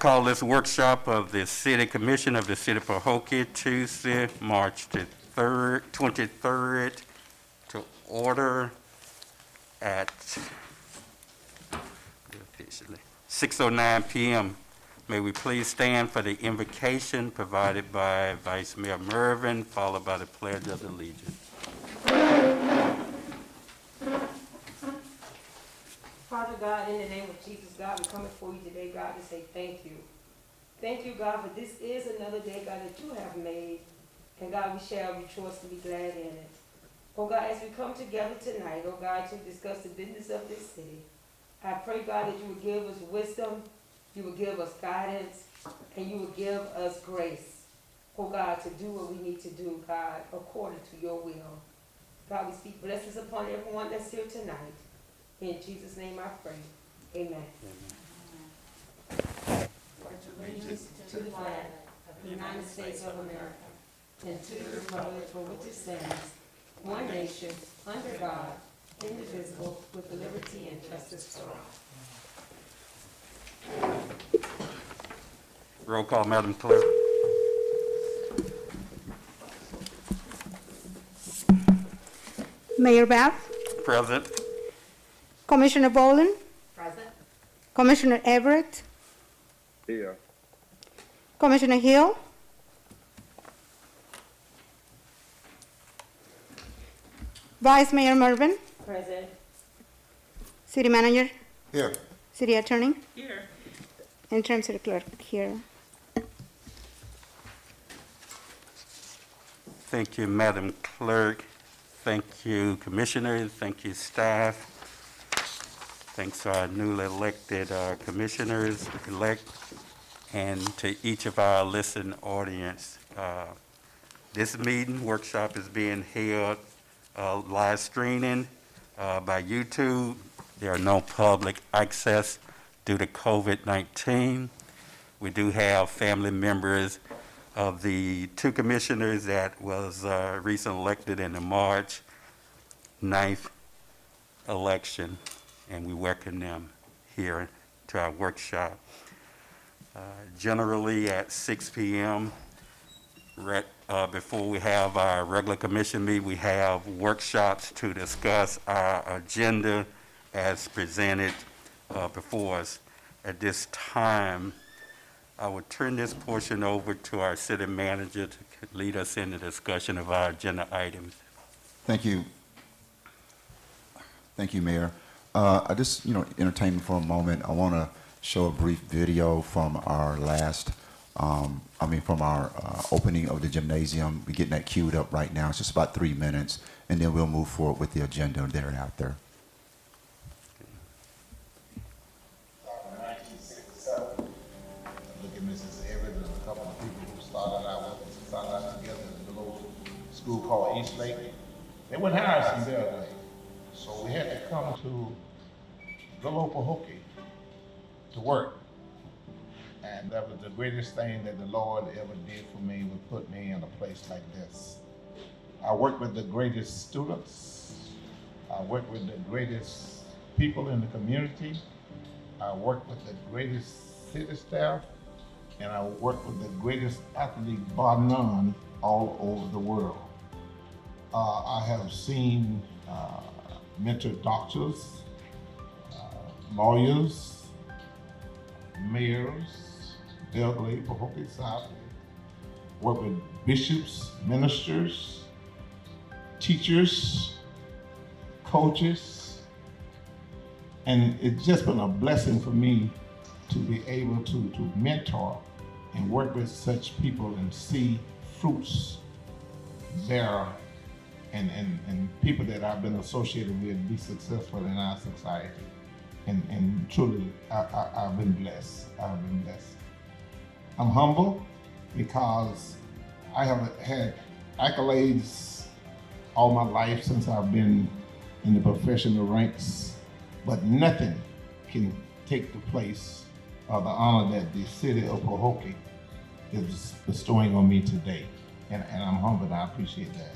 call this workshop of the City Commission of the City of Pahokee, Tuesday, March the 23rd, to order at officially 6:09 p.m. May we please stand for the invocation provided by Vice Mayor Mervin, followed by the Pledge of Allegiance. Father God, in the name of Jesus, God, we come before you today, God, to say thank you. Thank you, God, for this is another day, God, that you have made. And God, we shall rejoice and be glad in it. Oh God, as we come together tonight, oh God, to discuss the business of this city, I pray, God, that you would give us wisdom, you would give us guidance, and you would give us grace, oh God, to do what we need to do, God, according to your will. God, we speak blessings upon everyone that's here tonight. In Jesus' name I pray. Amen. Allegiance to the flag of the United States of America and to the republic for which it stands, one nation, under God, indivisible, with liberty and justice for all. Roll call, Madam Clerk. Mayor Bath, Present. Commissioner Boland, Present. Commissioner Everett, Here. Commissioner Hill, Vice Mayor Mervin, Present. City Manager, Here. City Attorney, Here. Interim City Clerk here. Thank you, Madam Clerk. Thank you, Commissioners. Thank you, staff. Thanks to our newly elected commissioners-elect, and to each of our listening audience. This meeting, workshop is being held live streaming by YouTube. There are no public access due to COVID-19. We do have family members of the two commissioners that was recently elected in the March 9th election, and we welcome them here to our workshop. Generally at 6 p.m., before we have our regular commission meeting, we have workshops to discuss our agenda as presented before us. At this time, I will turn this portion over to our city manager to lead us in the discussion of our agenda items. Thank you. Thank you, Mayor. I just, entertain me for a moment. I want to show a brief video from our last, from our opening of the gymnasium. We're getting that queued up right now. It's just about 3 minutes, and then we'll move forward with the agenda thereafter. School called East Lake. They wouldn't hire us in Belgrade. So we had to come to Little Pahokee to work. And that was the greatest thing that the Lord ever did for me, was put me in a place like this. I worked with the greatest students. I worked with the greatest people in the community. I worked with the greatest city staff. And I worked with the greatest athlete, bar none, all over the world. I have seen mentor doctors, lawyers, mayors, Belgrade, Pahokee South, work with bishops, ministers, teachers, coaches, and it's just been a blessing for me to be able to mentor and work with such people and see fruits bear and people that I've been associated with be successful in our society. And truly, I've been blessed. I've been blessed. I'm humble because I have had accolades all my life since I've been in the professional ranks, but nothing can take the place of the honor that the city of Pahokee is bestowing on me today. And I'm humbled, I appreciate that.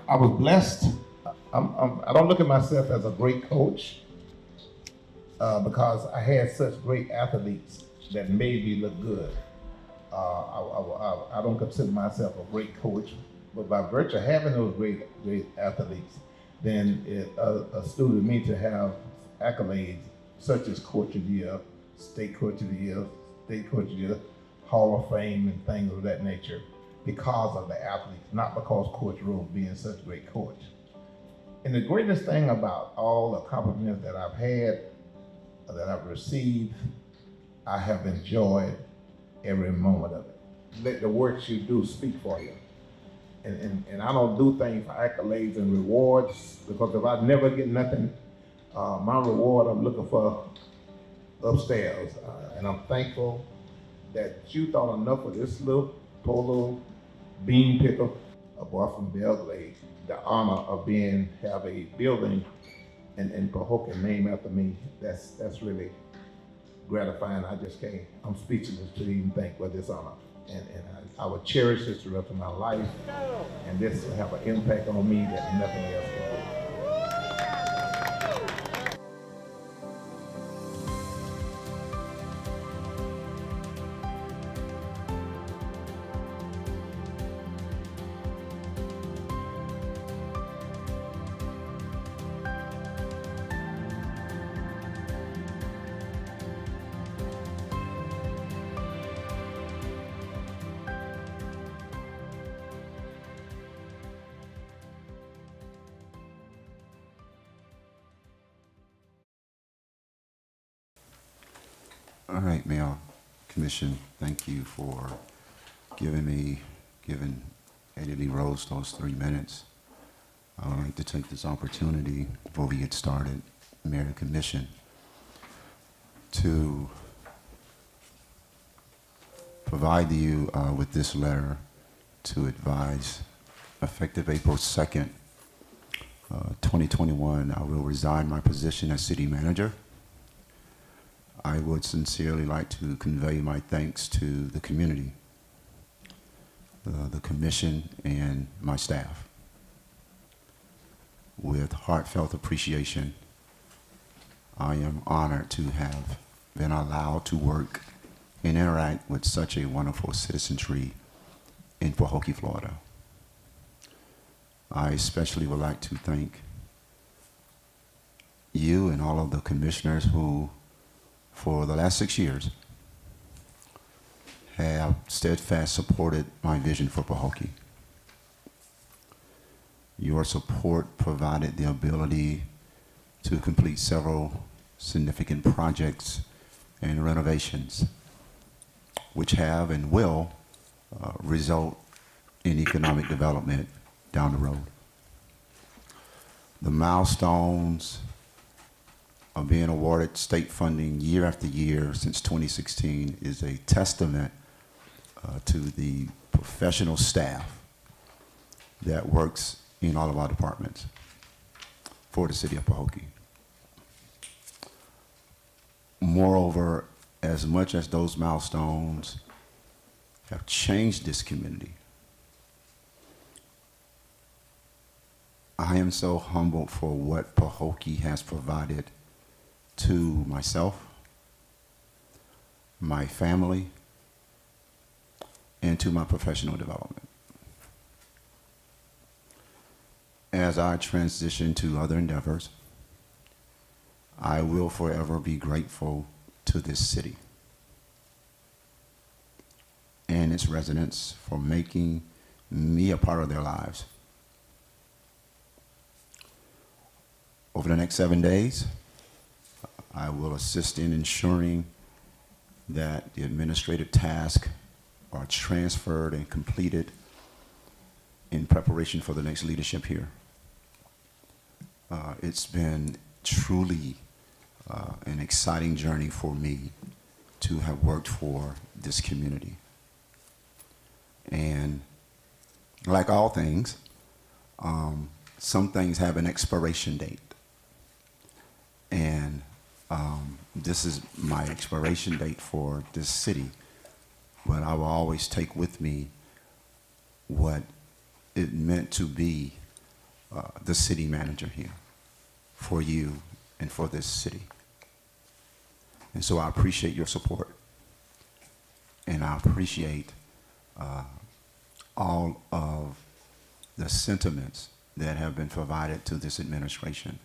I was blessed I don't look at myself as a great coach because I had such great athletes that made me look good. I don't consider myself a great coach, but by virtue of having those great athletes, then it suited me to have accolades such as Coach of the Year, State Coach of the Year, State Coach of the Year, Hall of Fame, and things of that nature because of the athletes, not because Coach Rose being such a great coach. And the greatest thing about all the compliments that I've had, that I've received, I have enjoyed every moment of it. Let the work you do speak for you. And I don't do things for accolades and rewards, because if I never get nothing, my reward I'm looking for upstairs. And I'm thankful that you thought enough of this little polo bean picker, a boy from Belgrade, the honor of have a building in Pahokee named after me. That's really gratifying. I'm speechless to even think what this honor. And I will cherish this the rest of my life. And this will have an impact on me that nothing else can do. All right, Mayor, Commission, thank you for giving Eddie Lee Rose those 3 minutes. I would like to take this opportunity before we get started, Mayor and Commission, to provide you with this letter to advise, effective April 2nd, 2021, I will resign my position as City Manager. I would sincerely like to convey my thanks to the community, the Commission, and my staff. With heartfelt appreciation, I am honored to have been allowed to work and interact with such a wonderful citizenry in Pahokee, Florida. I especially would like to thank you and all of the commissioners who, for the last 6 years, have steadfast supported my vision for Pahokee. Your support provided the ability to complete several significant projects and renovations, which have and will result in economic development down the road. The milestones of being awarded state funding year after year since 2016 is a testament to the professional staff that works in all of our departments for the city of Pahokee. Moreover, as much as those milestones have changed this community, I am so humbled for what Pahokee has provided to myself, my family, and to my professional development. As I transition to other endeavors, I will forever be grateful to this city and its residents for making me a part of their lives. Over the next 7 days, I will assist in ensuring that the administrative tasks are transferred and completed in preparation for the next leadership here. It's been truly an exciting journey for me to have worked for this community. And like all things, some things have an expiration date. And this is my expiration date for this city, but I will always take with me what it meant to be the city manager here for you and for this city. And so I appreciate your support. And I appreciate all of the sentiments that have been provided to this administration.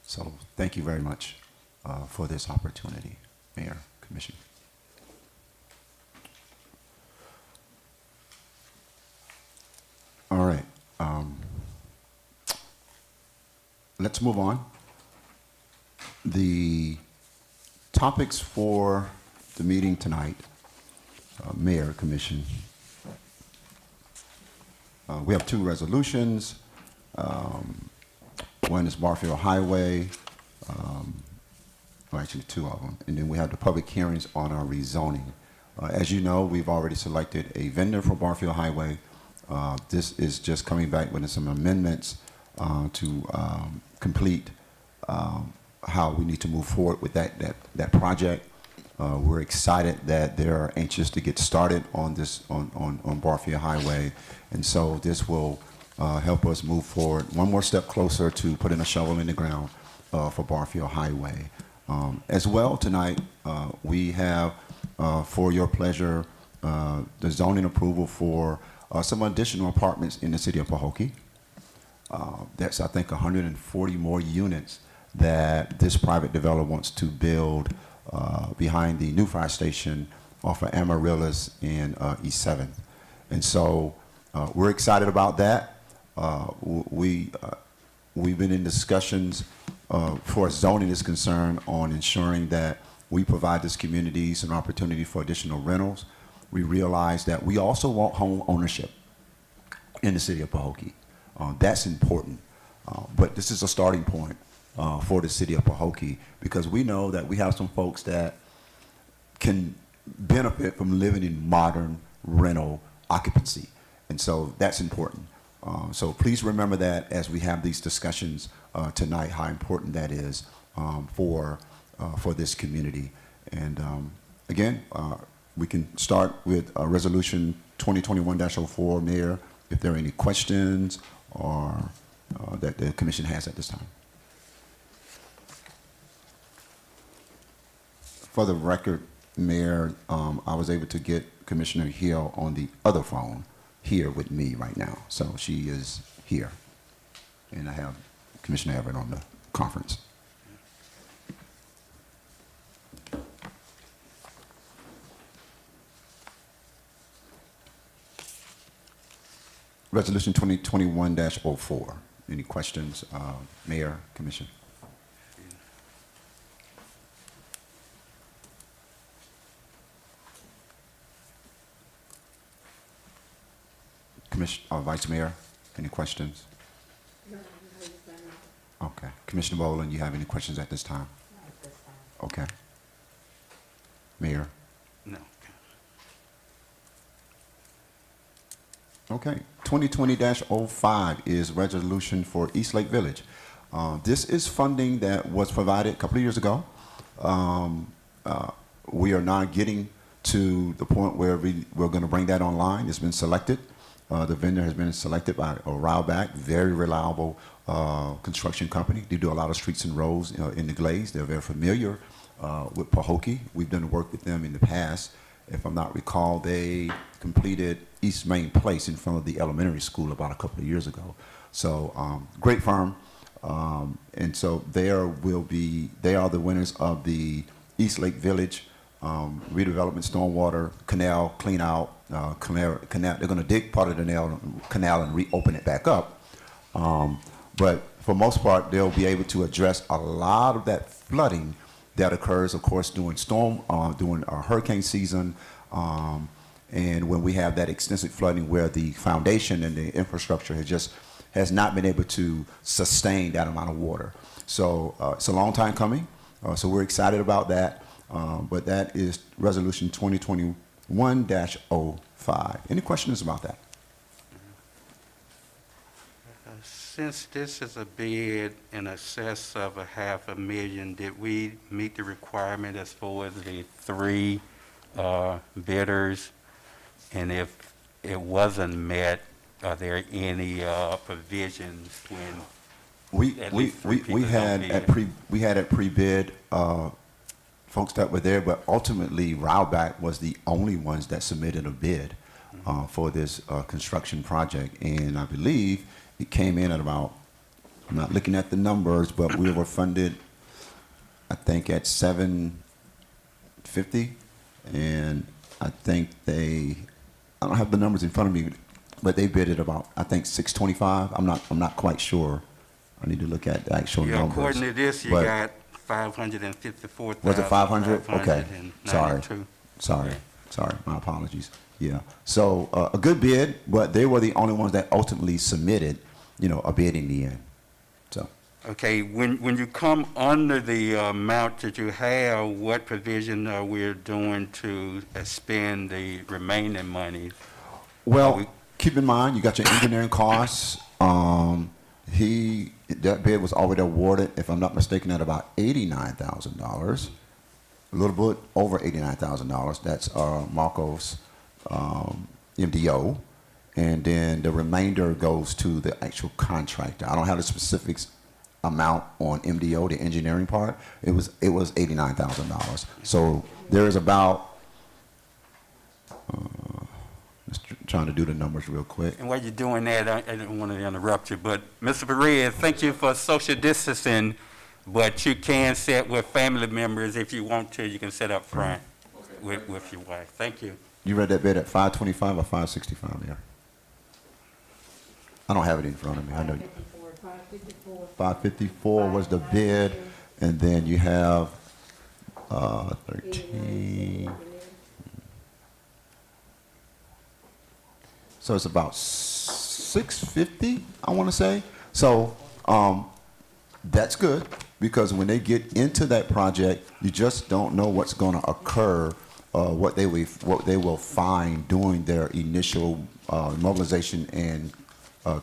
So thank you very much for this opportunity, Mayor, Commissioner. All right. Let's move on. The topics for the meeting tonight, Mayor, Commission. We have 2 resolutions. One is Barfield Highway, well, actually 2 of them. And then we have the public hearings on our rezoning. As you know, we've already selected a vendor for Barfield Highway. This is just coming back with some amendments to complete how we need to move forward with that project. We're excited that they're anxious to get started on this on Barfield Highway, and so this will help us move forward one more step closer to putting a shovel in the ground for Barfield Highway. As well tonight, we have for your pleasure the zoning approval for some additional apartments in the city of Pahokee. That's, I think, 140 more units that this private developer wants to build behind the new fire station off of Amaryllis in East 7th. And so we're excited about that. We've been in discussions for as zoning is concerned on ensuring that we provide this community some opportunity for additional rentals. We realize that we also want home ownership in the city of Pahokee. That's important. But this is a starting point for the city of Pahokee, because we know that we have some folks that can benefit from living in modern rental occupancy. And so that's important. So please remember that as we have these discussions tonight, how important that is for this community. And again, we can start with Resolution 2021-04, Mayor, if there are any questions or that the Commission has at this time. For the record, Mayor, I was able to get Commissioner Hill on the other phone here with me right now. So she is here. And I have Commissioner Everett on the conference. Resolution 2021-04. Any questions, Mayor, Commission? Vice Mayor, any questions? No. Okay. Commissioner Boland, you have any questions at this time? Not at this time. Okay. Mayor? No. Okay. 2020-05 is resolution for East Lake Village. This is funding that was provided a couple of years ago. We are now getting to the point where we're going to bring that online. It's been selected. The vendor has been selected by a while back. Very reliable construction company. They do a lot of streets and roads in the Glades. They're very familiar with Pahokee. We've done work with them in the past. If I'm not recall, they completed East Main Place in front of the elementary school about a couple of years ago. So great firm. And so they are the winners of the East Lake Village redevelopment, stormwater, canal, clean out, canal. They're going to dig part of the canal and reopen it back up. But for most part, they'll be able to address a lot of that flooding that occurs, of course, during hurricane season, and when we have that extensive flooding where the foundation and the infrastructure has not been able to sustain that amount of water. So it's a long time coming. So we're excited about that. But that is Resolution 2021-05. Any questions about that? Since this is a bid in excess of $500,000, did we meet the requirement as far as the 3 bidders? And if it wasn't met, are there any provisions when at We least three people don't had bid? we had at pre-bid folks that were there, but ultimately Rowback was the only ones that submitted a bid for this construction project, and I believe it came in at about, I'm not looking at the numbers, but we were funded, I think, at $750, and I think I don't have the numbers in front of me, but they bid at about, I think, $625. I'm not quite sure. I need to look at the actual Yeah, numbers. according to this, you But- got 554,000. Was it 500? Okay. Sorry. 592. Sorry. My apologies. Yeah. So a good bid, but they were the only ones that ultimately submitted, a bid in the end. So Okay, when you come under the amount that you have, what provision are we doing to spend the remaining money? well, keep in mind you got your engineering costs. That bid was already awarded, if I'm not mistaken, at about $89,000. A little bit over $89,000. That's Marcos MDO, and then the remainder goes to the actual contractor. I don't have the specifics amount on MDO, the engineering part. It was $89,000. So there is about. Just trying to do the numbers real quick. And while you're doing that, I didn't want to interrupt you, but Mr. Perez, thank you for social distancing, but you can sit with family members if you want to. You can sit up front with your wife. Thank you. You read that bid at 525 or 565 there? I don't have it in front of me. I know 554 was the bid, and then you have 13. So it's about 650, I want to say. So that's good, because when they get into that project, you just don't know what's going to occur, what they will find during their initial mobilization and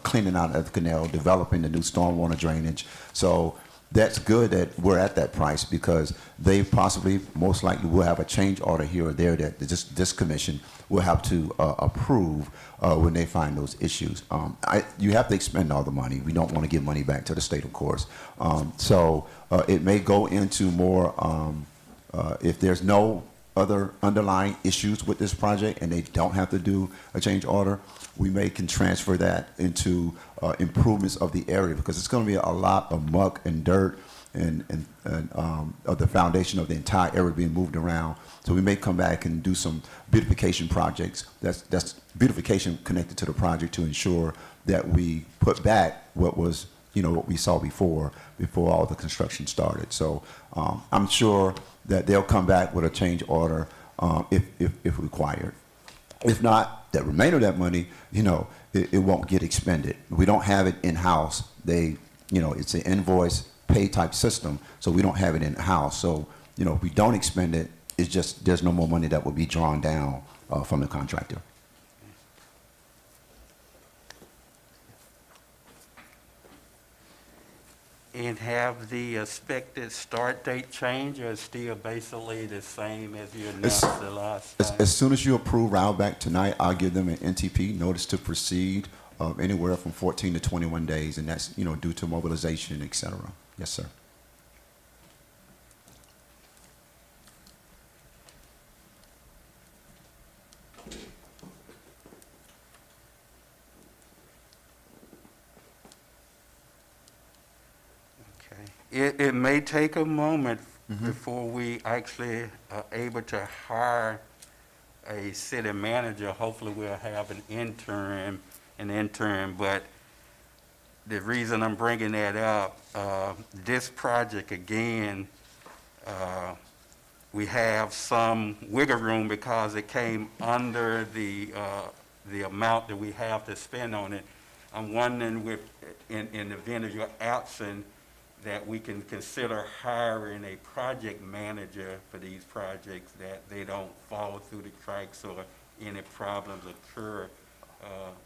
cleaning out of the canal, developing the new stormwater drainage. So that's good that we're at that price, because they possibly, most likely, will have a change order here or there that this commission will have to approve when they find those issues. You have to expend all the money. We don't want to give money back to the state, of course. So it may go into more, if there's no other underlying issues with this project and they don't have to do a change order, we can transfer that into improvements of the area, because it's going to be a lot of muck and dirt and of the foundation of the entire area being moved around. So we may come back and do some beautification projects. That's beautification connected to the project to ensure that we put back what was, what we saw before all the construction started. So I'm sure that they'll come back with a change order if required. If not, the remainder of that money, it won't get expended. We don't have it in-house. It's an invoice pay type system, so we don't have it in-house. So, if we don't expend it, it's just there's no more money that will be drawn down from the contractor. And have the expected start date changed, or is still basically the same as you announced the last time? As soon as you approve Rowback tonight, I'll give them an NTP, notice to proceed, anywhere from 14 to 21 days, and that's due to mobilization, et cetera. Yes, sir. It may take a moment before we actually are able to hire a city manager. Hopefully we'll have an interim, but the reason I'm bringing that up, this project again, we have some wiggle room because it came under the amount that we have to spend on it. I'm wondering in the event of your absence, that we can consider hiring a project manager for these projects, that they don't fall through the cracks or any problems occur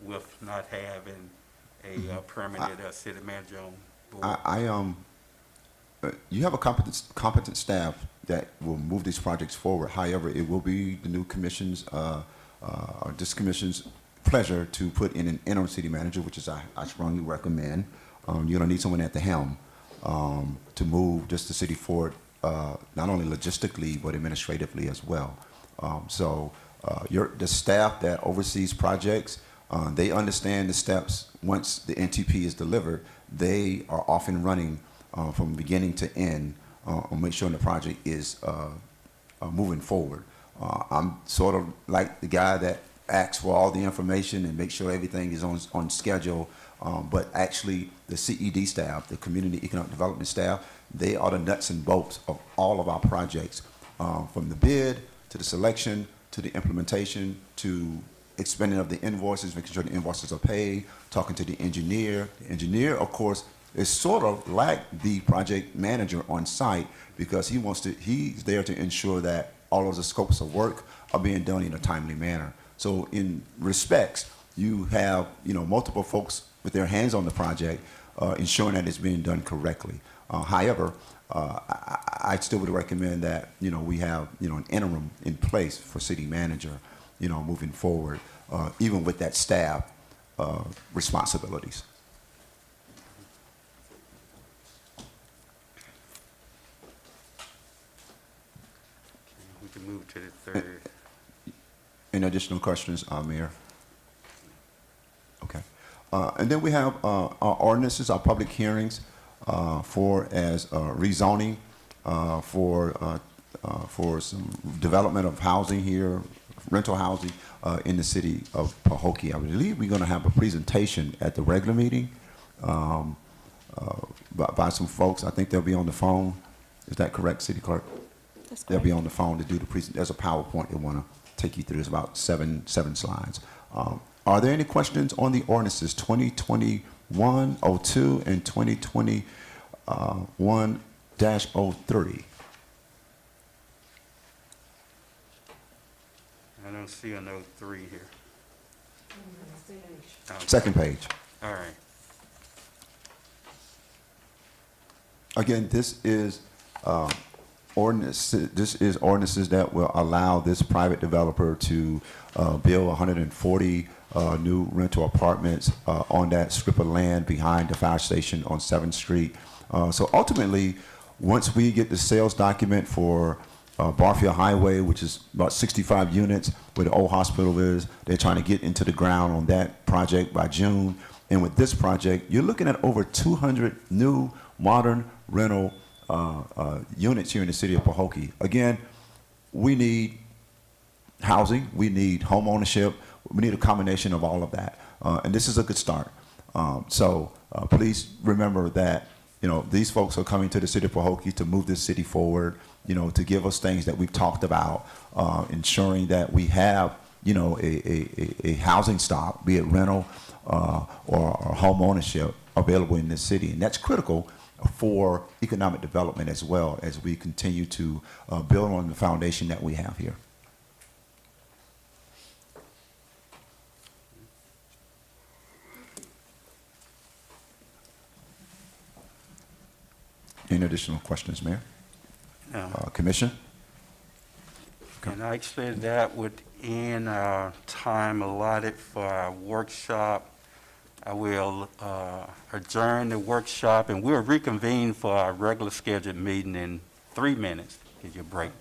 with not having a permanent city manager on board. You have a competent staff that will move these projects forward. However, it will be the new commission's, this commission's pleasure to put in an interim city manager, which is I strongly recommend. You're gonna need someone at the helm to move just the city forward, not only logistically but administratively as well. The staff that oversees projects, they understand the steps. Once the NTP is delivered, they are off and running from beginning to end on make sure the project is moving forward. I'm sort of like the guy that asks for all the information and make sure everything is on schedule, but actually the CED staff, the Community Economic Development staff, they are the nuts and bolts of all of our projects, from the bid to the selection to the implementation to expending of the invoices, making sure the invoices are paid, talking to the engineer. The engineer, of course, is sort of like the project manager on site because he's there to ensure that all of the scopes of work are being done in a timely manner. So in respects, you have multiple folks with their hands on the project, ensuring that it's being done correctly. However, I still would recommend that we have an interim in place for city manager, moving forward, even with that staff responsibilities. We can move to the third. Any additional questions, Mayor? Okay. And then we have our ordinances, our public hearings for rezoning for some development of housing here, rental housing in the city of Pahokee. I believe we're going to have a presentation at the regular meeting by some folks. I think they'll be on the phone. Is that correct, City Clerk? That's correct. They'll be on the phone to do the presentation. There's a PowerPoint they want to take you through. It's about seven slides. Are there any questions on the ordinances 2021-02 and 2021-03? I don't see a note 3 here. Second page. All right. Again, this is ordinances that will allow this private developer to build 140 new rental apartments on that strip of land behind the fire station on 7th Street. So ultimately, once we get the sales document for Barfield Highway, which is about 65 units, where the old hospital is, they're trying to get into the ground on that project by June. And with this project, you're looking at over 200 new modern rental units here in the city of Pahokee. Again, we need housing, we need home ownership, we need a combination of all of that. And this is a good start. So please remember that these folks are coming to the city of Pahokee to move this city forward, to give us things that we've talked about, ensuring that we have a housing stock, be it rental or home ownership, available in this city. And that's critical for economic development as well as we continue to build on the foundation that we have here. Any additional questions, Mayor? No. Commission? And actually, that would end our time allotted for our workshop. I will adjourn the workshop, and we'll reconvene for our regular scheduled meeting in 3 minutes. Give you a break.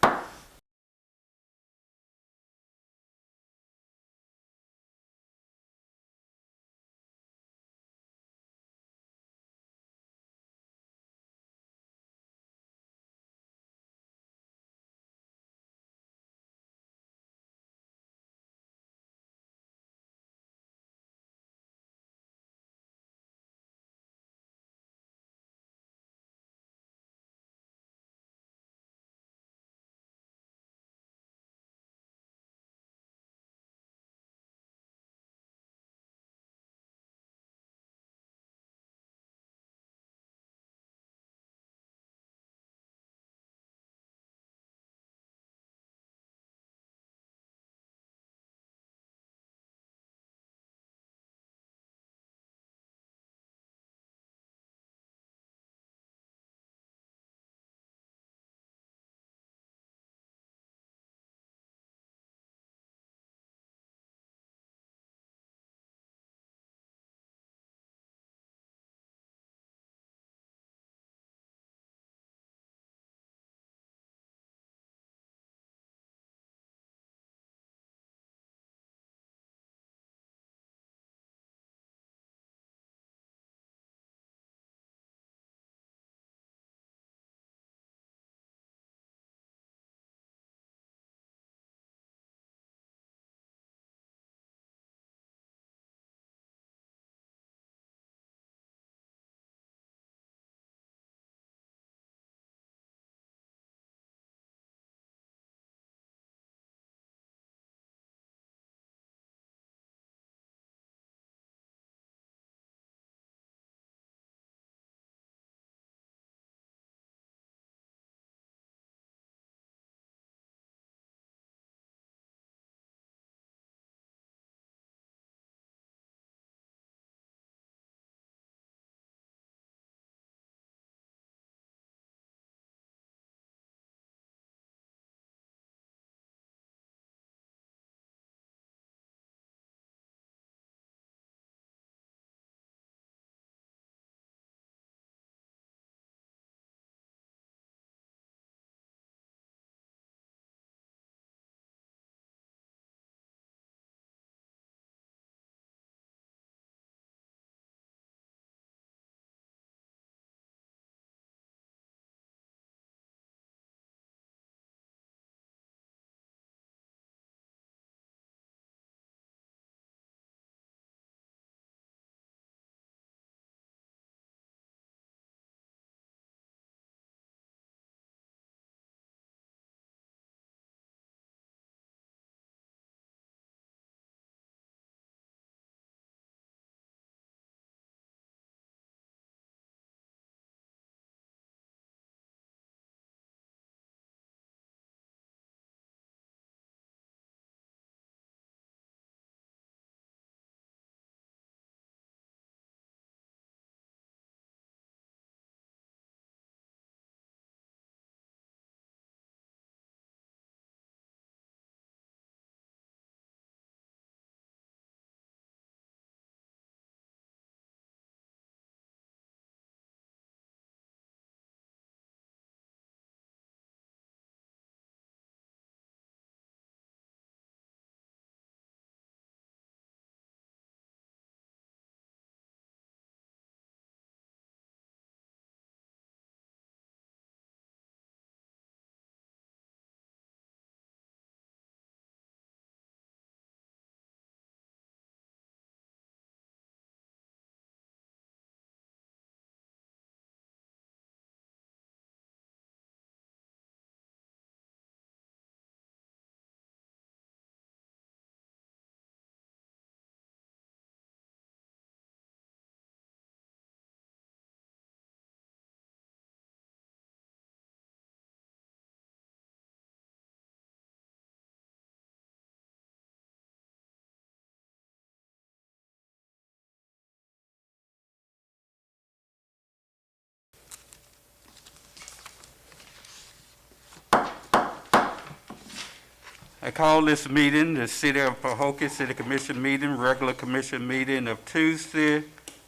I call this meeting, the City of Pahokee City Commission meeting, regular commission meeting of Tuesday,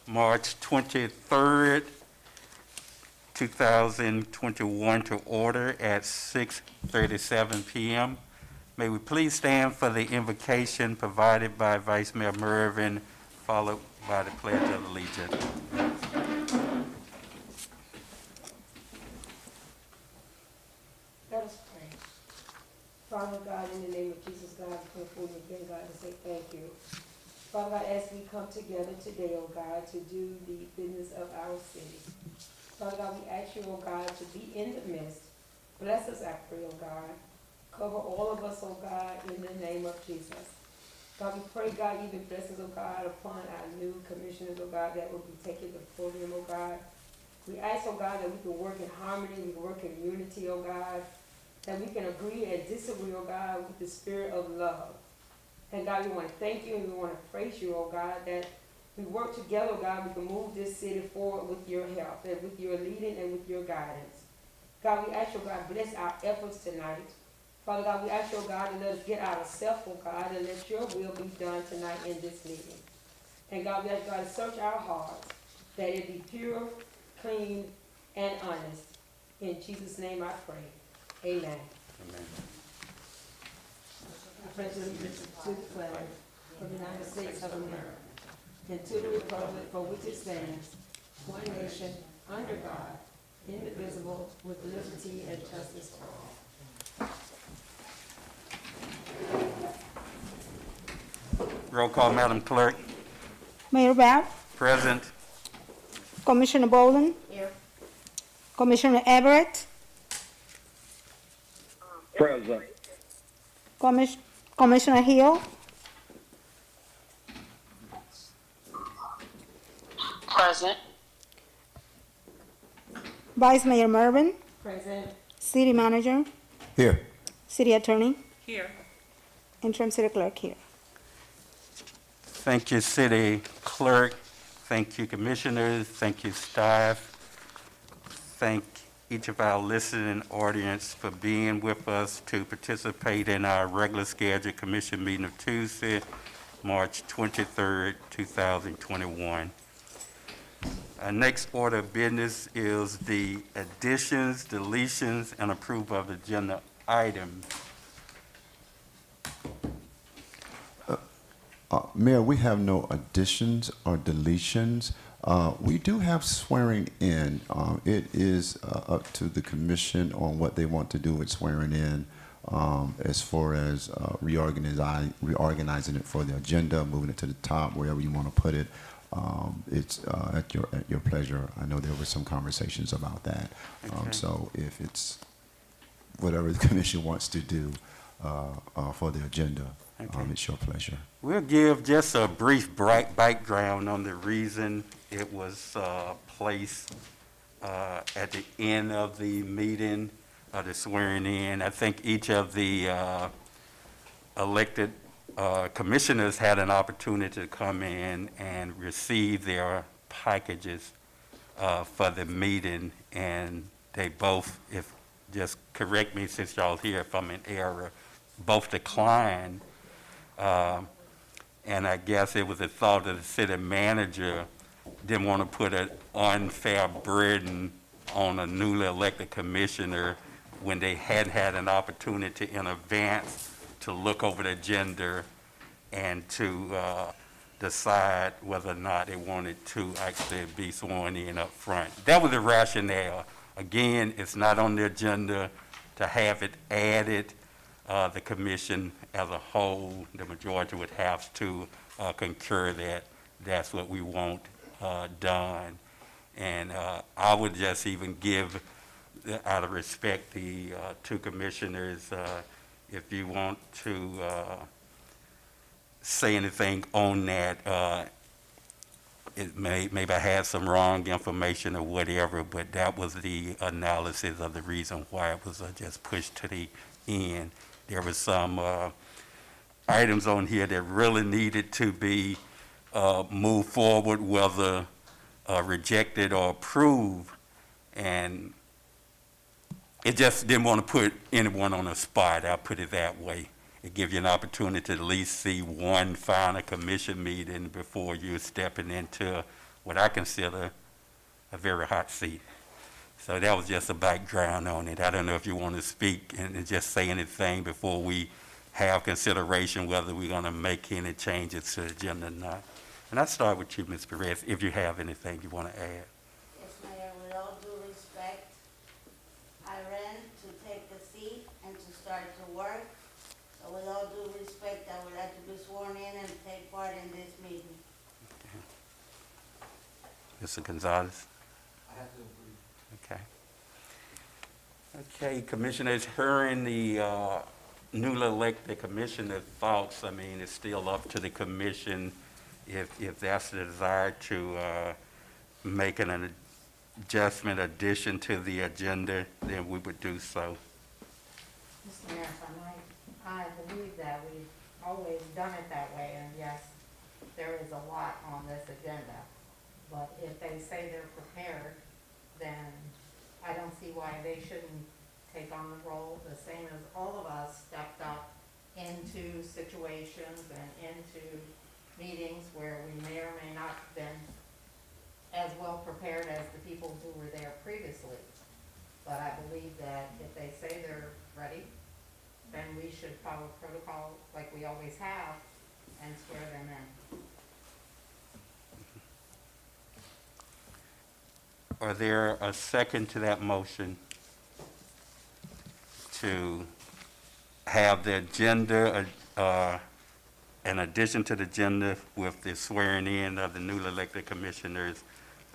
March 23rd, 2021 to order at 6:37 p.m. May we please stand for the invocation provided by Vice Mayor Mervin, followed by the Pledge of Allegiance. Let us pray. Father God, in the name of Jesus, God, we come before you again, God, to say thank you. Father God, as we come together today, oh God, to do the business of our city. Father God, we ask you, oh God, to be in the midst. Bless us, I pray, oh God. Cover all of us, oh God, in the name of Jesus. God, we pray, God, even blessings, oh God, upon our new commissioners, oh God, that will be taking the podium, oh God. We ask, oh God, that we can work in harmony, we can work in unity, oh God, that we can agree and disagree, oh God, with the spirit of love. And God, we want to thank you and we want to praise you, oh God, that we work together, oh God, we can move this city forward with your help and with your leading and with your guidance. God, we ask you, oh God, bless our efforts tonight. Father God, we ask you, oh God, to let us get out of self, oh God, and let your will be done tonight in this meeting. And God, we ask you, God, to search our hearts, that it be pure, clean, and honest. In Jesus' name I pray. Amen. Amen. I pledge allegiance to the flag of the United States of America and to the republic for which it stands, one nation, under God, indivisible, with liberty and justice for all. Roll call, Madam Clerk. Mayor Bab, Present. Commissioner Bolden, Here. Commissioner Everett, Present. Commissioner Hill, Present. Vice Mayor Mervin, Present. City Manager, Here. City Attorney, Here. Interim City Clerk here. Thank you, City Clerk. Thank you, Commissioners. Thank you, staff. Thank each of our listening audience for being with us to participate in our regular scheduled commission meeting of Tuesday, March 23rd, 2021. Our next order of business is the additions, deletions, and approval of agenda items. Mayor, we have no additions or deletions. We do have swearing in. It is up to the commission on what they want to do with swearing in, as far as reorganizing it for the agenda, moving it to the top, wherever you want to put it. It's at your pleasure. I know there were some conversations about that. Okay. So if it's whatever the commission wants to do for the agenda, Okay. it's your pleasure. We'll give just a brief background on the reason it was placed at the end of the meeting, the swearing in. I think each of the elected commissioners had an opportunity to come in and receive their packages for the meeting, and they both, if just correct me since y'all here if I'm in error, both declined. And I guess it was a thought that the city manager didn't want to put an unfair burden on a newly elected commissioner when they hadn't had an opportunity in advance to look over the agenda and to decide whether or not they wanted to actually be sworn in up front. That was the rationale. Again, it's not on the agenda to have it added. The commission as a whole, the majority would have to concur that that's what we want done. And I would just even give, out of respect, the two commissioners, if you want to say anything on that, it maybe I had some wrong information or whatever, but that was the analysis of the reason why it was just pushed to the end. There were some items on here that really needed to be moved forward, whether rejected or approved, and it just didn't want to put anyone on the spot. I'll put it that way. it give you an opportunity to at least see one final commission meeting before you're stepping into what I consider a very hot seat. So that was just a background on it. I don't know if you want to speak and just say anything before we have consideration whether we're going to make any changes to the agenda or not. And I'll start with you, Ms. Perez, if you have anything you want to add. Yes, Mayor, with all due respect, I ran to take a seat and to start to work. So with all due respect, I would like to be sworn in and take part in this meeting. Mr. Gonzalez? I have to agree. Okay. Okay, Commissioners, hearing the newly elected commissioner thoughts, I mean, it's still up to the commission if that's the desire to make an adjustment, addition to the agenda, then we would do so. Mr. Mayor, if I might, I believe that we've always done it that way, and yes, there is a lot on this agenda. But if they say they're prepared, then I don't see why they shouldn't take on the role, the same as all of us stepped up into situations and into meetings where we may or may not have been as well prepared as the people who were there previously. But I believe that if they say they're ready, then we should follow protocol like we always have and swear them in. Are there a second to that motion to have the agenda, an addition to the agenda with the swearing in of the newly elected commissioners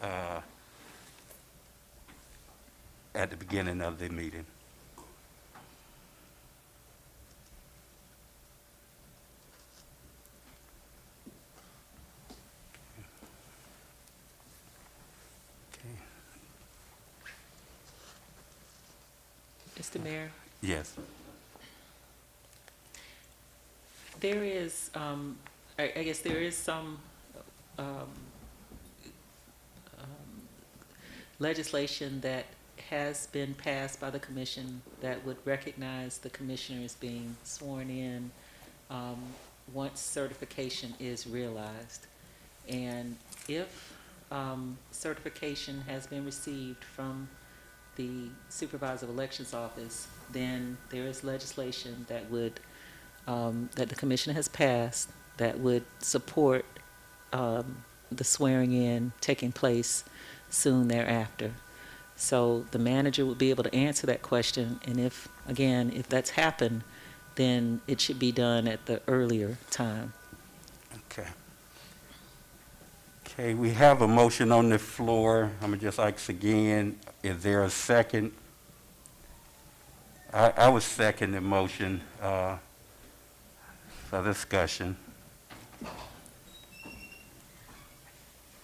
at the beginning of the meeting? Mr. Mayor, Yes. there is, I guess there is some legislation that has been passed by the commission that would recognize the commissioners being sworn in once certification is realized. And if certification has been received from the Supervisor of Elections Office, then there is legislation that would, that the Commission has passed that would support the swearing in taking place soon thereafter. So the manager would be able to answer that question, and if, again, if that's happened, then it should be done at the earlier time. Okay. Okay, we have a motion on the floor. I'm gonna just ask again, is there a second? I would second the motion for discussion.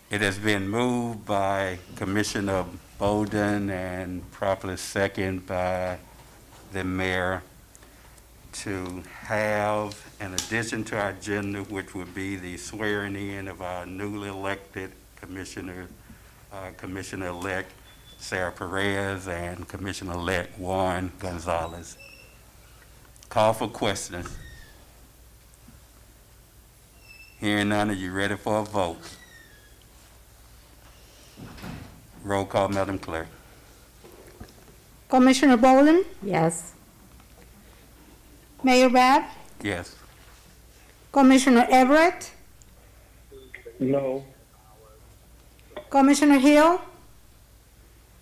It has been moved by Commissioner Bolden and properly seconded by the mayor to have an addition to our agenda, which would be the swearing in of our newly elected commissioner, Commissioner-elect Sarah Perez and Commissioner-elect Juan Gonzalez. Call for questions. Hearing none, are you ready for a vote? Roll call, Madam Clerk. Commissioner Boland, Yes. Mayor Bab, Yes. Commissioner Everett, No. Commissioner Hill,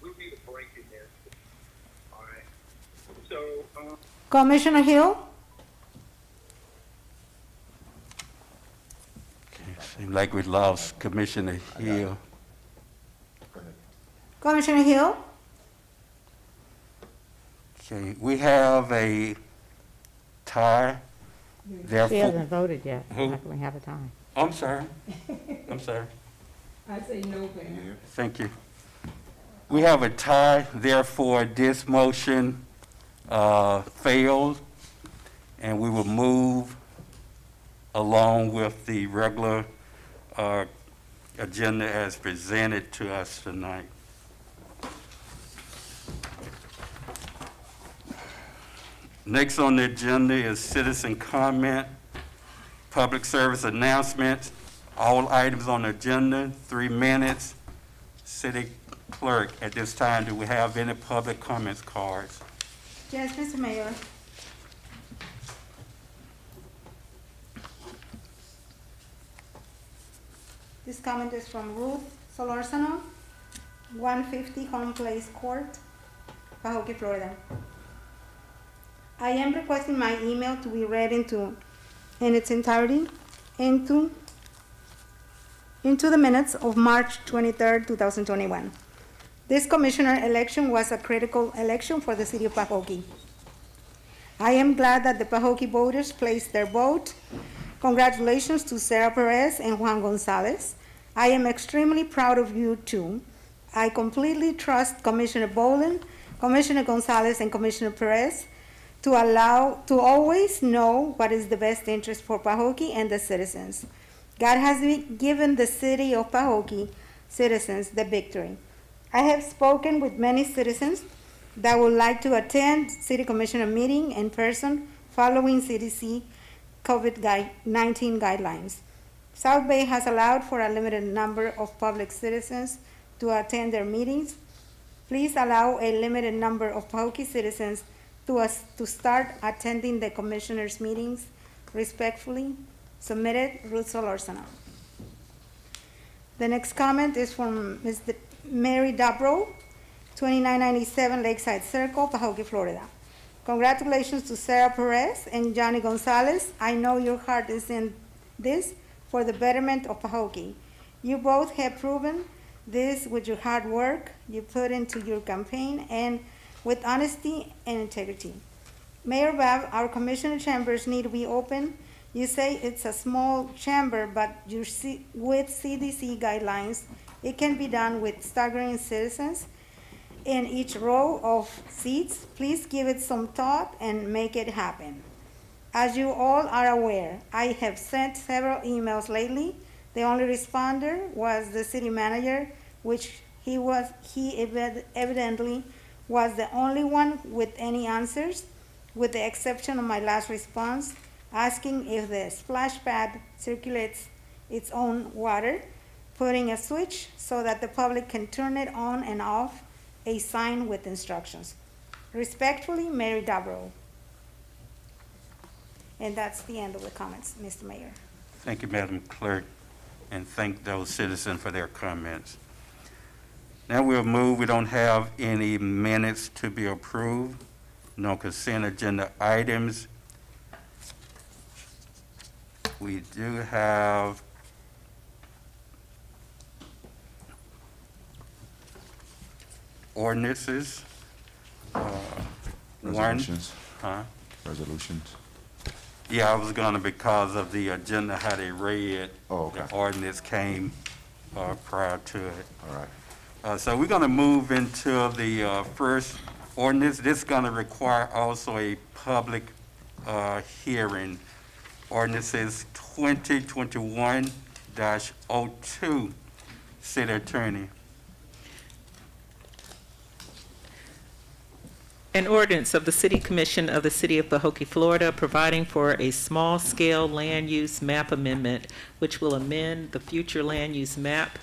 We need a break in there. All right. So, Commissioner Hill, Seems like we lost Commissioner Hill. Commissioner Hill, Okay, we have a tie. She Therefore, hasn't voted yet. Who? How can we have a tie? I'm sorry. I'm sorry. I say no, Mayor. Thank you. We have a tie, therefore this motion fails, and we will move along with the regular agenda as presented to us tonight. Next on the agenda is citizen comment, public service announcements. All items on the agenda, 3 minutes. City Clerk, at this time, do we have any public comments cards? Yes, Mr. Mayor. This comment is from Ruth Solorzano, 150 Home Place Court, Pahokee, Florida. I am requesting my email to be read in its entirety into the minutes of March 23rd, 2021. This commissioner election was a critical election for the city of Pahokee. I am glad that the Pahokee voters placed their vote. Congratulations to Sarah Perez and Juan Gonzalez. I am extremely proud of you too. I completely trust Commissioner Boland, Commissioner Gonzalez, and Commissioner Perez to always know what is the best interest for Pahokee and the citizens. God has given the city of Pahokee citizens the victory. I have spoken with many citizens that would like to attend City Commissioner meeting in person following CDC COVID-19 guidelines. South Bay has allowed for a limited number of public citizens to attend their meetings. Please allow a limited number of Pahokee citizens to start attending the commissioners' meetings. Respectfully submitted, Ruth Solorzano. The next comment is from Ms. Mary Dabro, 2997 Lakeside Circle, Pahokee, Florida. Congratulations to Sarah Perez and Johnny Gonzalez. I know your heart is in this for the betterment of Pahokee. You both have proven this with your hard work you put into your campaign and with honesty and integrity. Mayor Babb, our commissioner chambers need to be open. You say it's a small chamber, but with CDC guidelines, it can be done with staggering citizens in each row of seats. Please give it some thought and make it happen. As you all are aware, I have sent several emails lately. The only responder was the city manager, which he evidently was the only one with any answers, with the exception of my last response, asking if the splash pad circulates its own water, putting a switch so that the public can turn it on and off, a sign with instructions. Respectfully, Mary Dabro. And that's the end of the comments, Mr. Mayor. Thank you, Madam Clerk, and thank those citizens for their comments. Now we'll move. We don't have any minutes to be approved, no consent agenda items. We do have ordinances. Resolutions. Huh? Resolutions. Yeah, I was gonna, because of the agenda, how they read. Oh, okay. The ordinance came prior to it. All right. So we're gonna move into the first ordinance. This is gonna require also a public hearing. Ordinances 2021-02. City Attorney. An ordinance of the City Commission of the City of Pahokee, Florida, providing for a small-scale land use map amendment, which will amend the future land use map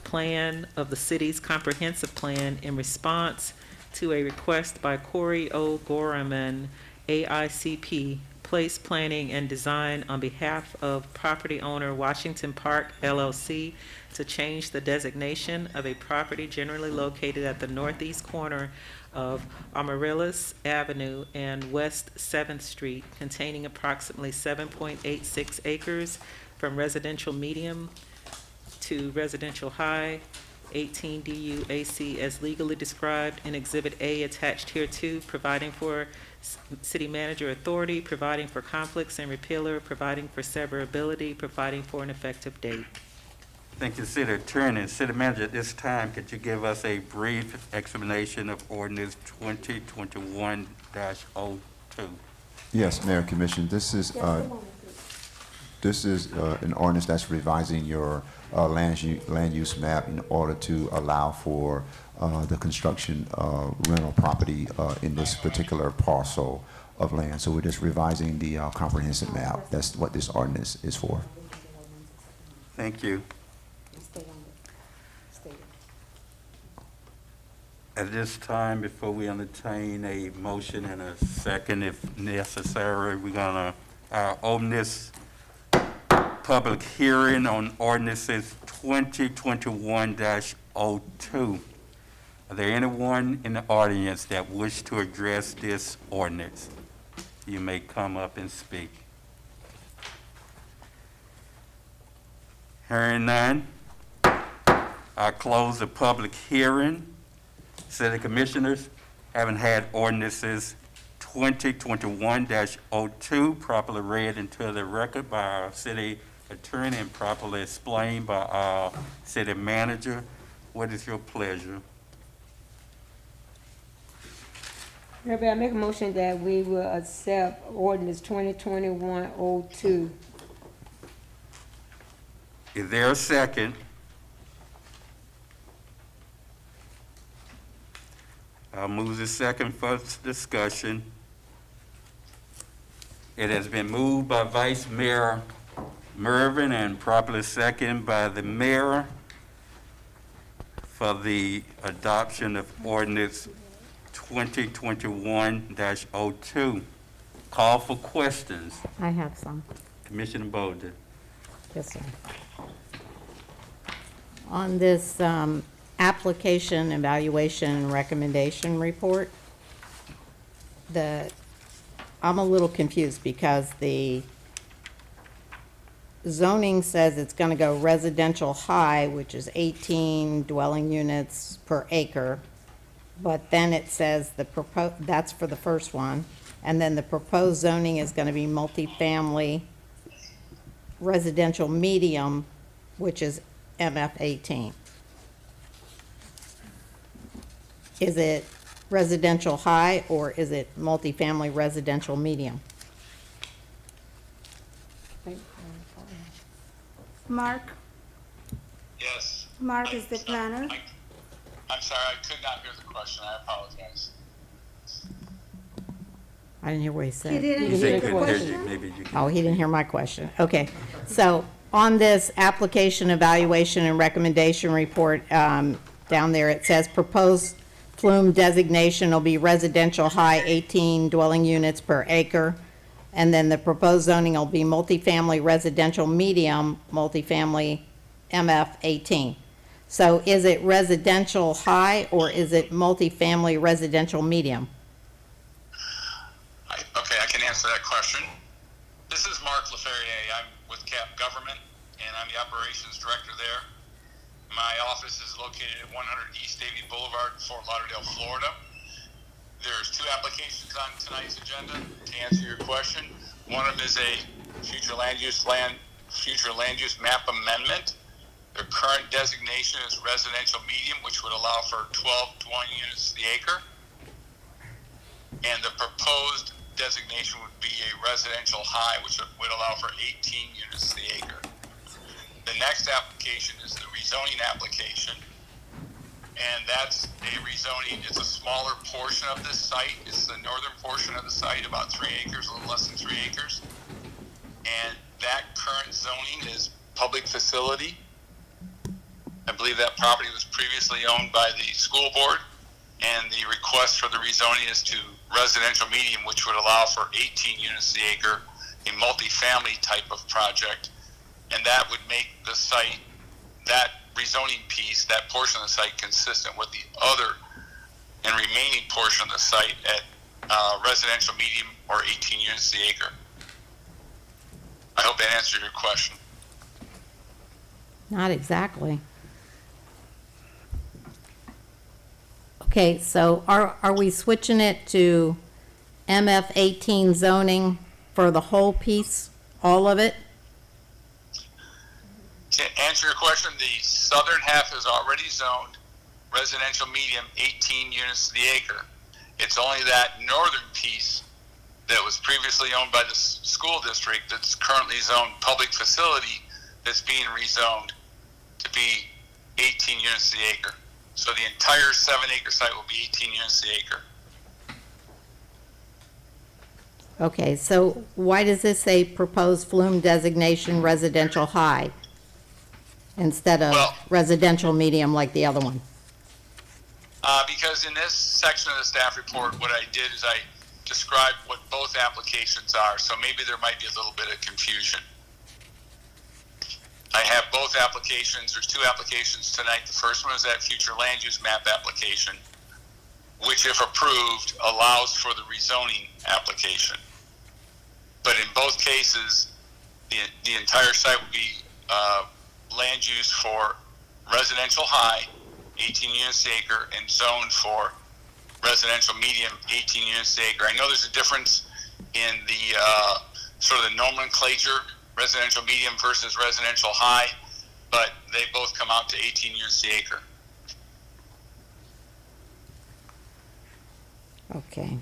plan of the city's comprehensive plan in response to a request by Corey O. Gorman, AICP, Place Planning and Design, on behalf of property owner Washington Park LLC, to change the designation of a property generally located at the northeast corner of Amaryllis Avenue and West 7th Street, containing approximately 7.86 acres, from residential medium to residential high, 18 DU AC as legally described in Exhibit A attached hereto, providing for city manager authority, providing for conflicts and repealer, providing for severability, providing for an effective date. Thank you, City Attorney. City Manager, at this time, could you give us a brief explanation of ordinance 2021-02? Yes, Mayor and Commission. This is an ordinance that's revising your land use map in order to allow for the construction of rental property in this particular parcel of land. So we're just revising the comprehensive map. That's what this ordinance is for. Thank you. At this time, before we entertain a motion and a second, if necessary, we're gonna open this public hearing on ordinances 2021-02. Are there anyone in the audience that wish to address this ordinance? You may come up and speak. Hearing none, I close the public hearing. City Commissioners, having had ordinances 2021-02 properly read into the record by our city attorney and properly explained by our city manager, what is your pleasure? Everybody, I make a motion that we will accept ordinance 2021-02. Is there a second? I'll move the second for discussion. It has been moved by Vice Mayor Mervin and properly seconded by the mayor for the adoption of ordinance 2021-02. Call for questions. I have some. Commissioner Bolden. Yes, sir. On this application, evaluation, and recommendation report, I'm a little confused because the zoning says it's going to go residential high, which is 18 dwelling units per acre, but then it says that's for the first one, and then the proposed zoning is going to be multifamily residential medium, which is MF 18. Is it residential high or is it multifamily residential medium? Mark? Yes. Mark is the planner. I'm sorry, I could not hear the question. I apologize. I didn't hear what he said. He didn't You hear said the couldn't hear you. question? Maybe you can. Oh, he didn't hear my question. Okay. So on this application, evaluation, and recommendation report, down there, it says proposed plume designation will be residential high, 18 dwelling units per acre. And then the proposed zoning will be multifamily residential medium, multifamily MF 18. So is it residential high or is it multifamily residential medium? Okay, I can answer that question. This is Mark LaFerrier. I'm with CAP Government, and I'm the operations director there. My office is located at 100 East Davie Boulevard, Fort Lauderdale, Florida. There's two applications on tonight's agenda to answer your question. One of them is a future land use map amendment. Their current designation is residential medium, which would allow for 12 dwelling units to the acre. And the proposed designation would be a residential high, which would allow for 18 units to the acre. The next application is the rezoning application. And that's a rezoning. It's a smaller portion of this site. It's the northern portion of the site, about 3 acres, a little less than 3 acres. And that current zoning is public facility. I believe that property was previously owned by the school board, and the request for the rezoning is to residential medium, which would allow for 18 units to the acre, a multifamily type of project, and that would make the site, that rezoning piece, that portion of the site, consistent with the other and remaining portion of the site at residential medium or 18 units to the acre. I hope that answered your question. Not exactly. Okay, so are we switching it to MF 18 zoning for the whole piece, all of it? To answer your question, the southern half is already zoned residential medium, 18 units to the acre. It's only that northern piece that was previously owned by the school district that's currently zoned public facility that's being rezoned to be 18 units to the acre. So the entire 7-acre site will be 18 units to the acre. Okay, so why does this say proposed flume designation residential high instead of Well- residential medium like the other one? Because in this section of the staff report, what I did is I described what both applications are, so maybe there might be a little bit of confusion. I have both applications. There's two applications tonight. The first one is that future land use map application, which, if approved, allows for the rezoning application. But in both cases, the entire site would be land use for residential high, 18 units an acre, and zoned for residential medium, 18 units an acre. I know there's a difference in the sort of the nomenclature, residential medium versus residential high, but they both come out to 18 units an acre. Okay.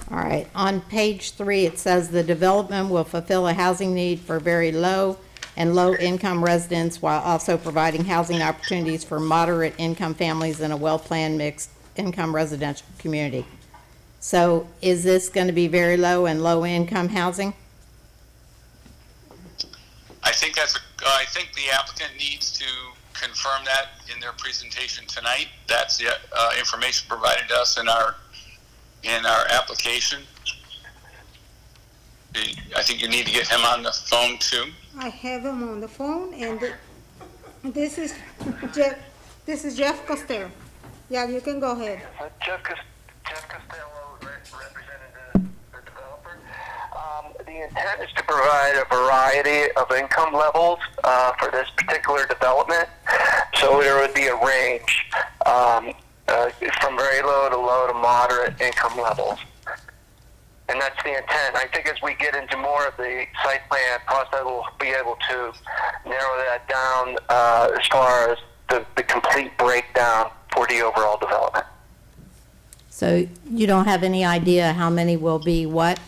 All right, on page 3, it says the development will fulfill a housing need for very low and low-income residents while also providing housing opportunities for moderate-income families in a well-planned mixed-income residential community. So is this going to be very low and low-income housing? I think I think the applicant needs to confirm that in their presentation tonight. That's the information provided to us in our application. I think you need to get him on the phone too. I have him on the phone, and this is Jeff. This is Jeff Costello. Yeah, you can go ahead. Jeff Costello, representing the developer. The intent is to provide a variety of income levels for this particular development. So there would be a range from very low to moderate income levels. And that's the intent. I think as we get into more of the site plan process, we'll be able to narrow that down as far as the complete breakdown for the overall development. So you don't have any idea how many will be what?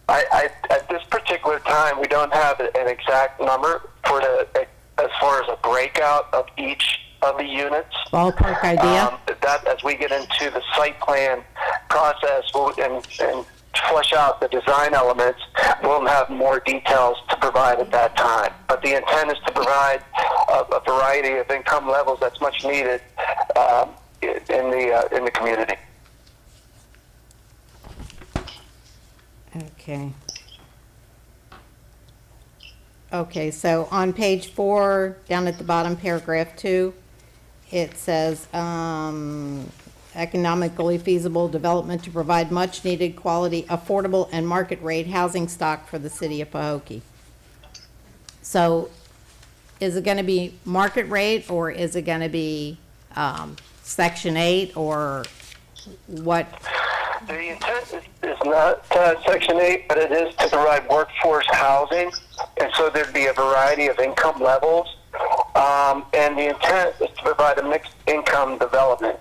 At this particular time, we don't have an exact number for as far as a breakout of each of the units. Ballpark idea? That as we get into the site plan process and flesh out the design elements, we'll have more details to provide at that time. But the intent is to provide a variety of income levels that's much needed in the community. Okay. Okay, so on page 4, down at the bottom, paragraph 2, it says, economically feasible development to provide much-needed quality, affordable, and market-rate housing stock for the city of Pahokee. So is it going to be market rate, or is it going to be Section 8, or what? The intent is not Section 8, but it is to provide workforce housing, and so there'd be a variety of income levels. And the intent is to provide a mixed income development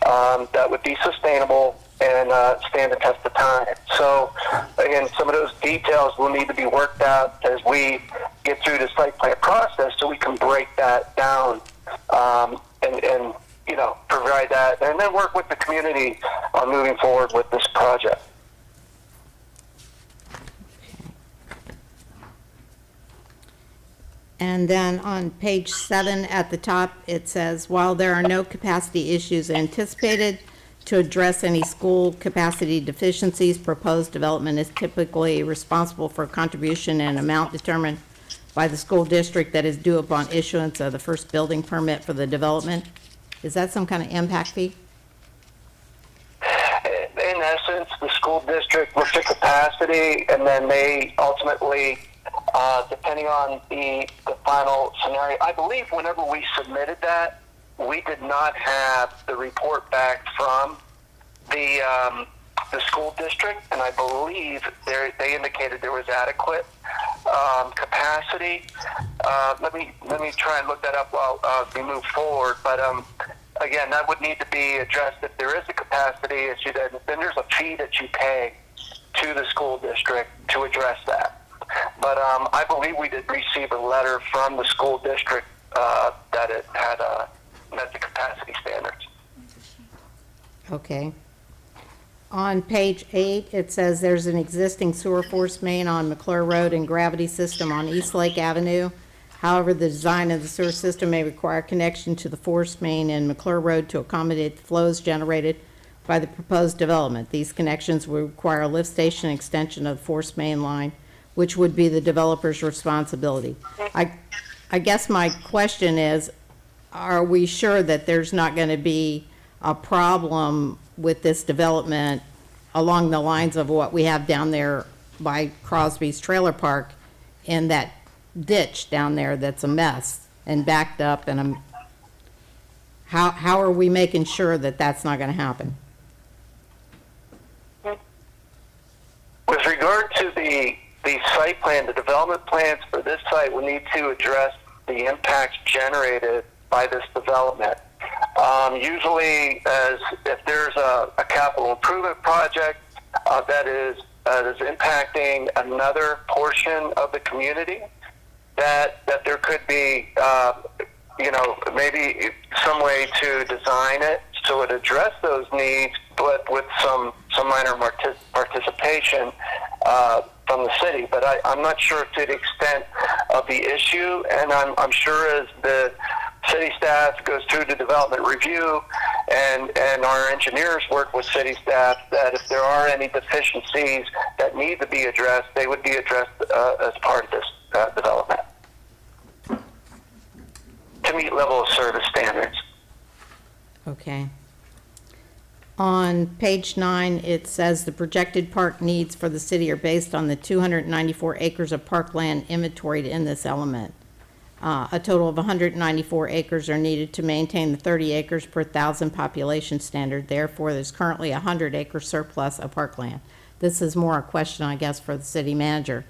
that would be sustainable and stand the test of time. So, again, some of those details will need to be worked out as we get through the site plan process so we can break that down and you know, provide that, and then work with the community on moving forward with this project. And then on page 7 at the top, it says, while there are no capacity issues anticipated to address any school capacity deficiencies, proposed development is typically responsible for contribution and amount determined by the school district that is due upon issuance of the first building permit for the development. Is that some kind of impact fee? In essence, the school district looks at capacity, and then they ultimately, depending on the final scenario, I believe whenever we submitted that, we did not have the report back from the school district, and I believe they indicated there was adequate capacity. Let me try and look that up while we move forward. But again, that would need to be addressed. If there is a capacity issue, then there's a fee that you pay to the school district to address that. But I believe we did receive a letter from the school district that it had met the capacity standards. Okay. On page 8, it says there's an existing sewer force main on McClure Road and gravity system on East Lake Avenue. However, the design of the sewer system may require connection to the force main in McClure Road to accommodate the flows generated by the proposed development. These connections will require a lift station extension of the force main line, which would be the developer's responsibility. I guess my question is, are we sure that there's not going to be a problem with this development along the lines of what we have down there by Crosby's Trailer Park in that ditch down there that's a mess and backed up, and how are we making sure that that's not going to happen? With regard to the site plan, the development plans for this site will need to address the impacts generated by this development. Usually, as if there's a capital improvement project that is impacting another portion of the community, that there could be, maybe some way to design it so it address those needs, but with some minor participation from the city. But I'm not sure to the extent of the issue, and I'm sure as the city staff goes through the development review and our engineers work with city staff, that if there are any deficiencies that need to be addressed, they would be addressed as part of this development to meet level of service standards. Okay. On page 9, it says the projected park needs for the city are based on the 294 acres of parkland inventoried in this element. A total of 194 acres are needed to maintain the 30 acres per 1,000 population standard. Therefore, there's currently a 100-acre surplus of parkland. This is more a question, I guess, for the city manager.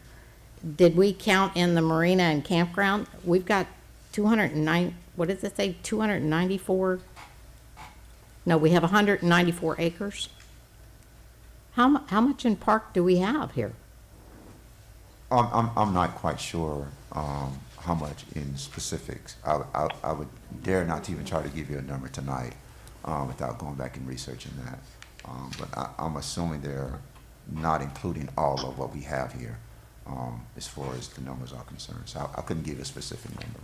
Did we count in the marina and campground? We've got 209, what does it say, 294? No, we have 194 acres. How much in park do we have here? I'm not quite sure how much in specifics. I would dare not to even try to give you a number tonight without going back and researching that. But I'm assuming they're not including all of what we have here as far as the numbers are concerned. So I couldn't give you a specific number.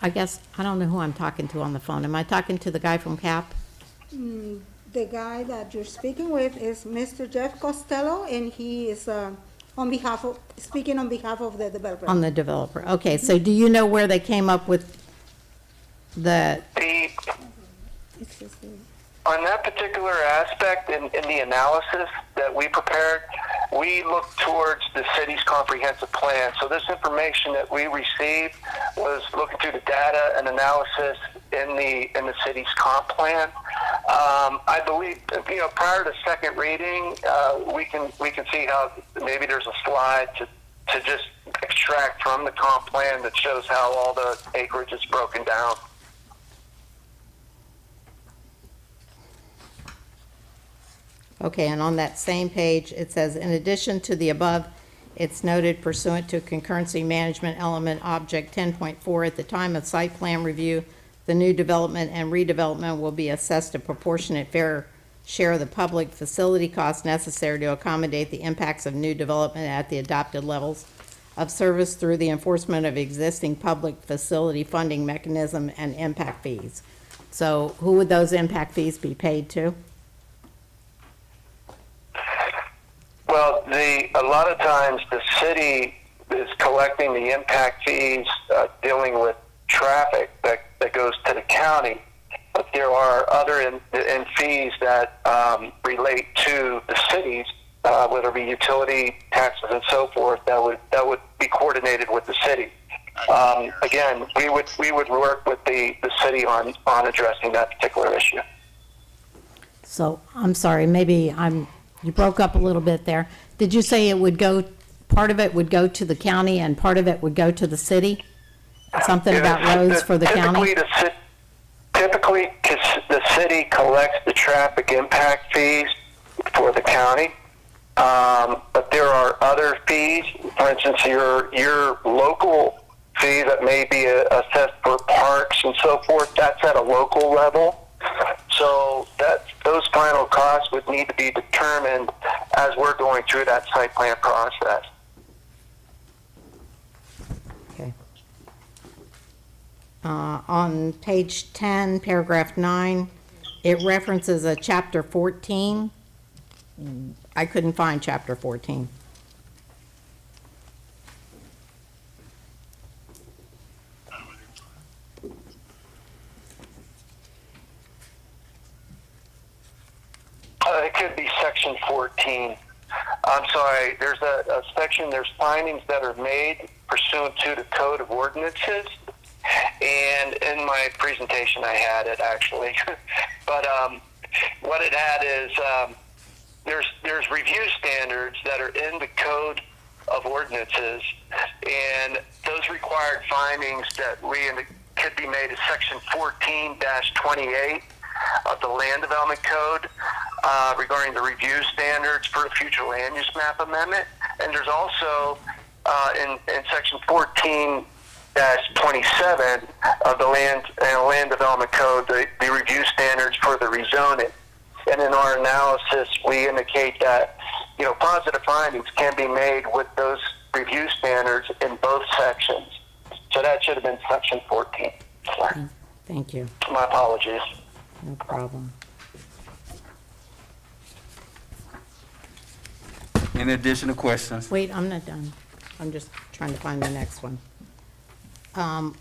I guess, I don't know who I'm talking to on the phone. Am I talking to the guy from CAP? The guy that you're speaking with is Mr. Jeff Costello, and he is speaking on behalf of the developer. On the developer. Okay, so do you know where they came up with the... On that particular aspect, in the analysis that we prepared, we looked towards the city's comprehensive plan. So this information that we received was looking through the data and analysis in the city's comp plan. I believe, prior to second reading, we can see how maybe there's a slide to just extract from the comp plan that shows how all the acreage is broken down. Okay, and on that same page, it says, in addition to the above, it's noted pursuant to concurrency management element object 10.4, at the time of site plan review, the new development and redevelopment will be assessed a proportionate fair share of the public facility costs necessary to accommodate the impacts of new development at the adopted levels of service through the enforcement of existing public facility funding mechanism and impact fees. So who would those impact fees be paid to? Well, a lot of times the city is collecting the impact fees dealing with traffic that goes to the county, but there are other in fees that relate to the cities, whether it be utility taxes and so forth, that would be coordinated with the city. Again, we would work with the city on addressing that particular issue. So I'm sorry, maybe you broke up a little bit there. Did you say part of it would go to the county and part of it would go to the city? Something about roads for the county? Typically, the city collects the traffic impact fees for the county, but there are other fees. For instance, your local fees that may be assessed for parks and so forth, that's at a local level. So those final costs would need to be determined as we're going through that site plan process. Okay. On page 10, paragraph 9, it references a chapter 14. I couldn't find chapter 14. It could be section 14. I'm sorry, there's a section, there's findings that are made pursuant to the Code of Ordinances. And in my presentation I had it actually. But what it had is there's review standards that are in the Code of Ordinances, and those required findings that could be made is section 14-28 of the Land Development Code regarding the review standards for a future land use map amendment. And there's also in section 14-27 of the Land Development Code, the review standards for the rezoning. And in our analysis, we indicate that, positive findings can be made with those review standards in both sections. So that should have been section 14. Sorry. Thank you. My apologies. No problem. Any additional questions? Wait, I'm not done. I'm just trying to find the next one.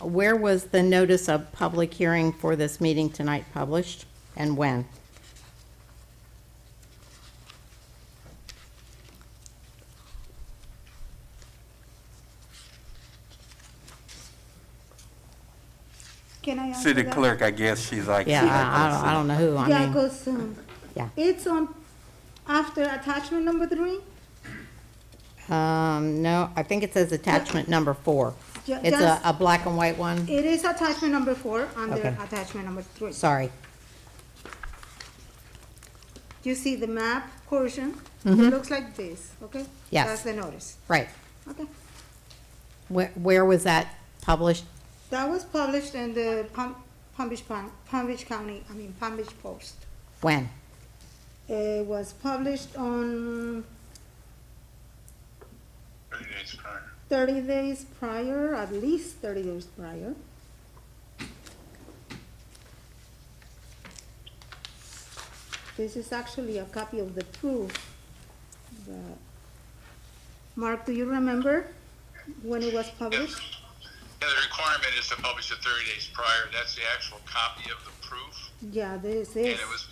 Where was the notice of public hearing for this meeting tonight published, and when? Can I answer City that? clerk, I guess she's like. Yeah, I don't know who. I Yeah, mean, because yeah. it's on after attachment number 3. No, I think it says attachment number 4. It's Just- a black and white one. It is attachment number 4 under Okay. attachment number 3. Sorry. You see the map portion? Mhm. It looks like this, okay? Yes. That's the notice. Right. Okay. Where was that published? That was published in the Palm Beach County, Palm Beach Post. When? It was published on 30 days prior. 30 days prior, at least 30 days prior. This is actually a copy of the proof. But Mark, do you remember when it was published? Yeah, the requirement is to publish it 30 days prior. That's the actual copy of the proof. Yeah, this is. And it was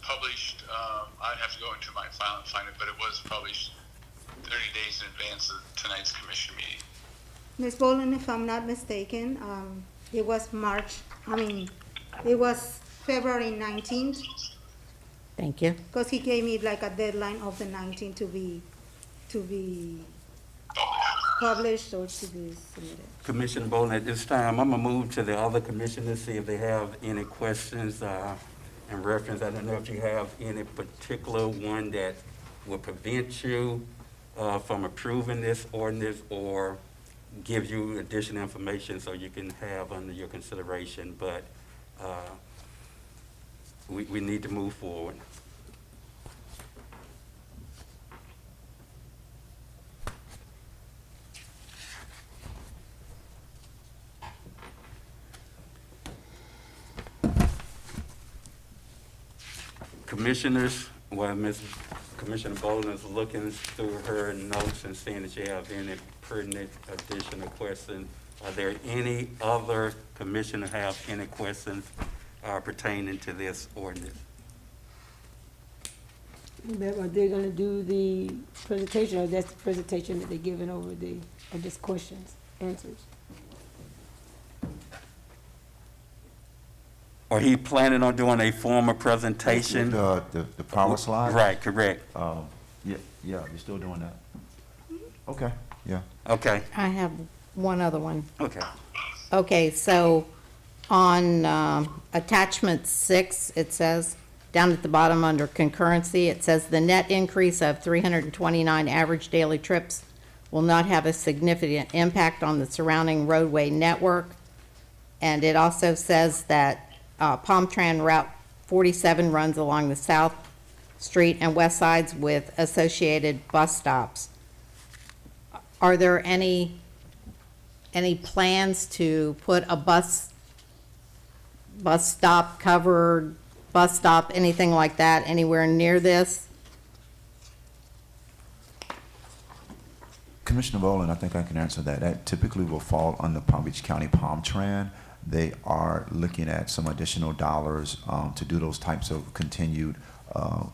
published, I'd have to go into my file and find it, but it was published 30 days in advance of tonight's commission meeting. Ms. Bolin, if I'm not mistaken, it was it was February 19th, Thank you. because he gave me like a deadline of the 19th to be published or to be submitted. Commissioner Bolden, at this time, I'm gonna move to the other commissioners, see if they have any questions in reference. I don't know if you have any particular one that will prevent you from approving this ordinance or give you additional information so you can have under your consideration, but we need to move forward. Commissioners, while Commissioner Bolden is looking through her notes and seeing if you have any pertinent additional questions, are there any other commissioner have any questions pertaining to this ordinance? Are they gonna do the presentation, or that's the presentation that they're giving over or just questions, answers? Are he planning on doing a formal presentation? The power slide? Right, correct. Yeah, you're still doing that? Okay, yeah. Okay, I have one other one. okay. Okay, so on attachment 6, it says, down at the bottom under concurrency, it says the net increase of 329 average daily trips will not have a significant impact on the surrounding roadway network. And it also says that Palm Tran Route 47 runs along the south Street and west sides with associated bus stops. Are there any plans to put a bus stop, covered bus stop, anything like that, anywhere near this? Commissioner Boland, I think I can answer that. That typically will fall under Palm Beach County Palm Tran. They are looking at some additional dollars to do those types of continued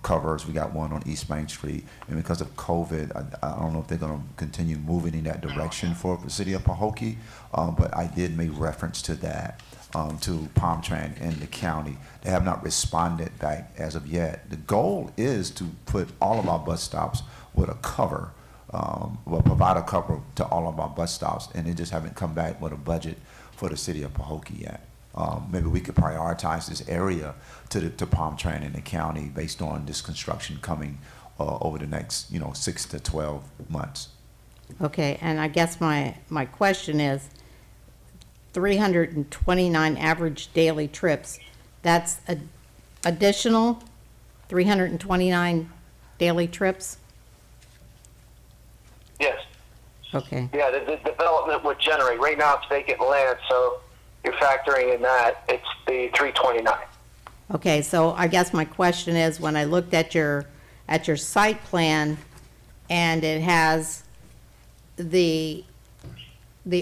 covers. We got one on East Main Street, and because of COVID, I don't know if they're going to continue moving in that direction for the city of Pahokee, but I did make reference to that, to Palm Tran and the county. They have not responded back as of yet. The goal is to put all of our bus stops with a cover, will provide a cover to all of our bus stops, and they just haven't come back with a budget for the city of Pahokee yet. Maybe we could prioritize this area to Palm Tran in the county based on this construction coming over the next 6 to 12 months. Okay, and I guess my question is 329 average daily trips. That's additional 329 daily trips? Yes. Okay. Yeah, the development would generate. Right now it's vacant land, so you're factoring in that. It's the 329. Okay, so I guess my question is, when I looked at your site plan, and it has the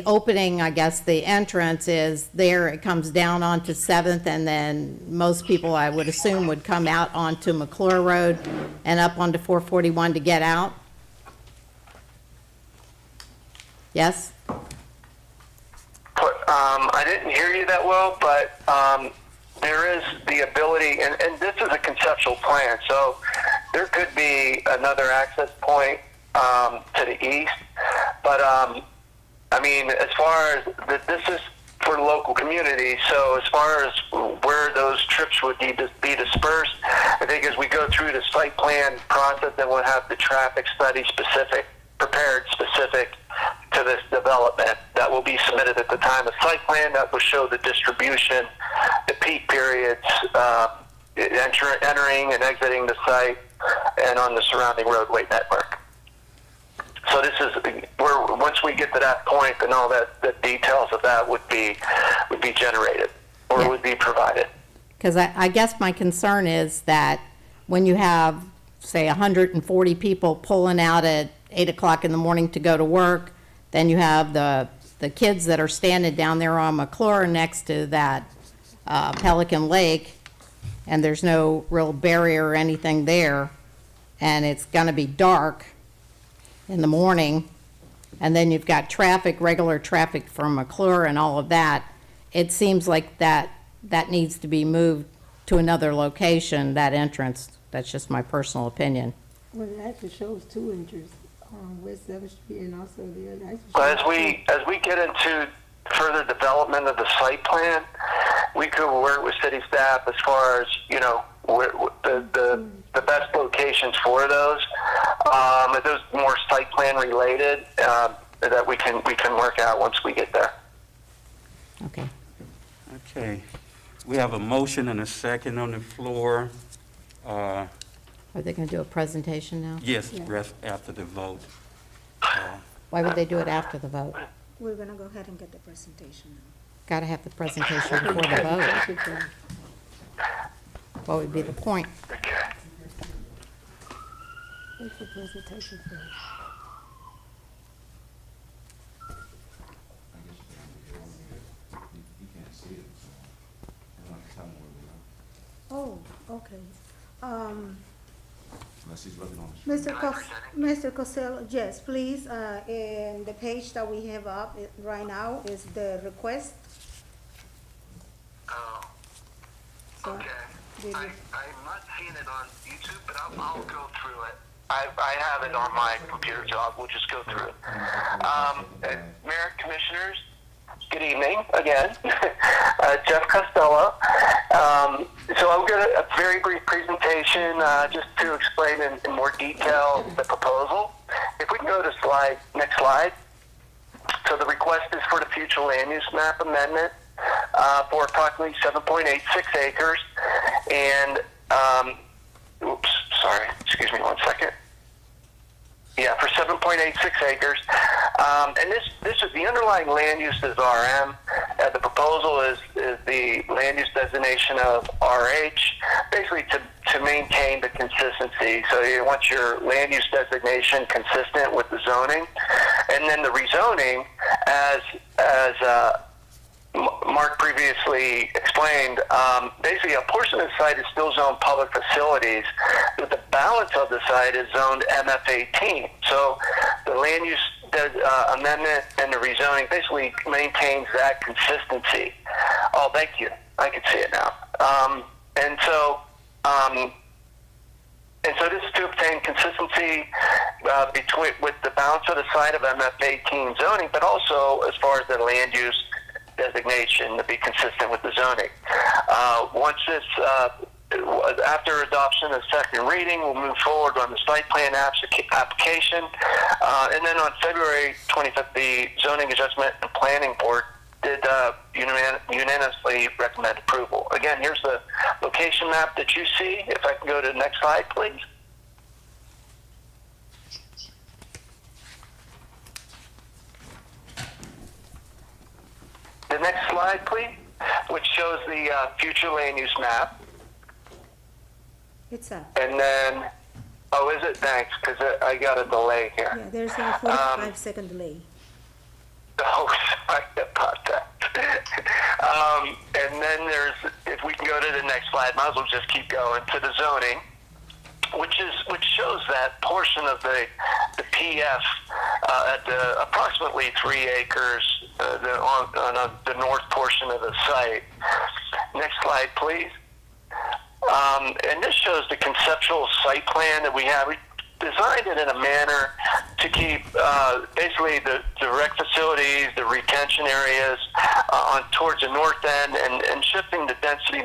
opening, I guess the entrance is there, it comes down onto 7th, and then most people, I would assume, would come out onto McClure Road and up onto 441 to get out? Yes? I didn't hear you that well, but there is the ability, and this is a conceptual plan, so there could be another access point to the east. But, I mean, as far as, this is for the local community, so as far as where those trips would need to be dispersed, I think as we go through the site plan process, then we'll have the traffic study prepared specific to this development that will be submitted at the time of site plan that will show the distribution, the peak periods, entering and exiting the site, and on the surrounding roadway network. So this is where, once we get to that point, then all that, the details of that would be generated or Yeah. would be provided. Because I guess my concern is that when you have, say, 140 people pulling out at 8 o'clock in the morning to go to work, then you have the kids that are standing down there on McClure next to that Pelican Lake, and there's no real barrier or anything there, and it's going to be dark in the morning, and then you've got traffic, regular traffic from McClure and all of that. It seems like that needs to be moved to another location, that entrance. That's just my personal opinion. Well, it actually shows two entries on West 7th Street and also the other. So as we get into further development of the site plan, we could work with city staff as far as, where, the best locations for those. If those more site plan related, that we can work out once we get there. Okay. Okay. We have a motion and a second on the floor. Are they going to do a presentation now? Yes, Yeah. rest after the vote. Why would they do it after the vote? We're gonna go ahead and get the presentation now. Got to have the presentation before the vote. What would be the point? Okay. What's the presentation for? Oh, okay. Unless he's working on it. Mr. Costello, yes, please, and the page that we have up right now is the request. Oh, So, okay. did you- I'm not seeing it on YouTube, but I'll go through it. I have it on my computer, so we'll just go through it. Mayor, Commissioners, good evening again. Jeff Costello. So I'll get a very brief presentation just to explain in more detail the proposal. If we can go to next slide. So the request is for the future land use map amendment for approximately 7.86 acres. And, oops, sorry. excuse me 1 second. Yeah, for 7.86 acres. And this is the underlying land use is RM. The proposal is the land use designation of RH, basically to maintain the consistency. So you want your land use designation consistent with the zoning, and then the rezoning, as Mark previously explained, basically a portion of the site is still zoned public facilities, but the balance of the site is zoned MF18. So the land use amendment and the rezoning basically maintains that consistency. Oh, thank you. I can see it now. And so this is to obtain consistency with the balance of the site of MF18 zoning, but also as far as the land use designation to be consistent with the zoning. Once this, after adoption of second reading, we'll move forward on the site plan application. And then on February 25th, the Zoning Adjustment and Planning Board did unanimously recommend approval. Again, here's the location map that you see. If I can go to the next slide, please. The next slide, please, which shows the future land use map. It's up. And then, oh, is it? Thanks, because I got a delay here. Yeah, there's a 45-second delay. Oh, sorry about that. And then there's, if we can go to the next slide, might as well just keep going to the zoning, which shows that portion of the PF at the approximately 3 acres on the north portion of the site. Next slide, please. And this shows the conceptual site plan that we have. We designed it in a manner to keep basically the rec facilities, the retention areas on towards the north end, and shifting the density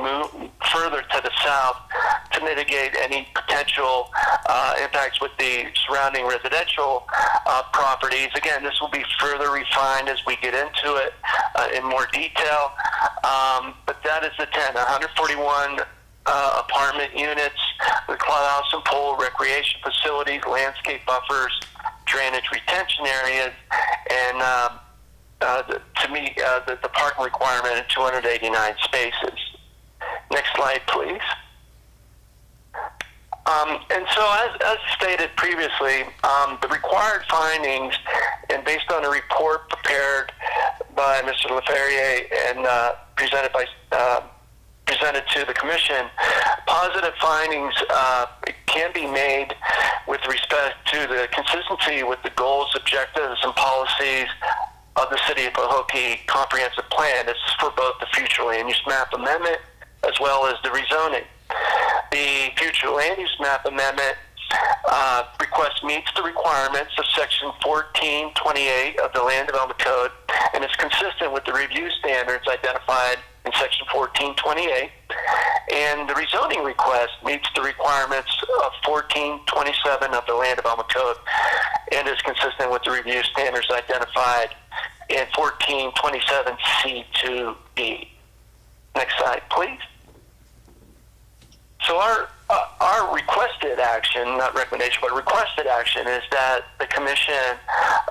further to the south to mitigate any potential impacts with the surrounding residential properties. Again, this will be further refined as we get into it in more detail. But that is the 141 apartment units with clubhouse and pool, recreation facilities, landscape buffers, drainage retention areas, and to meet the parking requirement of 289 spaces. Next slide, please. And so as stated previously, the required findings, and based on a report prepared by Mr. Leferrier and presented to the Commission, positive findings can be made with respect to the consistency with the goals, objectives, and policies of the City of Pahokee Comprehensive Plan. This is for both the future land use map amendment as well as the rezoning. The future land use map amendment request meets the requirements of Section 1428 of the Land Development Code and is consistent with the review standards identified in Section 1428. And the rezoning request meets the requirements of 1427 of the Land Development Code and is consistent with the review standards identified in 1427C2B. Next slide, please. So our requested action, not recommendation, but requested action is that the Commission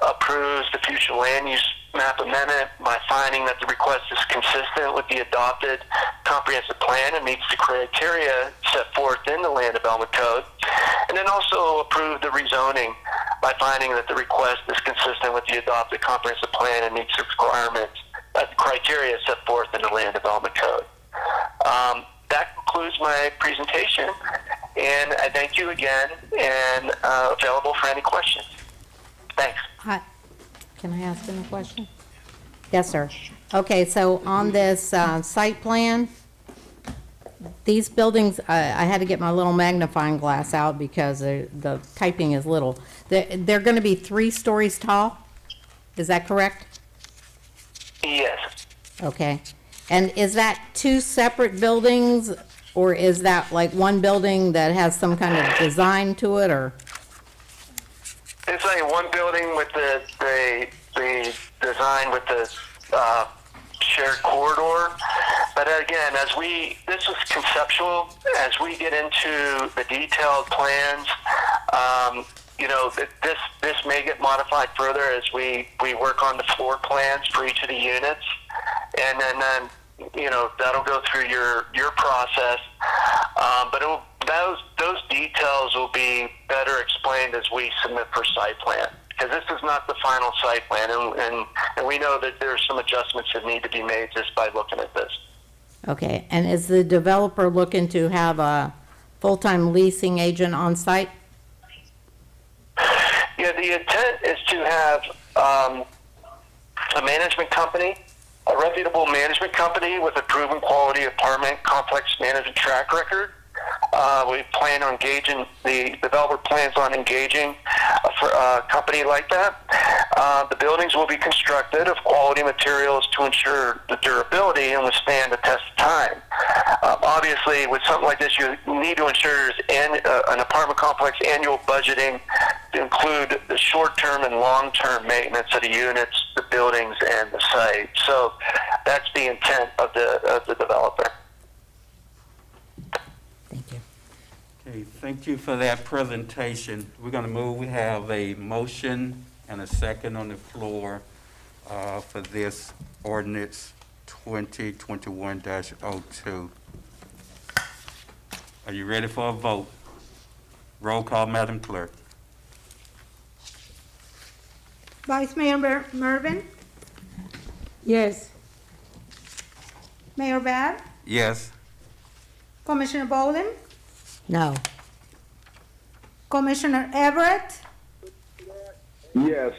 approves the future land use map amendment by finding that the request is consistent with the adopted comprehensive plan and meets the criteria set forth in the Land Development Code, and then also approve the rezoning by finding that the request is consistent with the adopted comprehensive plan and meets the requirements, the criteria set forth in the Land Development Code. That concludes my presentation, and I thank you again, and available for any questions. Thanks. Hi. Can I ask him a question? Yes, sir. Okay, so on this site plan, these buildings, I had to get my little magnifying glass out because the typing is little. They're going to be 3 stories tall? Is that correct? Yes. Okay. And is that 2 separate buildings, or is that like one building that has some kind of design to it, or? It's like one building with the design with the shared corridor, but But again, this is conceptual. As we get into the detailed plans, this may get modified further as we work on the floor plans for each of the units, and then that'll go through your process. But those details will be better explained as we submit for site plan, because this is not the final site plan, and we know that there's some adjustments that need to be made just by looking at this. Okay, and is the developer looking to have a full-time leasing agent on site? Yeah, the intent is to have a management company, a reputable management company with a proven quality apartment complex management track record. We plan on engaging, the developer plans on engaging a company like that. The buildings will be constructed of quality materials to ensure the durability and withstand the test of time. Obviously, with something like this, you need to ensure there's an apartment complex annual budgeting to include the short-term and long-term maintenance of the units, the buildings, and the site. So that's the intent of the developer. Thank you. Okay, thank you for that presentation. We're going to move. We have a motion and a second on the floor for this ordinance 2021-02. Are you ready for a vote? Roll call, Madam Clerk. Vice Mayor Mervin, Yes. Mayor Bab, Yes. Commissioner Bowden, No. Commissioner Everett, Yes.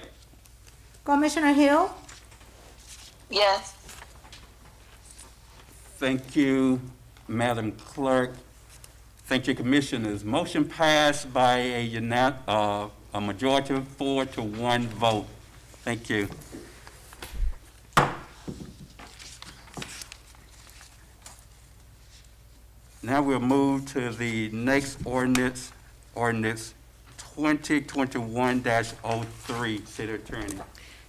Commissioner Hill, Yes. Thank you, Madam Clerk. Thank you, Commissioners. Motion passed by a majority of 4-1 vote. Thank you. Now we'll move to the next ordinance, ordinance 2021-03. City Attorney.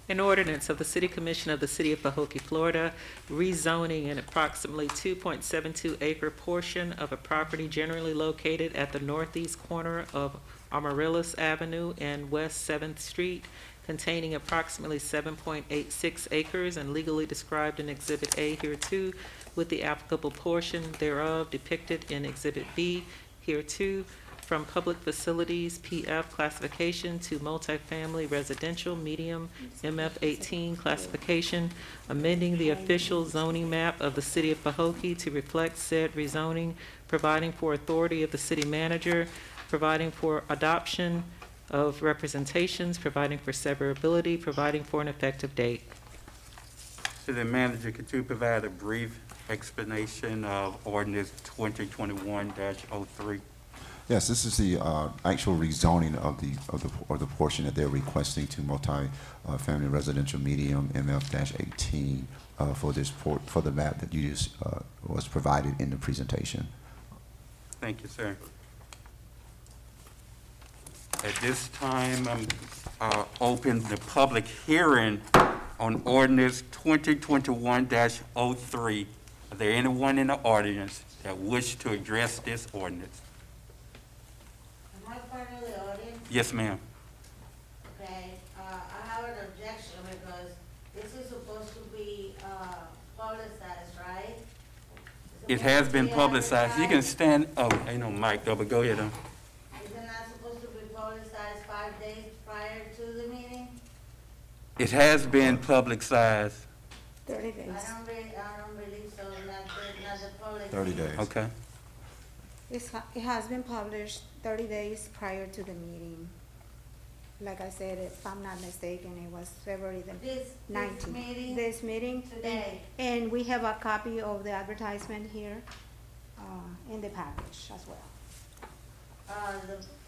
An ordinance of the City Commission of the City of Pahokee, Florida, rezoning an approximately 2.72 acre portion of a property generally located at the northeast corner of Amaryllis Avenue and West 7th Street, containing approximately 7.86 acres and legally described in Exhibit A hereto, with the applicable portion thereof depicted in Exhibit B hereto, from public facilities PF classification to multifamily residential medium MF 18 classification, amending the official zoning map of the City of Pahokee to reflect said rezoning, providing for authority of the city manager, providing for adoption of representations, providing for severability, providing for an effective date. City Manager, could you provide a brief explanation of ordinance 2021-03? Yes, this is the actual rezoning of the portion that they're requesting to multi-family residential medium MF-18 for the map that you just was provided in the presentation. Thank you, sir. At this time, I'm open the public hearing on ordinance 2021-03. Are there anyone in the audience that wish to address this ordinance? Am I part of the audience? Yes, ma'am. Okay, I have an objection because this is supposed to be publicized, right? It has been publicized. You can stand, oh, ain't no mic though, but go ahead. Is it not supposed to be publicized 5 days prior to the meeting? It has been publicized. 30 days. I don't believe so, not the public. 30 days. Okay. It has been published 30 days prior to the meeting. Like I said, if I'm not mistaken, it was February the This 19th. meeting? This meeting. Today. And we have a copy of the advertisement here in the package as well.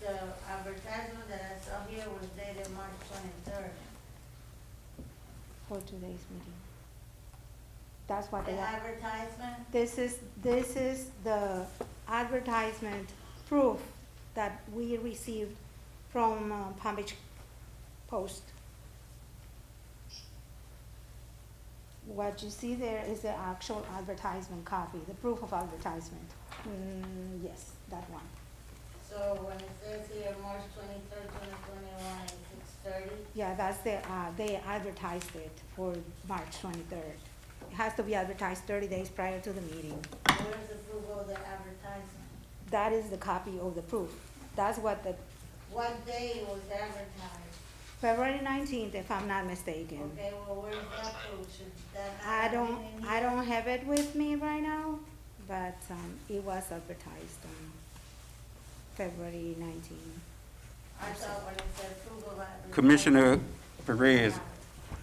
The advertisement that I saw here was dated March 23rd. For today's meeting. That's what The they are. advertisement? This is the advertisement proof that we received from Palm Beach Post. What you see there is the actual advertisement copy, the proof of advertisement. Yes, that one. So when it says here, March 23rd, 2021, at 6:30, Yeah, that's the, they advertised it for March 23rd. It has to be advertised 30 days prior to the meeting. where's the proof of the advertisement? That is the copy of the proof. That's what the, What day was advertised? February 19th, if I'm not mistaken. Okay, well, where's that proof? Should that I have don't, been in I here? don't have it with me right now, but, it was advertised on February 19th. I thought when it said proof of advertisement. Commissioner Perez,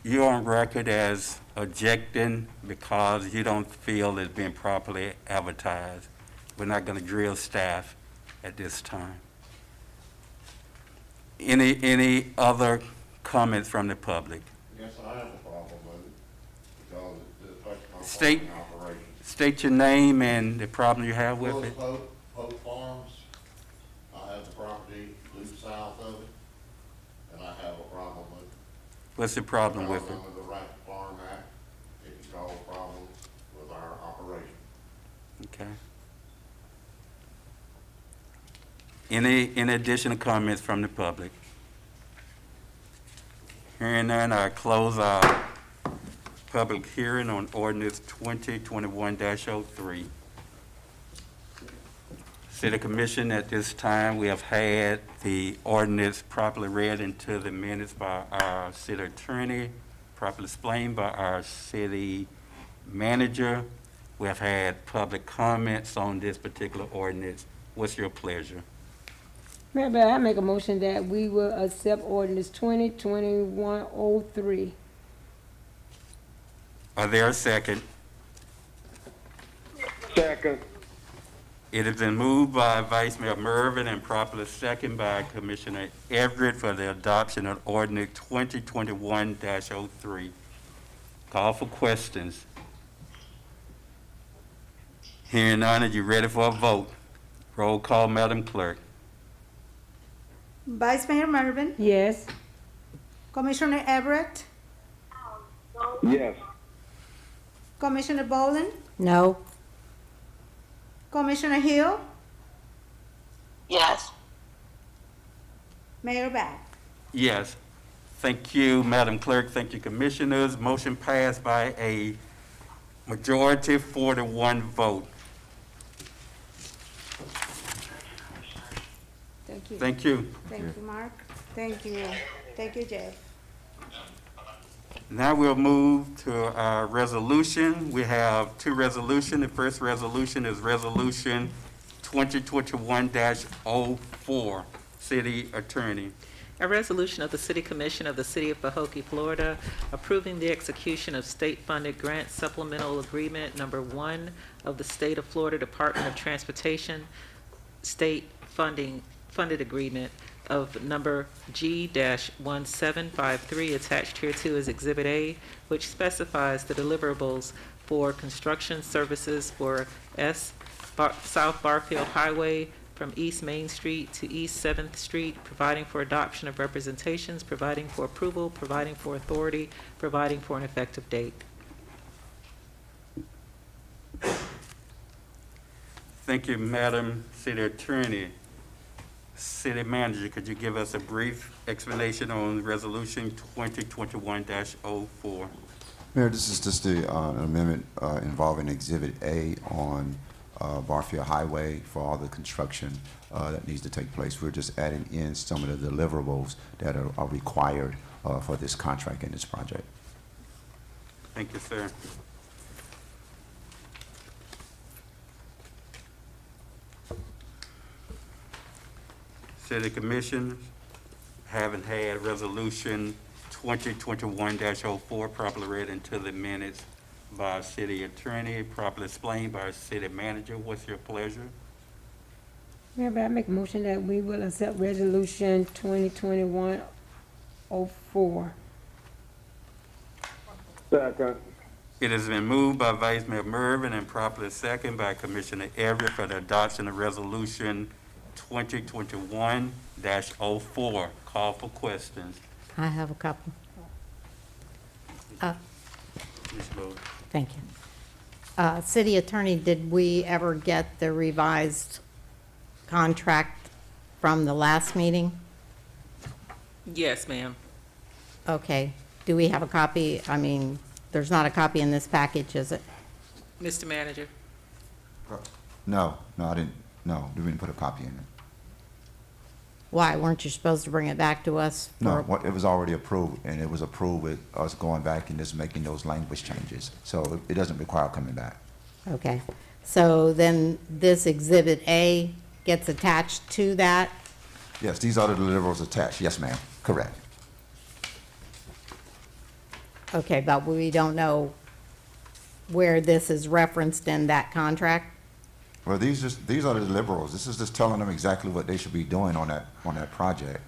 you're on record as objecting because you don't feel it's been properly advertised. We're not going to drill staff at this time. Any other comments from the public? Yes, I have a problem with it, because it affects my State- farming operation. State your name and the problem you have with it. Pope Farms, I have the property due south of it, and I have a problem with it. What's the problem with it? Because under the Right to Farm Act, it can cause problems with our operation. Okay. Any additional comments from the public? Hearing none, I close our public hearing on ordinance 2021-03. City Commission, at this time, we have had the ordinance properly read into the minutes by our city attorney, properly explained by our city manager. We have had public comments on this particular ordinance. What's your pleasure? Mayor Bear, I make a motion that we will accept ordinance 2021-03. Are there a second? Second. It has been moved by Vice Mayor Mervin and properly second by Commissioner Everett for the adoption of ordinance 2021-03. Call for questions. Hearing none, are you ready for a vote? Roll call, Madam Clerk. Vice Mayor Mervin, Yes. Commissioner Everett, Yes. Commissioner Boland, No. Commissioner Hill, Yes. Mayor Bab. Yes. Thank you, Madam Clerk. Thank you, Commissioners. Motion passed by a majority 4-1 vote. Thank you. Thank you. Thank you, Mark. Thank you. Thank you, Jeff. Now we'll move to our resolution. We have two resolutions. The first resolution is Resolution 2021-04. City Attorney. A resolution of the City Commission of the City of Pahokee, Florida, approving the execution of state-funded grant supplemental agreement number 1 of the State of Florida Department of Transportation state funded agreement of number G-1753 attached hereto as Exhibit A, which specifies the deliverables for construction services for South Barfield Highway from East Main Street to East 7th Street, providing for adoption of representations, providing for approval, providing for authority, providing for an effective date. Thank you, Madam City Attorney. City Manager, could you give us a brief explanation on Resolution 2021-04? Mayor, this is just an amendment involving Exhibit A on Barfield Highway for all the construction that needs to take place. We're just adding in some of the deliverables that are required for this contract and this project. Thank you, sir. City Commissioners, haven't had Resolution 2021-04 properly read into the minutes by our City Attorney, properly explained by our City Manager. What's your pleasure? Mayor Bear, I make a motion that we will accept resolution 2021-04. Second. It has been moved by Vice Mayor Mervin and properly second by Commissioner Everett for the adoption of Resolution 2021-04. Call for questions. I have a couple. Ms. Bowles. Thank you. City Attorney, did we ever get the revised contract from the last meeting? Yes, ma'am. Okay. Do we have a copy? I mean, there's not a copy in this package, is it? Mr. Manager? No, I didn't, no, we didn't put a copy in it. Why? Weren't you supposed to bring it back to us? No, it was already approved, and it was approved with us going back and just making those language changes. So it doesn't require coming back. Okay. So then this Exhibit A gets attached to that? Yes, these are the deliverables attached. Yes, ma'am. Correct. Okay, but we don't know where this is referenced in that contract? Well, these are the deliverables. This is just telling them exactly what they should be doing on that project.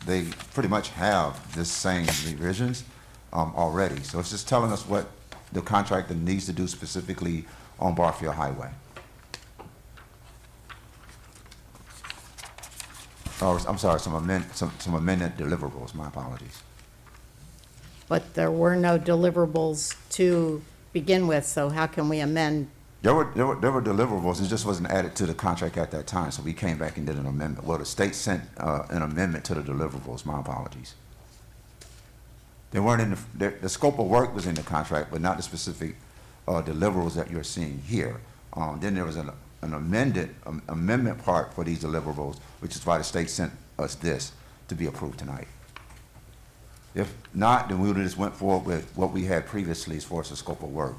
They pretty much have the same revisions already. So it's just telling us what the contractor needs to do specifically on Barfield Highway. Oh, I'm sorry, some amended deliverables. My apologies. But there were no deliverables to begin with, so how can we amend? There were deliverables. It just wasn't added to the contract at that time, so we came back and did an amendment. Well, the state sent an amendment to the deliverables. My apologies. They weren't in the scope of work was in the contract, but not the specific deliverables that you're seeing here. Then there was an amendment part for these deliverables, which is why the state sent us this to be approved tonight. If not, then we would have just went forward with what we had previously as far as the scope of work.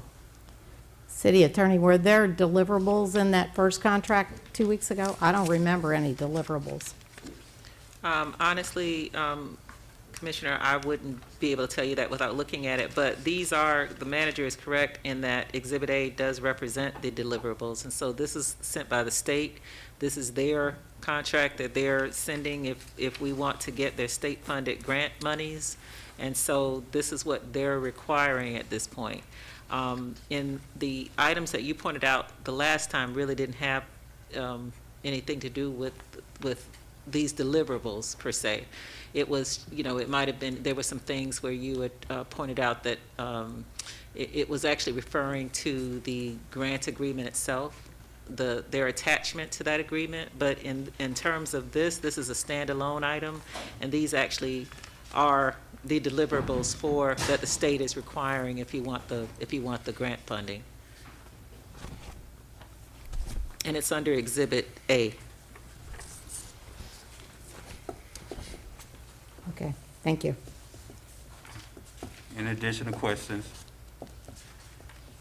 City Attorney, were there deliverables in that first contract 2 weeks ago? I don't remember any deliverables. Honestly, Commissioner, I wouldn't be able to tell you that without looking at it, but these are, the manager is correct in that Exhibit A does represent the deliverables, and so this is sent by the state. This is their contract that they're sending if we want to get their state-funded grant monies, and so this is what they're requiring at this point. In the items that you pointed out the last time really didn't have anything to do with these deliverables per se. It was, it might have been, there were some things where you had pointed out that it was actually referring to the grant agreement itself, their attachment to that agreement, but in terms of this is a standalone item, and these actually are the deliverables that the state is requiring if you want the grant funding. And it's under Exhibit A. Okay, thank you. Any additional questions?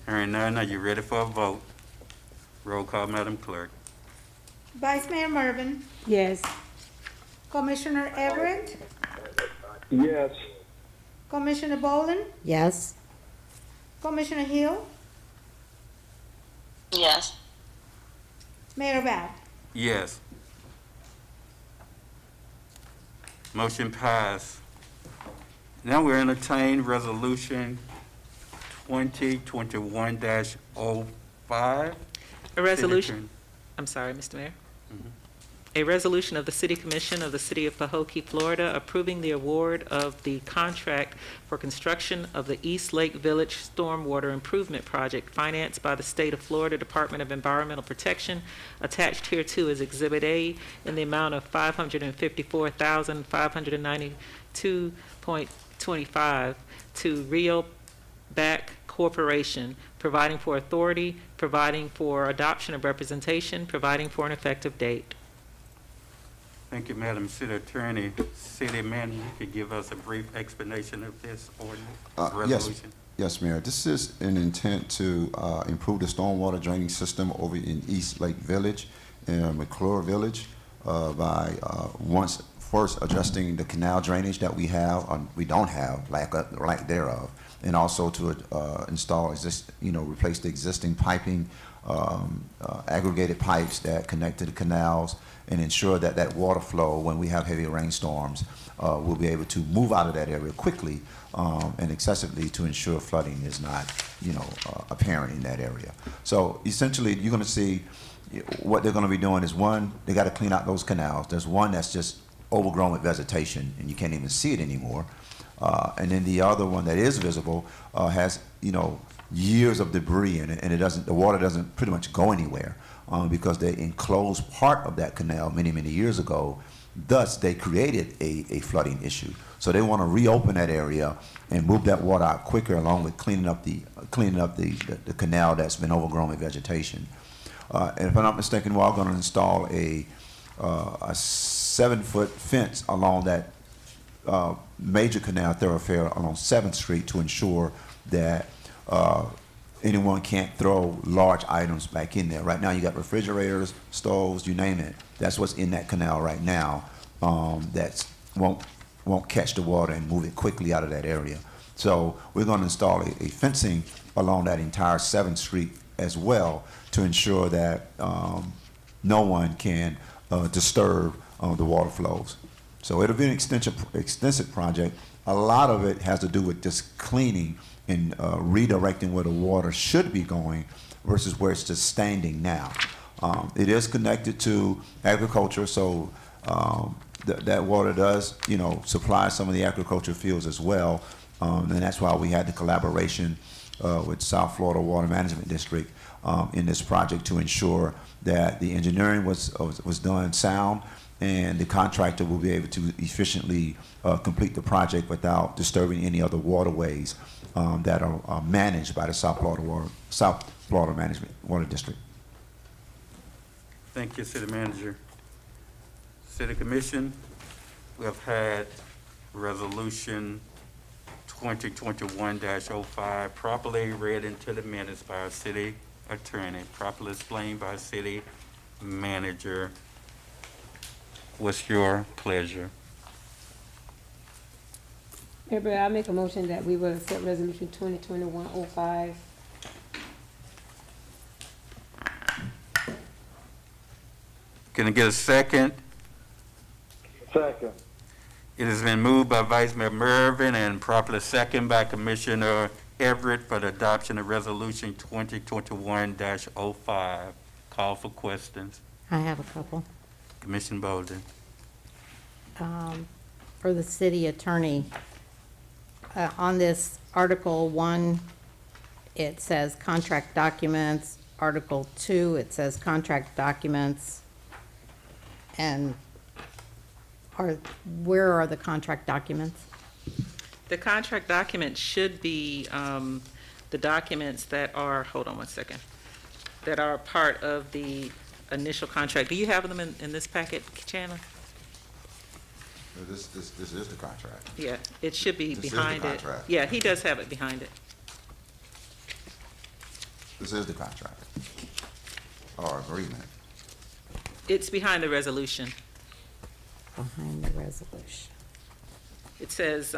Hearing none, are you ready for a vote? Roll call, Madam Clerk. Vice Mayor Mervin, Yes. Commissioner Everett, Yes. Commissioner Boland, Yes? Commissioner Hill, Yes. Mayor Bab. Yes. Motion passed. Now we entertain Resolution 2021-05. A resolution, I'm sorry, Mr. Mayor. A resolution of the City Commission of the City of Pahokee, Florida, approving the award of the contract for construction of the East Lake Village Stormwater Improvement Project financed by the State of Florida Department of Environmental Protection, attached hereto is Exhibit A, in the amount of $554,592.25 to Rio Back Corporation, providing for authority, providing for adoption of representation, providing for an effective date. Thank you, Madam City Attorney. City Manager, you could give us a brief explanation of this ordinance, resolution? Yes, Mayor. This is an intent to improve the stormwater draining system over in East Lake Village and McClure Village by first adjusting the canal drainage that we don't have, lack thereof, and also to install replace the existing piping, aggregated pipes that connect to the canals, and ensure that water flow, when we have heavy rainstorms, we'll be able to move out of that area quickly and excessively to ensure flooding is not, apparent in that area. So essentially, you're going to see what they're going to be doing is, one, they got to clean out those canals. There's one that's just overgrown with vegetation, and you can't even see it anymore. And then the other one that is visible has, years of debris in it, and the water doesn't pretty much go anywhere because they enclosed part of that canal many, many years ago. Thus, they created a flooding issue. So they want to reopen that area and move that water out quicker, along with cleaning up the canal that's been overgrown with vegetation. And if I'm not mistaken, we're going to install a 7-foot fence along that major canal thoroughfare along 7th Street to ensure that anyone can't throw large items back in there. Right now, you got refrigerators, stoves, you name it. That's what's in that canal right now. That won't catch the water and move it quickly out of that area. So we're going to install a fencing along that entire 7th Street as well to ensure that no one can disturb the water flows. So it'll be an extensive project. A lot of it has to do with just cleaning and redirecting where the water should be going versus where it's just standing now. It is connected to agriculture, so that water does, supply some of the agriculture fields as well. And that's why we had the collaboration with South Florida Water Management District in this project to ensure that the engineering was done sound, and the contractor will be able to efficiently complete the project without disturbing any other waterways that are managed by the South Florida Management Water District. Thank you, City Manager. City Commission, we have had Resolution 2021-05 properly read into the minutes by our City Attorney, properly explained by our City Manager. What's your pleasure? Mayor, I make a motion that we will accept Resolution 2021-05. Can I get a second? Second. It has been moved by Vice Mayor Mervin and properly second by Commissioner Everett for the adoption of Resolution 2021-05. Call for questions. I have a couple. Commissioner Bolden. For the city attorney, on this Article 1, it says contract documents. Article 2, it says contract documents. And where are the contract documents? The contract documents should be the documents that are, hold on one second, that are part of the initial contract. Do you have them in this packet, Chandler? This is the contract. Yeah, it should be This is the behind it. contract. Yeah, he does have it behind it. This is the contract or agreement. It's behind the resolution. Behind the resolution. It says,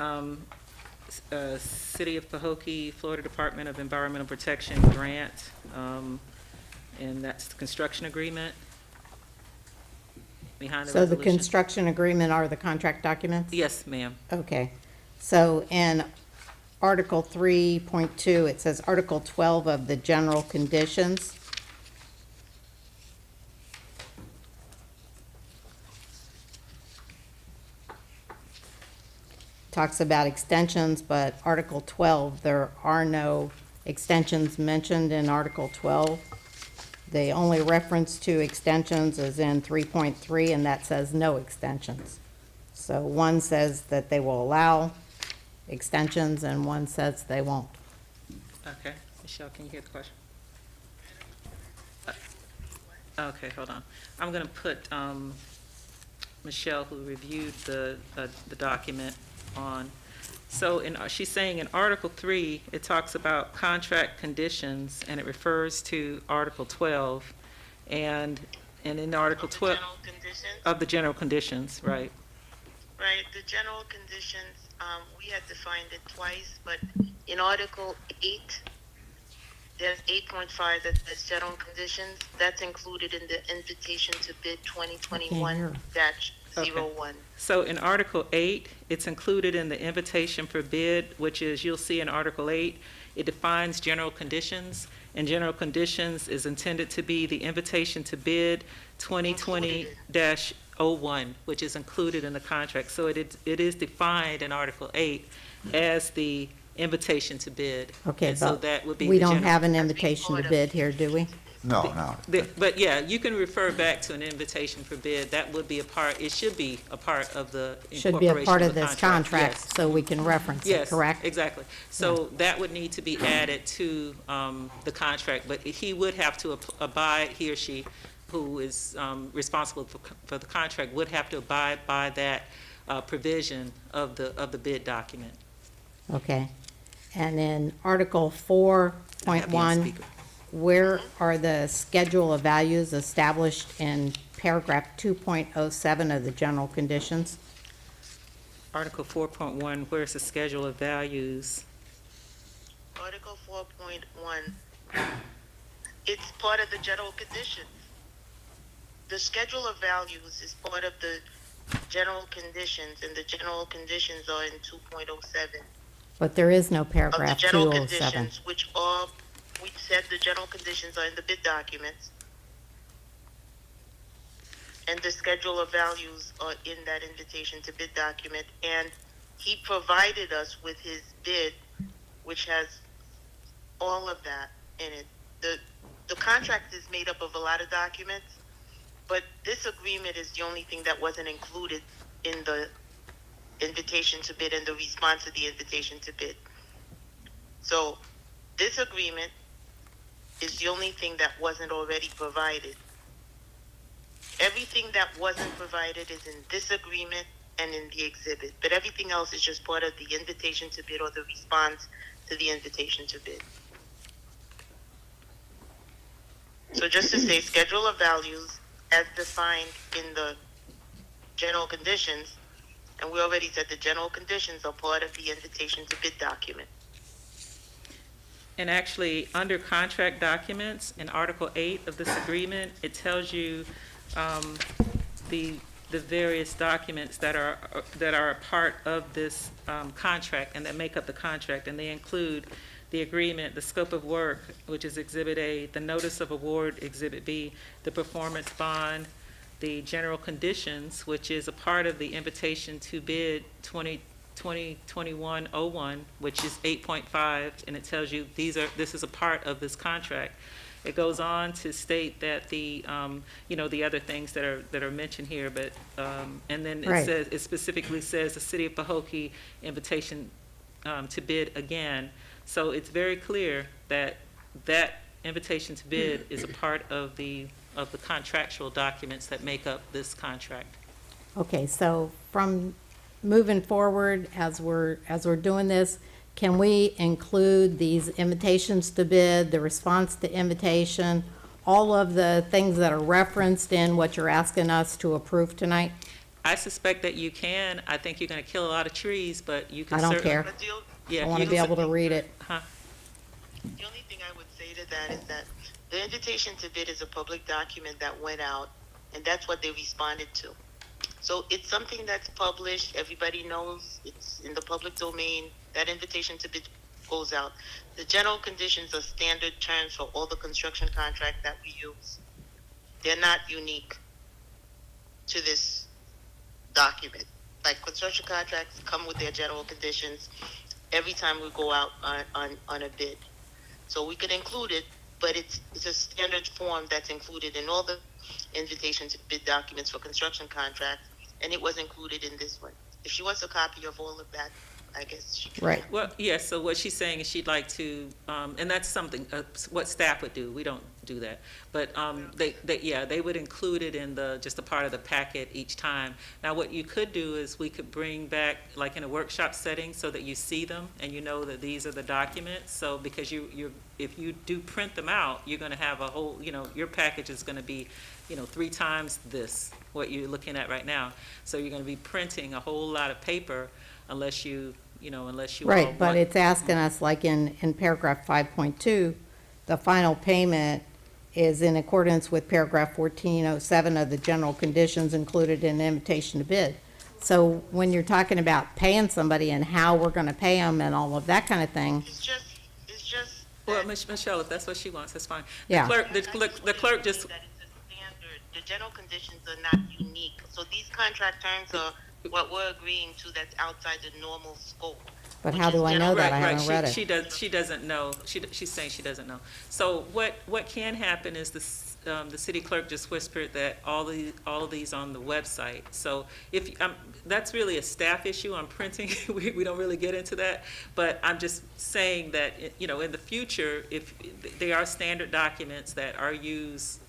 City of Pahokee, Florida Department of Environmental Protection grant, and that's the construction agreement behind the So resolution. the construction agreement are the contract documents? Yes, ma'am. Okay. So in Article 3.2, it says Article 12 of the general conditions. Talks about extensions, but Article 12, there are no extensions mentioned in Article 12. The only reference to extensions is in 3.3, and that says no extensions. So one says that they will allow extensions, and one says they won't. Okay, Michelle, can you hear the question? Okay, hold on. I'm gonna put, Michelle, who reviewed the document, on. So she's saying in Article 3, it talks about contract conditions, and it refers to Article 12, and in Article 12 of the general conditions, right? Right, the general conditions, we had defined it twice, but in Article 8, there's 8.5 that says general conditions. That's included in the invitation to bid 2021-01. Okay. So in Article 8, it's included in the invitation for bid, which is, you'll see in Article 8, it defines general conditions, and general conditions is intended to be the invitation to bid 2020-01, which is included in the contract. So it is defined in Article 8 as the invitation to bid. Okay, And so but that would be we the don't general- have an invitation to bid here, do we? No. But yeah, you can refer back to an invitation for bid. That would be a part, it should be a part of the Should be a incorporation part of of the this contract. contract, Yes. so we can reference it, Yes, correct? exactly. So that would need to be added to the contract, but he would have to abide, he or she, who is responsible for the contract, would have to abide by that provision of the bid document. Okay. And then Article 4.1, where are the schedule of values established in paragraph 2.07 of the general conditions? Article 4.1, where's the schedule of values? Article 4.1, it's part of the general conditions. The schedule of values is part of the general conditions, and the general conditions are in 2.07. But there is no Of the paragraph general 207. conditions, which are, we said the general conditions are in the bid documents. And the schedule of values are in that invitation to bid document. And he provided us with his bid, which has all of that in it. The contract is made up of a lot of documents, but this agreement is the only thing that wasn't included in the invitation to bid and the response to the invitation to bid. So this agreement is the only thing that wasn't already provided. Everything that wasn't provided is in this agreement and in the exhibit, but everything else is just part of the invitation to bid or the response to the invitation to bid. So just to say, schedule of values as defined in the general conditions, and we already said the general conditions are part of the invitation to bid document. And actually, under contract documents, in Article 8 of this agreement, it tells you the various documents that are a part of this contract and that make up the contract, and they include the agreement, the scope of work, which is Exhibit A, the notice of award, Exhibit B, the performance bond, the general conditions, which is a part of the invitation to bid 2021-01, which is 8.5, and it tells you this is a part of this contract. It goes on to state that the other things that are mentioned here, but and then Right. it specifically says the City of Pahokee invitation to bid again. So it's very clear that that invitation to bid is a part of the contractual documents that make up this contract. Okay, so from moving forward, as we're doing this, can we include these invitations to bid, the response to invitation, all of the things that are referenced in what you're asking us to approve tonight? I suspect that you can. I think you're going to kill a lot of trees, but you can I don't certainly. care. Yeah, I want to be able to read it. Huh? The only thing I would say to that is that the invitation to bid is a public document that went out, and that's what they responded to. So it's something that's published, everybody knows, it's in the public domain. That invitation to bid goes out. The general conditions are standard terms for all the construction contracts that we use. They're not unique to this document. Like construction contracts come with their general conditions every time we go out on a bid. So we could include it, but it's a standard form that's included in all the invitation to bid documents for construction contracts, and it was included in this one. If she wants a copy of all of that, I guess she can. Right. Well, yes, so what she's saying is she'd like to, and that's something, what staff would do. We don't do that. But they would include it in just a part of the packet each time. Now, what you could do is we could bring back, like in a workshop setting, so that you see them and you know that these are the documents. So because if you do print them out, you're going to have a whole, your package is going to be, 3 times this, what you're looking at right now. So you're going to be printing a whole lot of paper unless you Right, but it's asking us, like in paragraph 5.2, the final payment is in accordance with paragraph 1407 of the general conditions included in the invitation to bid. So when you're talking about paying somebody and how we're going to pay them and all of that kind of thing. It's just. Well, Michelle, if that's what she wants, that's fine. Yeah. The clerk just. That it's a standard. The general conditions are not unique. So these contract terms are what we're agreeing to that's outside the normal scope. But how do I know that? I haven't read it. She doesn't know. She's saying she doesn't know. So what can happen is the city clerk just whispered that all of these on the website. So if, that's really a staff issue on printing. We don't really get into that. But I'm just saying that, in the future, if they are standard documents that are used,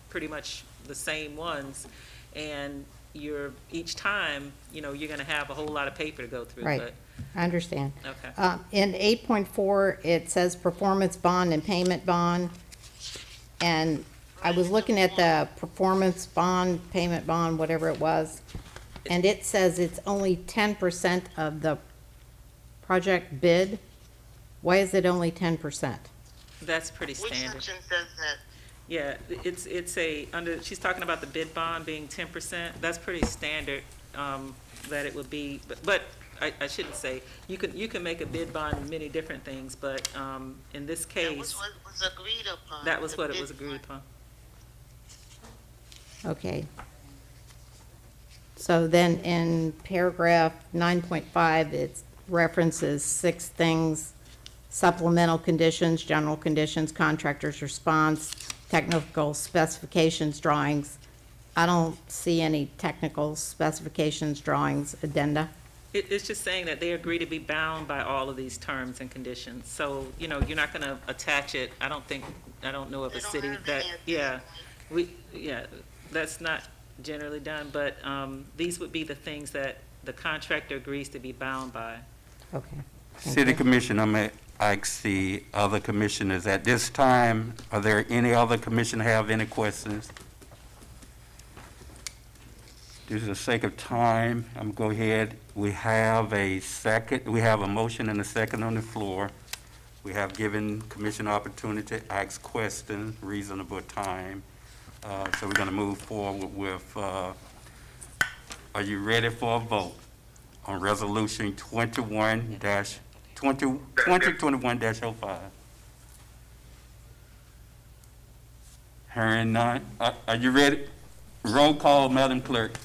pretty much the same ones, and each time, you're gonna have a whole lot of paper to go through. Right. But I understand. okay. In 8.4, it says performance bond and payment bond. And I was looking at the performance bond, payment bond, whatever it was, and it says it's only 10% of the project bid. Why is it only 10%? That's pretty Which standard. section says that? Yeah, it's she's talking about the bid bond being 10%. That's pretty standard, that it would be, but I shouldn't say, you can make a bid bond in many different things, but, in this That case, was what was agreed upon. that was the what it bid was agreed upon. Okay. So then in paragraph 9.5, it references 6 things: supplemental conditions, general conditions, contractor's response, technical specifications, drawings. I don't see any technical specifications, drawings, addenda. It's just saying that they agree to be bound by all of these terms and conditions. So, you're not gonna attach it. I don't know of They a don't city have that, any at this point. that's not generally done, but, these would be the things that the contractor agrees to be bound by. Okay. Thank City you. Commissioner, I'm gonna ask the other commissioners at this time, are there any other commissioner have any questions? Due to the sake of time, I'm gonna go ahead. We have a motion and a second on the floor. We have given commission opportunity to ask questions, reasonable time. So we're gonna move forward with, are you ready for a vote on resolution 2021-05? Hearing none. Are you ready? Roll call, Madam Clerk.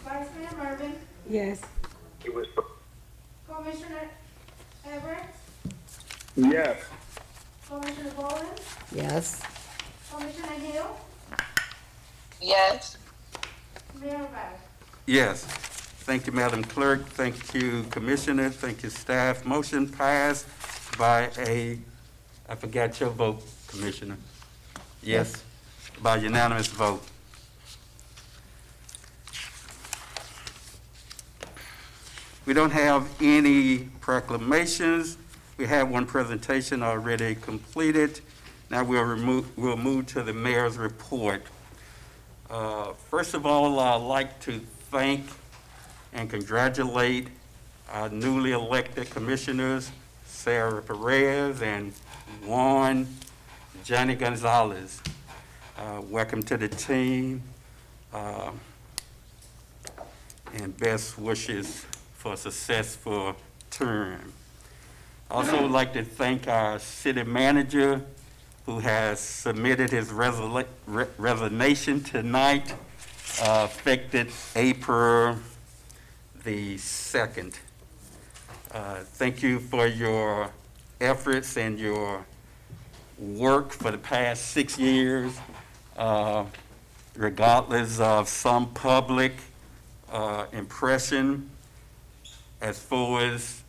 Vice Mayor Marvin, Yes. It was, Commissioner Everett, yes. Commissioner Bowman, Yes. Commissioner Hill, Yes. Mayor Barr. Yes. Thank you, Madam Clerk. Thank you, Commissioner. Thank you, staff. Motion passed by I forgot your vote, Commissioner. Yes, by unanimous vote. We don't have any proclamations. We have one presentation already completed. Now we'll move to the mayor's report. First of all, I'd like to thank and congratulate our newly elected commissioners, Sarah Perez and Johnny Gonzalez. Welcome to the team, and best wishes for a successful term. I also would like to thank our city manager, who has submitted his resignation tonight, effective April the 2nd. Thank you for your efforts and your work for the past 6 years, regardless of some public impression, as far as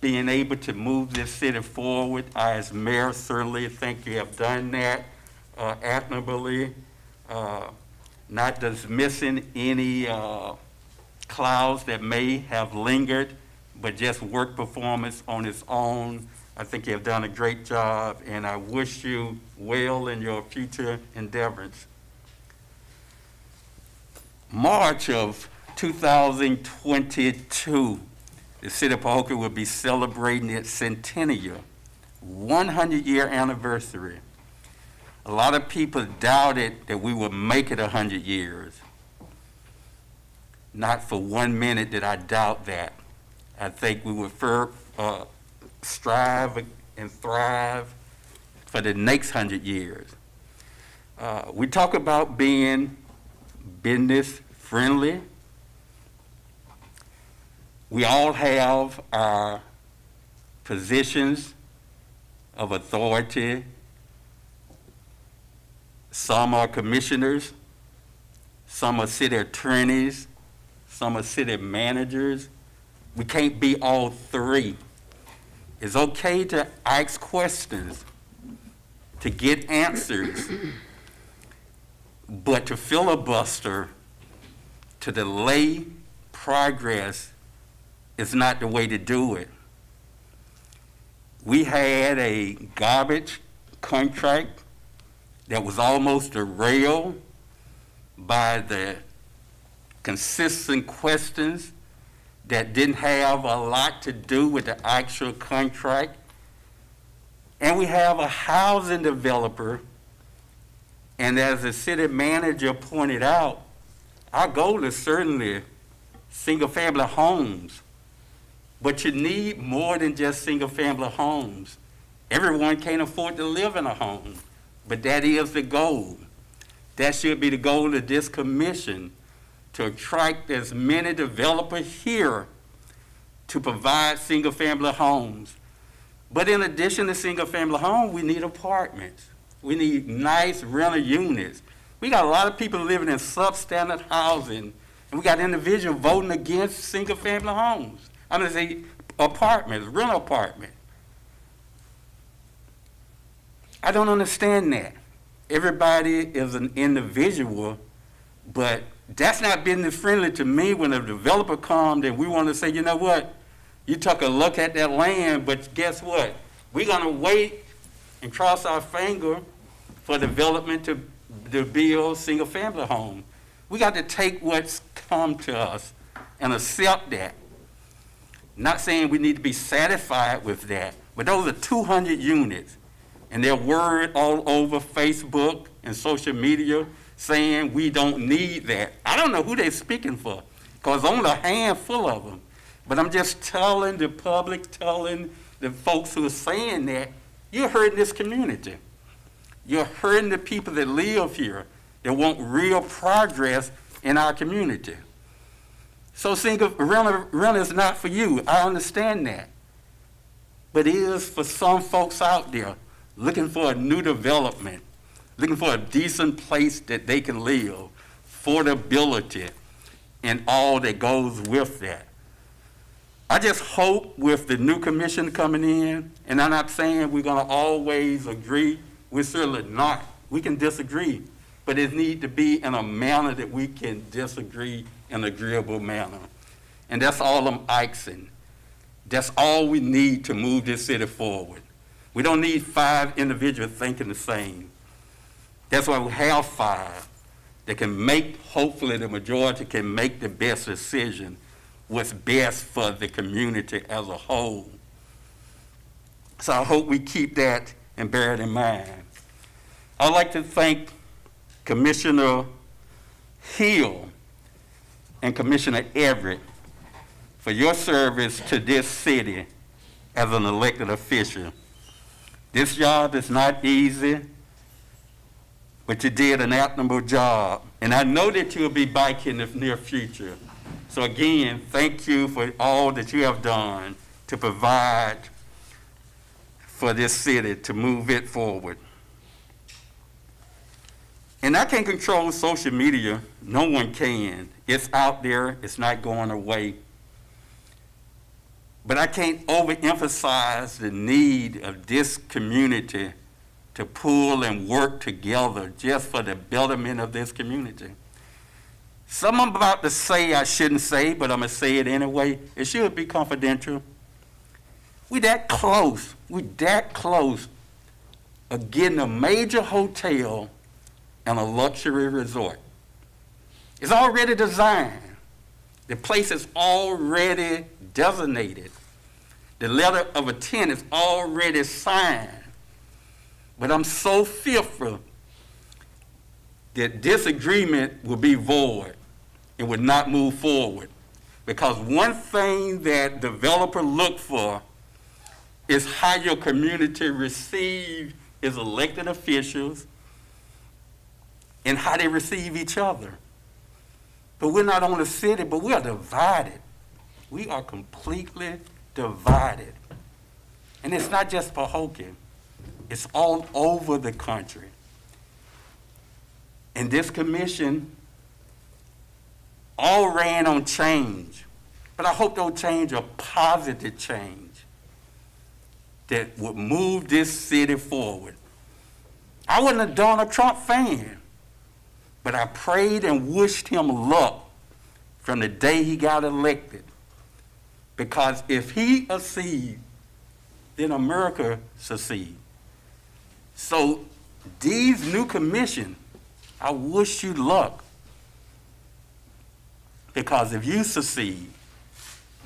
being able to move this city forward. I, as mayor, certainly think you have done that admirably, not dismissing any clouds that may have lingered, but just work performance on its own. I think you have done a great job, and I wish you well in your future endeavors. March of 2022, the city of Pahokee will be celebrating its centennial, 100-year anniversary. A lot of people doubted that we would make it 100 years. Not for 1 minute did I doubt that. I think we would strive and thrive for the next 100 years. We talk about being business friendly. We all have our positions of authority. Some are commissioners, some are city attorneys, some are city managers. We can't be all three. It's okay to ask questions, to get answers, but to filibuster, to delay progress is not the way to do it. We had a garbage contract that was almost derailed by the consistent questions that didn't have a lot to do with the actual contract. And we have a housing developer, and as the city manager pointed out, our goal is certainly single-family homes. But you need more than just single-family homes. Everyone can't afford to live in a home, but that is the goal. That should be the goal of this commission, to attract as many developers here to provide single-family homes. But in addition to single-family homes, we need apartments. We need nice rental units. We got a lot of people living in substandard housing, and we got individuals voting against single-family homes. I'm going to say apartments, rental apartments. I don't understand that. Everybody is an individual, but that's not business friendly to me when a developer comes and we want to say, you know what, you took a look at that land, but guess what? We're going to wait and cross our finger for development to build single-family homes. We got to take what's come to us and accept that. Not saying we need to be satisfied with that, but those are 200 units. And they're word all over Facebook and social media saying we don't need that. I don't know who they're speaking for, because only a handful of them. But I'm just telling the public, telling the folks who are saying that, you're hurting this community. You're hurting the people that live here, that want real progress in our community. So single rental is not for you. I understand that. But it is for some folks out there looking for a new development, looking for a decent place that they can live, affordability, and all that goes with that. I just hope with the new commission coming in, and I'm not saying we're going to always agree, we're certainly not. We can disagree, but it needs to be in a manner that we can disagree in an agreeable manner. And that's all I'm asking. That's all we need to move this city forward. We don't need 5 individuals thinking the same. That's why we have 5 that can make, hopefully the majority can make the best decision, what's best for the community as a whole. So I hope we keep that and bear it in mind. I'd like to thank Commissioner Hill and Commissioner Everett for your service to this city as an elected official. This job is not easy, but you did an admirable job. And I know that you'll be back in the near future. So again, thank you for all that you have done to provide for this city to move it forward. And I can't control social media. No one can. It's out there. It's not going away. But I can't overemphasize the need of this community to pull and work together just for the betterment of this community. Something I'm about to say I shouldn't say, but I'm going to say it anyway. It should be confidential. We that close of getting a major hotel and a luxury resort. It's already designed. The place is already designated. The letter of intent is already signed. But I'm so fearful that this agreement will be void and would not move forward. Because one thing that developers look for is how your community receives its elected officials and how they receive each other. But we're not only city, but we're divided. We are completely divided. And it's not just Pahokee. It's all over the country. And this commission all ran on change. But I hope they'll change a positive change that would move this city forward. I wasn't a Donald Trump fan, but I prayed and wished him luck from the day he got elected. Because if he succeeds, then America succeeds. So these new commission, I wish you luck. Because if you succeed,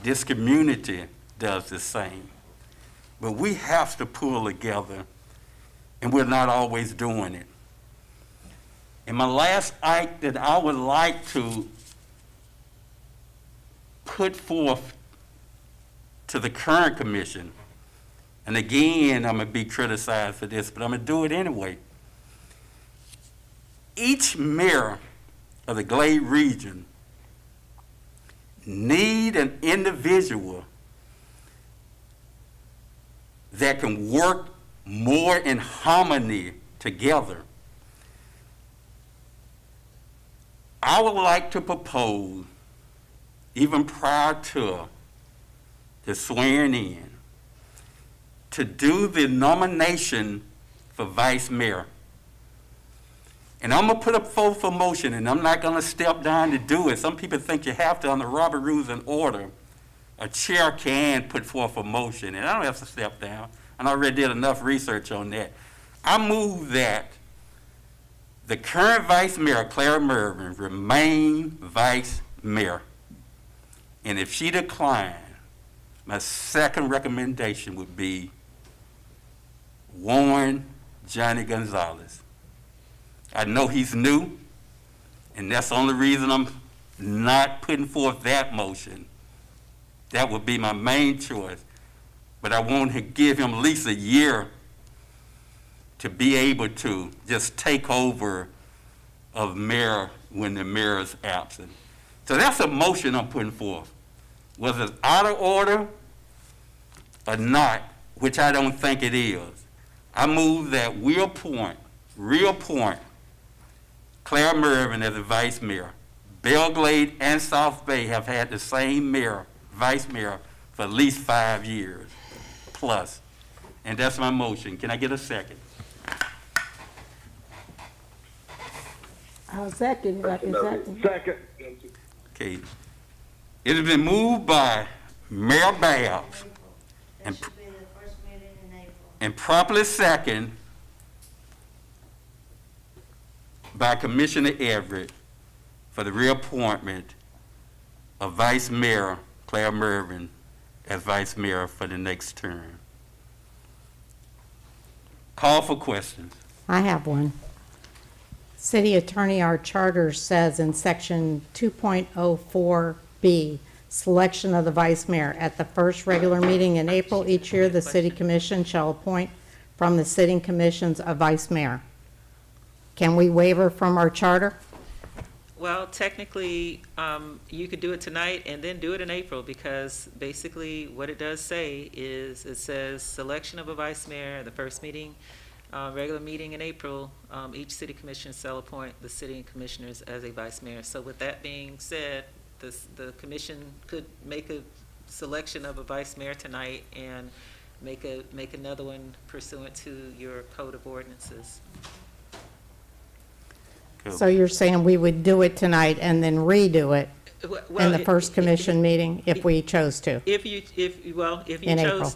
this community does the same. But we have to pull together, and we're not always doing it. And my last act that I would like to put forth to the current commission, and again, I'm going to be criticized for this, but I'm going to do it anyway. Each mayor of the Glade region need an individual that can work more in harmony together. I would like to propose, even prior to the swearing in, to do the nomination for vice mayor. And I'm going to put up forth a motion, and I'm not going to step down to do it. Some people think you have to, under Robert Rules and Order, a chair can put forth a motion, and I don't have to step down. I already did enough research on that. I move that the current vice mayor, Clara Mervin, remain vice mayor. And if she declines, my second recommendation would be Warren Johnny Gonzalez. I know he's new, and that's the only reason I'm not putting forth that motion. That would be my main choice. But I want to give him at least a year to be able to just take over of mayor when the mayor is absent. So that's a motion I'm putting forth. Whether it's out of order or not, which I don't think it is, I move that we reappoint Claire Mervin as the vice mayor. Belglade and South Bay have had the same mayor, vice mayor, for at least 5 years plus. And that's my motion. Can I get a second? I'll second, if I can second. Second. Okay. It has been moved by Mayor Babs That should be the first meeting in April. and properly second by Commissioner Everett for the reappointment of Vice Mayor Claire Mervin as Vice Mayor for the next term. Call for questions. I have one. City Attorney, our charter says in section 2.04B, selection of the vice mayor. At the first regular meeting in April each year, the city commission shall appoint from the sitting commissions a vice mayor. Can we waiver from our charter? Well, technically, you could do it tonight and then do it in April, because basically what it does say is, it says selection of a vice mayor at the first meeting, regular meeting in April, each city commission shall appoint the city commissioners as a vice mayor. So with that being said, the commission could make a selection of a vice mayor tonight and make another one pursuant to your code of ordinances. So you're saying we would do it tonight and then redo it in the first commission meeting if we chose to? If you In April.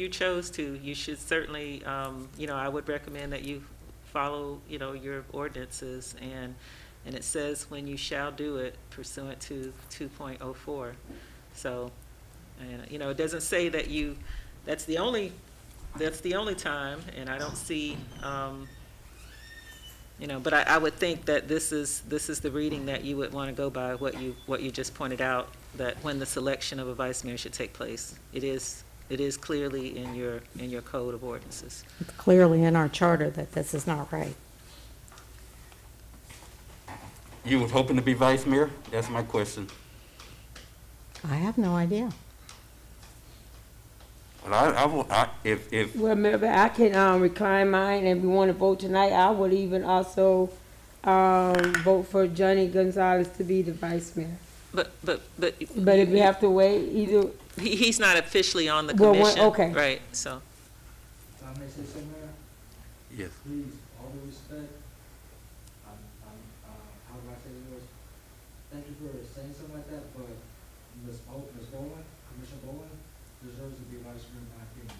chose to, you should certainly, I would recommend that you follow, your ordinances, and it says when you shall do it pursuant to 2.04. So, and, it doesn't say that that's the only time, and I don't see, but I would think that this is the reading that you would want to go by, what you just pointed out, that when the selection of a vice mayor should take place. It is clearly in your code of ordinances. It's clearly in our charter that this is not right. You was hoping to be vice mayor? That's my question. I have no idea. Well, if Well, maybe I can, recline mine, and if we want to vote tonight, I would even also, vote for Johnny Gonzalez to be the vice mayor. But But if we have to wait, either, he's not officially on the Well, commission. okay. Right, so. If I may say something, Mayor? yes, Please, all due respect, how do I say this? Thank you for saying something like that, but Ms. Bowen, Commissioner Bowen, deserves to be vice mayor in my opinion.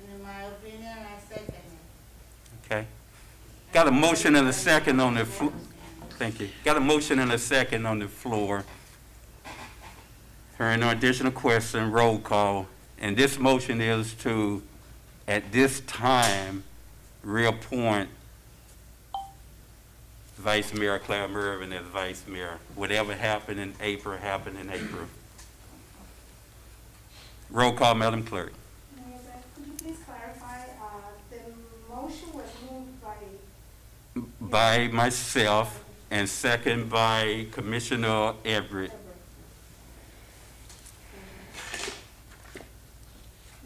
And in my opinion, I second it. okay. Got a motion and a second on the floor. Thank you. Got a motion and a second on the floor. Hearing no additional question, roll call. And this motion is to, at this time, reappoint Vice Mayor Claire Mervin as Vice Mayor. Whatever happened in April, happened in April. Roll call, Madam Clerk. Mayor Beth, could you please clarify, the motion was moved by? By myself and second by Commissioner Everett.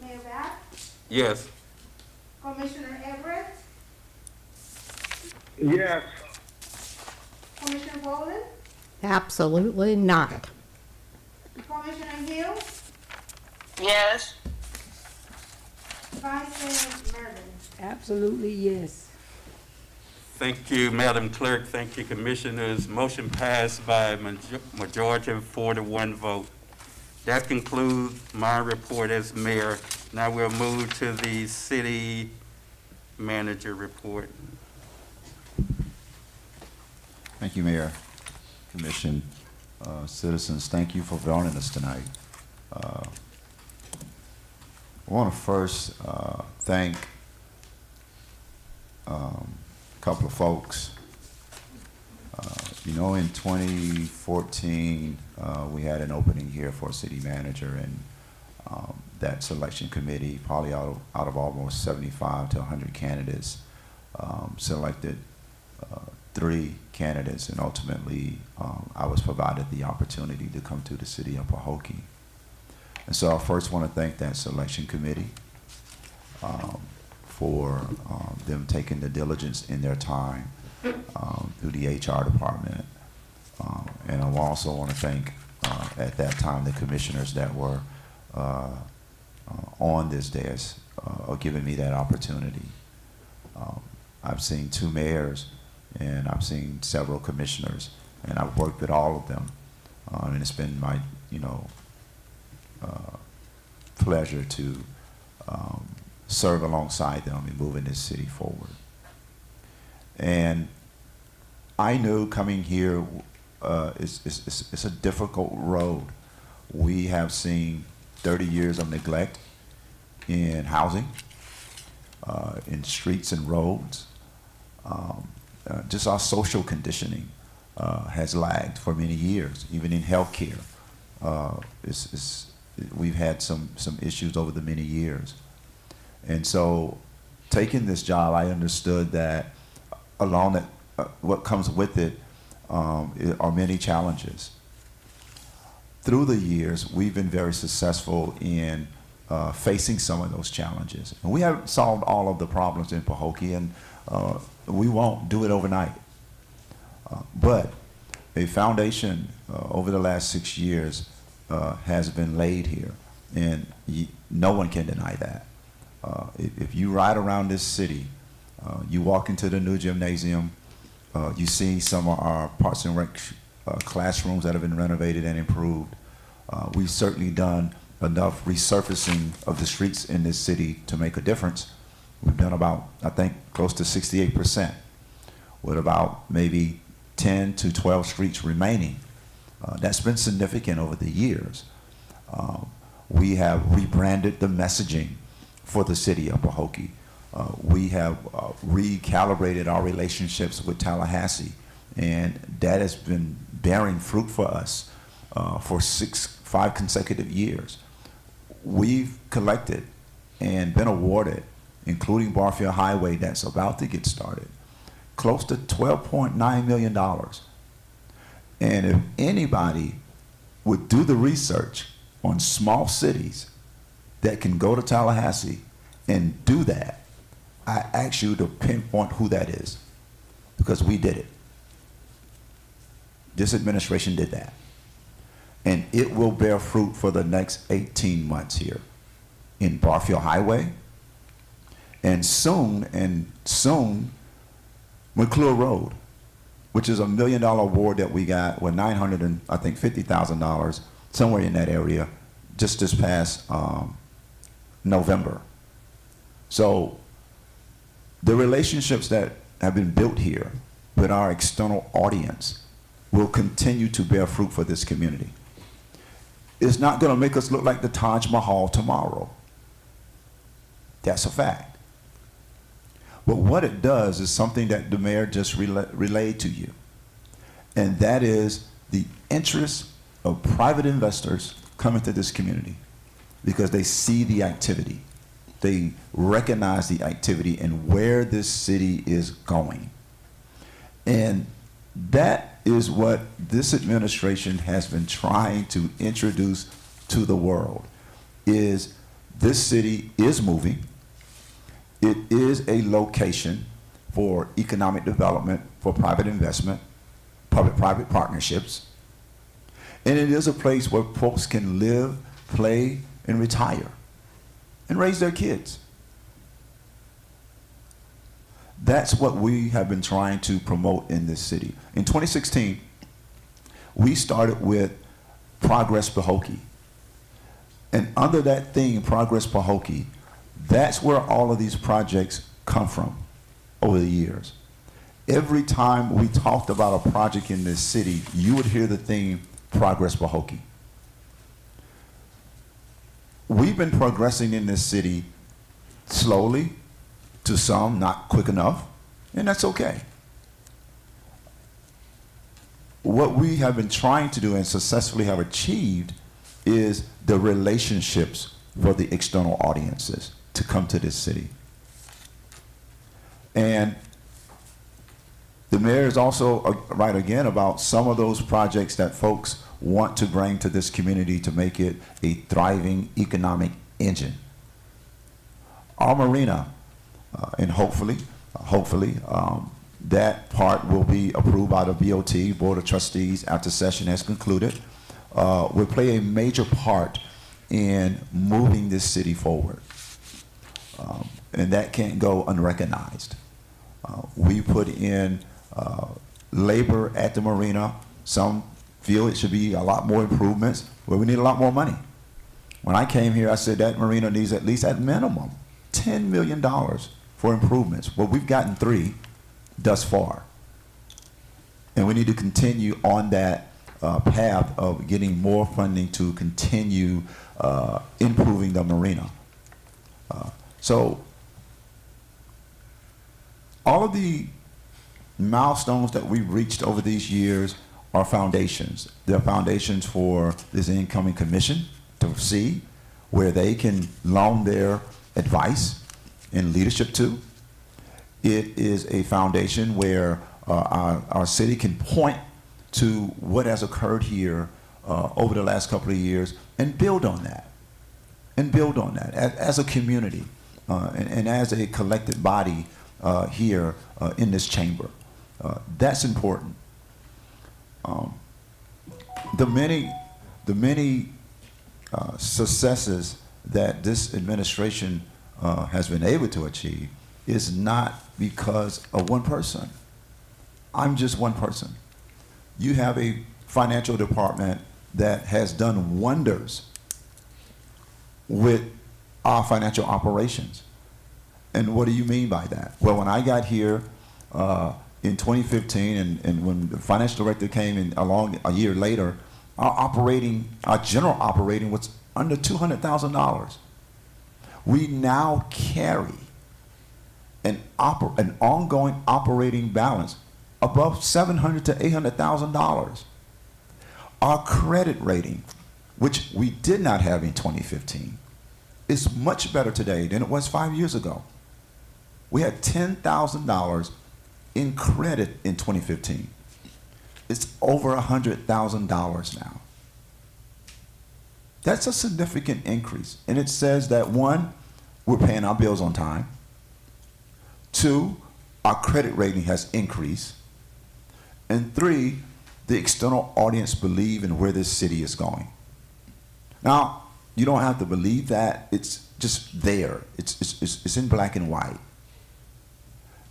Mayor Beth, Yes. Commissioner Everett, Yes. Commissioner Bowden, Absolutely not. Commissioner Hill, Yes. Vice Mayor Mervin. absolutely yes. Thank you, Madam Clerk. Thank you, Commissioners. Motion passed by majority of 4-1 vote. That concludes my report as mayor. Now we'll move to the city manager report. Thank you, Mayor, Commission, citizens. Thank you for joining us tonight. I want to first thank a couple of folks. You know, in 2014, we had an opening here for a city manager, and that selection committee, probably out of almost 75 to 100 candidates, selected 3 candidates, and ultimately I was provided the opportunity to come to the city of Pahokee. And so I first want to thank that selection committee for them taking the diligence in their time through the HR department. And I also want to thank at that time the commissioners that were on this dais giving me that opportunity. I've seen 2 mayors, and I've seen several commissioners, and I've worked with all of them. And it's been my, pleasure to serve alongside them in moving this city forward. And I knew coming here, it's a difficult road. We have seen 30 years of neglect in housing, in streets and roads. Just our social conditioning has lagged for many years, even in healthcare. We've had some issues over the many years. And so taking this job, I understood that along that, what comes with it are many challenges. Through the years, we've been very successful in facing some of those challenges. And we haven't solved all of the problems in Pahokee, and we won't do it overnight. But a foundation over the last 6 years has been laid here, and no one can deny that. If you ride around this city, you walk into the new gymnasium, you see some of our Parks and Rec classrooms that have been renovated and improved. We've certainly done enough resurfacing of the streets in this city to make a difference. We've done about, I think, close to 68%, with about maybe 10 to 12 streets remaining. That's been significant over the years. We have rebranded the messaging for the city of Pahokee. We have recalibrated our relationships with Tallahassee, and that has been bearing fruit for us for 5 consecutive years. We've collected and been awarded, including Barfield Highway that's about to get started, close to $12.9 million. And if anybody would do the research on small cities that can go to Tallahassee and do that, I ask you to pinpoint who that is, because we did it. This administration did that. And it will bear fruit for the next 18 months here in Barfield Highway, and soon, McClure Road, which is $1 million award that we got with $950,000, somewhere in that area, just this past November. So the relationships that have been built here with our external audience will continue to bear fruit for this community. It's not going to make us look like the Taj Mahal tomorrow. That's a fact. But what it does is something that the mayor just relayed to you, and that is the interest of private investors coming to this community because they see the activity. They recognize the activity and where this city is going. And that is what this administration has been trying to introduce to the world, is this city is moving. It is a location for economic development, for private investment, public-private partnerships. And it is a place where folks can live, play, and retire, and raise their kids. That's what we have been trying to promote in this city. In 2016, we started with Progress Pahokee. And under that theme, Progress Pahokee, that's where all of these projects come from over the years. Every time we talked about a project in this city, you would hear the theme, Progress Pahokee. We've been progressing in this city slowly, to some not quick enough, and that's okay. What we have been trying to do and successfully have achieved is the relationships for the external audiences to come to this city. And the mayor is also right again about some of those projects that folks want to bring to this community to make it a thriving economic engine. Our marina, and hopefully, that part will be approved by the BOT, Board of Trustees, after session has concluded, will play a major part in moving this city forward. And that can't go unrecognized. We put in labor at the marina. Some feel it should be a lot more improvements, but we need a lot more money. When I came here, I said that marina needs at least at minimum $10 million for improvements. Well, we've gotten 3 thus far. And we need to continue on that path of getting more funding to continue improving the marina. So all of the milestones that we've reached over these years are foundations. They're foundations for this incoming commission to see where they can loan their advice and leadership to. It is a foundation where our city can point to what has occurred here over the last couple of years and build on that. And build on that as a community and as a collective body here in this chamber. That's important. The many successes that this administration has been able to achieve is not because of one person. I'm just one person. You have a financial department that has done wonders with our financial operations. And what do you mean by that? Well, when I got here in 2015 and when the financial director came in along a year later, our general operating was under $200,000. We now carry an ongoing operating balance above $700,000 to $800,000. Our credit rating, which we did not have in 2015, is much better today than it was 5 years ago. We had $10,000 in credit in 2015. It's over $100,000 now. That's a significant increase. And it says that, one, we're paying our bills on time. Two, our credit rating has increased. And three, the external audience believe in where this city is going. Now, you don't have to believe that. It's just there. It's in black and white.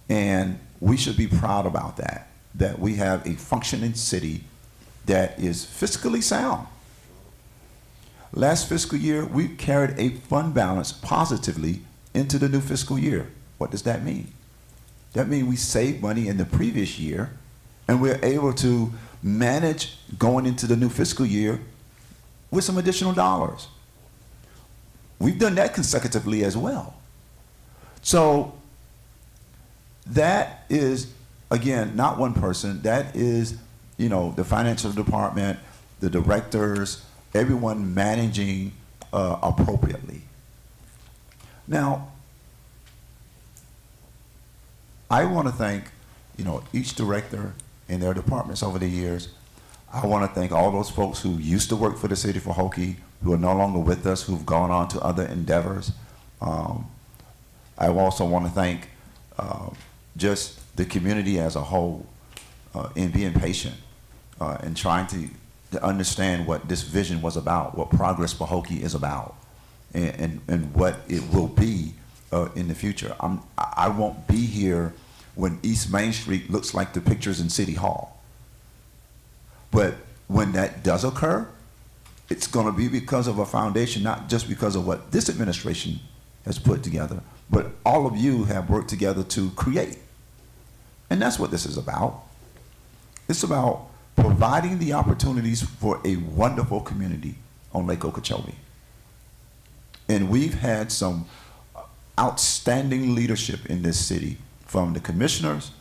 And we should be proud about that we have a functioning city that is fiscally sound. Last fiscal year, we carried a fund balance positively into the new fiscal year. What does that mean? That means we saved money in the previous year, and we're able to manage going into the new fiscal year with some additional dollars. We've done that consecutively as well. So that is, again, not one person. That is, the financial department, the directors, everyone managing appropriately. Now, I want to thank, each director in their departments over the years. I want to thank all those folks who used to work for the city of Pahokee, who are no longer with us, who've gone on to other endeavors. I also want to thank just the community as a whole in being patient and trying to understand what this vision was about, what Progress Pahokee is about, and what it will be in the future. I won't be here when East Main Street looks like the pictures in City Hall. But when that does occur, it's going to be because of a foundation, not just because of what this administration has put together, but all of you have worked together to create. And that's what this is about. It's about providing the opportunities for a wonderful community on Lake Okeechobee. And we've had some outstanding leadership in this city, from the commissioners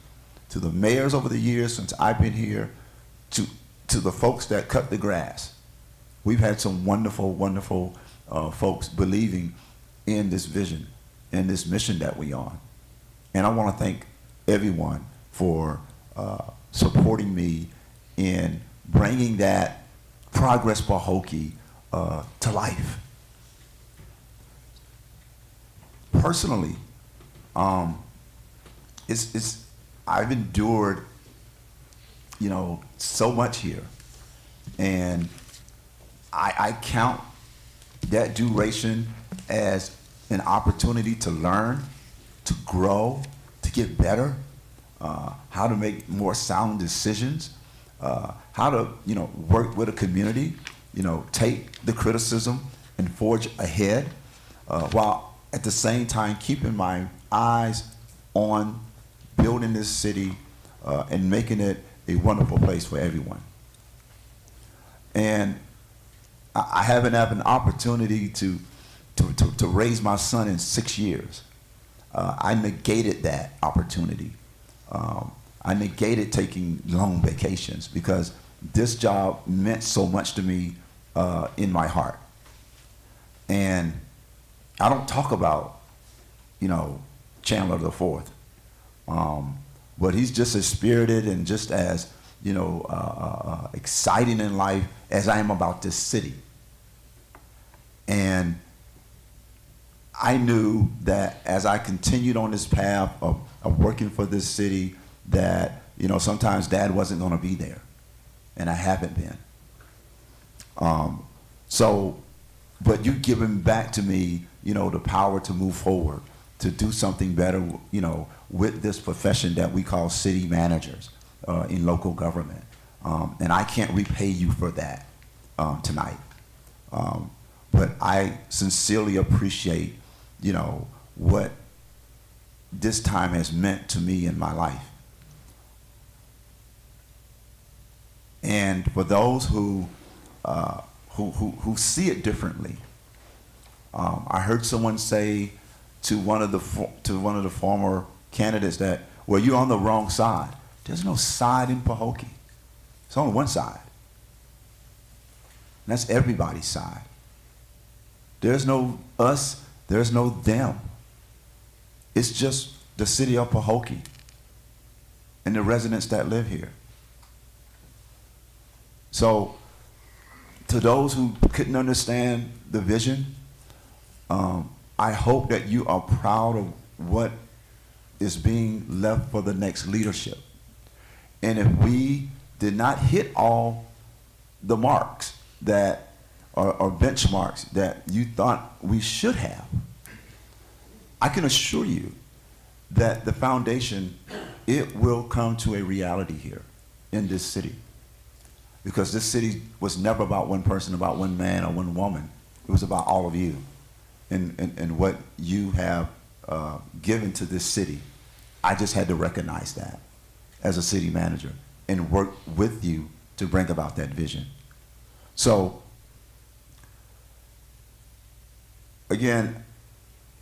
to the mayors over the years since I've been here, to the folks that cut the grass. We've had some wonderful, wonderful folks believing in this vision and this mission that we're on. And I want to thank everyone for supporting me in bringing that Progress Pahokee to life. Personally, I've endured, so much here, and I count that duration as an opportunity to learn, to grow, to get better, how to make more sound decisions, how to, work with a community, take the criticism and forge ahead, while at the same time keeping my eyes on building this city and making it a wonderful place for everyone. And I haven't had an opportunity to raise my son in 6 years. I negated that opportunity. I negated taking long vacations because this job meant so much to me in my heart. And I don't talk about, Chandler the Fourth. But he's just as spirited and just as, exciting in life as I am about this city. And I knew that as I continued on this path of working for this city, that, sometimes Dad wasn't going to be there. And I haven't been. But you've given back to me, the power to move forward, to do something better, with this profession that we call city managers in local government. And I can't repay you for that tonight. But I sincerely appreciate, what this time has meant to me in my life. And for those who see it differently, I heard someone say to one of the former candidates that, well, you're on the wrong side. There's no side in Pahokee. It's only one side. And that's everybody's side. There's no us, there's no them. It's just the city of Pahokee. and the residents that live here. So, to those who couldn't understand the vision, I hope that you are proud of what is being left for the next leadership. And if we did not hit all the marks that or benchmarks that you thought we should have, I can assure you that the foundation, it will come to a reality here in this city. Because this city was never about one person, about one man or one woman. It was about all of you and what you have given to this city. I just had to recognize that as a city manager and work with you to bring about that vision. So, again,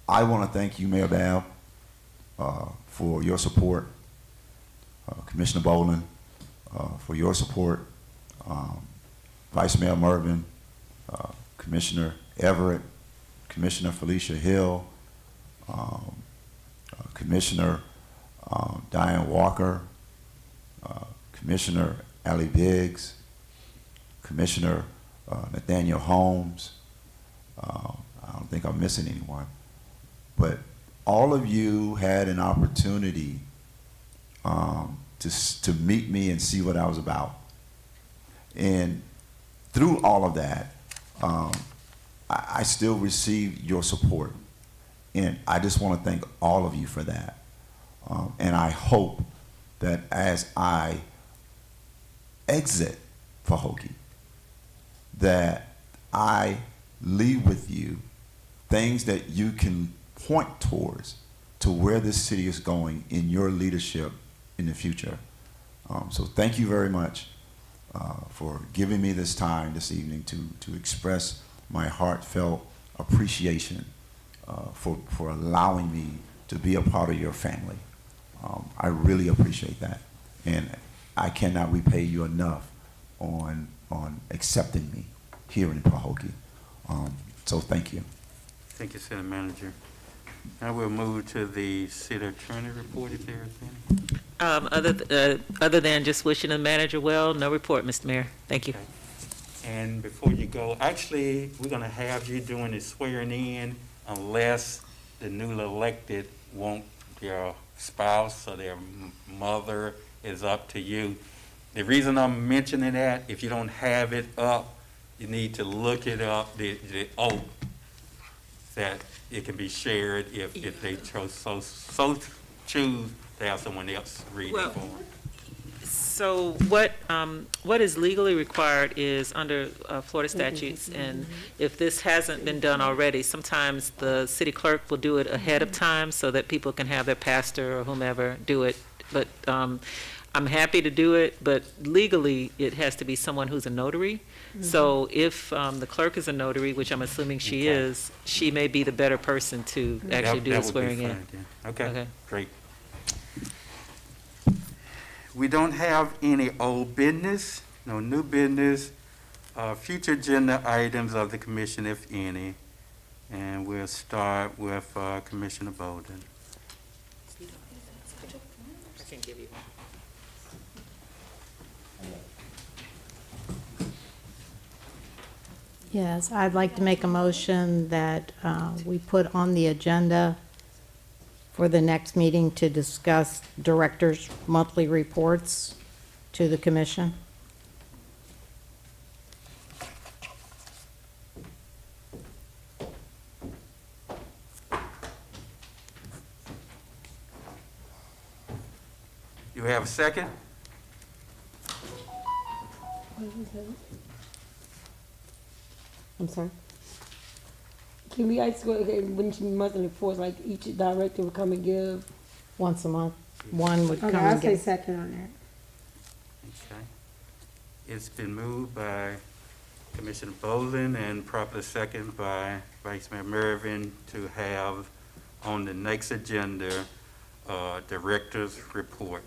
I want to thank you, Mayor Babb, for your support, Commissioner Boland, for your support, Vice Mayor Mervin, Commissioner Everett, Commissioner Felicia Hill, Commissioner Diane Walker, Commissioner Ali Biggs, Commissioner Nathaniel Holmes. I don't think I'm missing anyone. But all of you had an opportunity to meet me and see what I was about. And through all of that, I still receive your support. And I just want to thank all of you for that. And I hope that as I exit Pahokee, that I leave with you things that you can point towards to where this city is going in your leadership in the future. So thank you very much for giving me this time this evening to express my heartfelt appreciation for allowing me to be a part of your family. I really appreciate that. And I cannot repay you enough on accepting me here in Pahokee. So thank you. Thank you, City Manager. Now we'll move to the City Attorney report, if there is any. Other than just wishing the manager well, no report, Mr. Mayor. Thank you. Okay. And before you go, actually, we're going to have you doing the swearing in unless the newly elected want their spouse or their mother. Is up to you. The reason I'm mentioning that, if you don't have it up, you need to look it up, the oath, that it can be shared if they so choose to have someone else read it for them. So what is legally required is under Florida statutes, and if this hasn't been done already, sometimes the city clerk will do it ahead of time so that people can have their pastor or whomever do it. But I'm happy to do it, but legally it has to be someone who's a notary. So if the clerk is a notary, which I'm assuming she is, she may be the better person to actually do the swearing in. Yeah. Okay, great. We don't have any old business, no new business, future agenda items of the commission, if any. And we'll start with Commissioner Bolden. I can give you one. Yes, I'd like to make a motion that we put on the agenda for the next meeting to discuss directors' monthly reports to the commission. You have a second? I'm sorry. Can we ask, when she monthly reports, like each director would come and give? Once a month, one would come Okay, and I'll say give. second on that. Okay. It's been moved by Commissioner Bolden and properly second by Vice Mayor Mervin to have on the next agenda, director's report.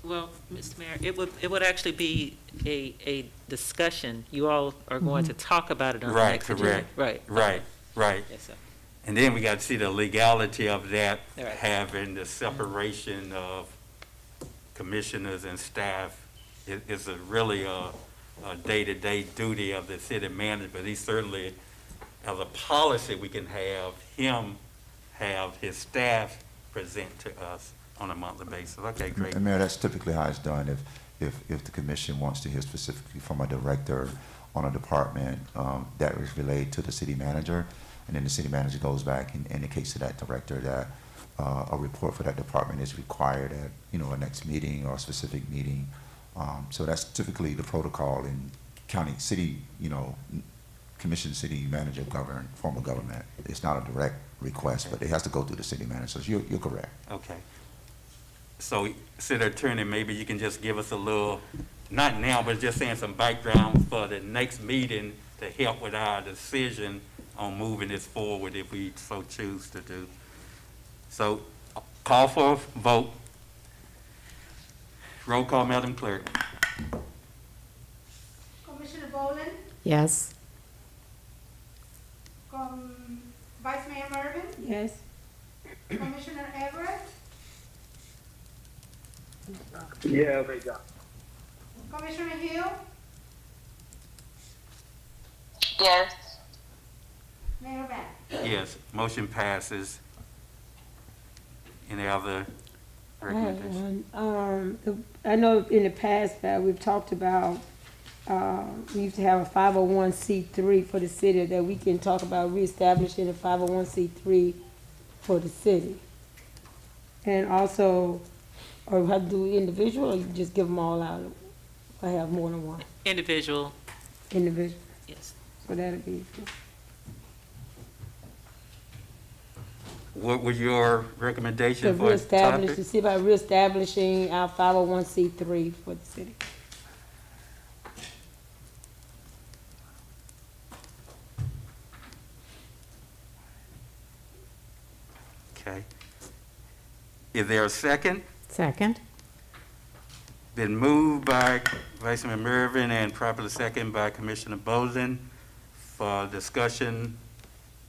Well, Mr. Mayor, it would actually be a discussion. You all are going to talk about it on the next agenda. Right. Yes, sir. And then we got to see the legality of that, Right. having the separation of commissioners and staff, it's really a day-to-day duty of the city manager, but he certainly, as a policy, we can have him have his staff present to us on a monthly basis. Okay, great. And Mayor, that's typically how it's done. If the commission wants to hear specifically from a director on a department that is relayed to the city manager, and then the city manager goes back and indicates to that director that a report for that department is required at, you know, a next meeting or a specific meeting. So that's typically the protocol in county, city, you know, commission, city manager, form of government. It's not a direct request, but it has to go through the city manager. So you're correct. Okay. So, City Attorney, maybe you can just give us a little, not now, but just saying some background for the next meeting to help with our decision on moving this forward if we so choose to do. So, call for a vote. Roll call, Madam Clerk. Commissioner Boland, Yes. Vice Mayor Mervin, Yes. Commissioner Everett, Yeah, they got. Commissioner Hill, Yes. Mayor Bell. Yes, motion passes. Any other recommendations? I know in the past that we've talked about, we used to have a 501c3 for the city, that we can talk about reestablishing a 501c3 for the city. And also, or have to do individual, or you just give them all out? I have more than one. Individual, Individual, yes. so that'll be. What was your To recommendation for a reestablish, topic? to see about reestablishing our 501c3 for the city. Okay. Is there a second? Second? Been moved by Vice Mayor Mervin and properly second by Commissioner Boland for discussion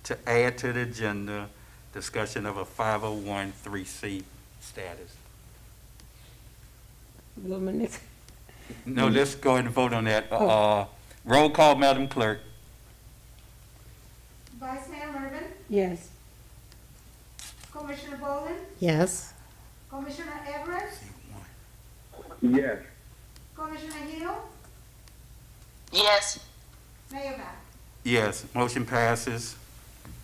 to add to the agenda, discussion of a 501(c)(3) status. No, let's go ahead and vote on that. Roll call, Madam Clerk. Vice Mayor Mervin, Yes. Commissioner Boland, Yes. Commissioner Everett, Yes. Commissioner Hill, Yes. Mayor Bell. Yes, motion passes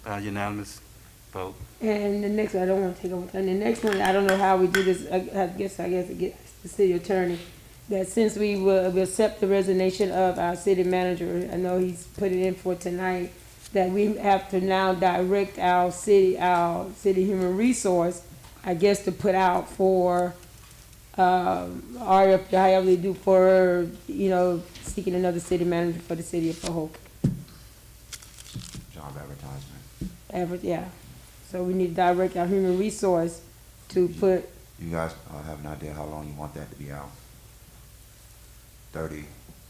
by unanimous vote. And the next one, I don't want to take over. And the next one, I don't know how we do this. I guess it gets the city attorney. That since we will accept the resignation of our city manager, I know he's put it in for tonight, that we have to now direct our city human resource, I guess, to put out for RFP, however they do for, you know, seeking another city manager for the city of Pahokee. Job advertisement. Yeah. So we need to direct our human resource to put. You guys have an idea how long you want that to be out? 30,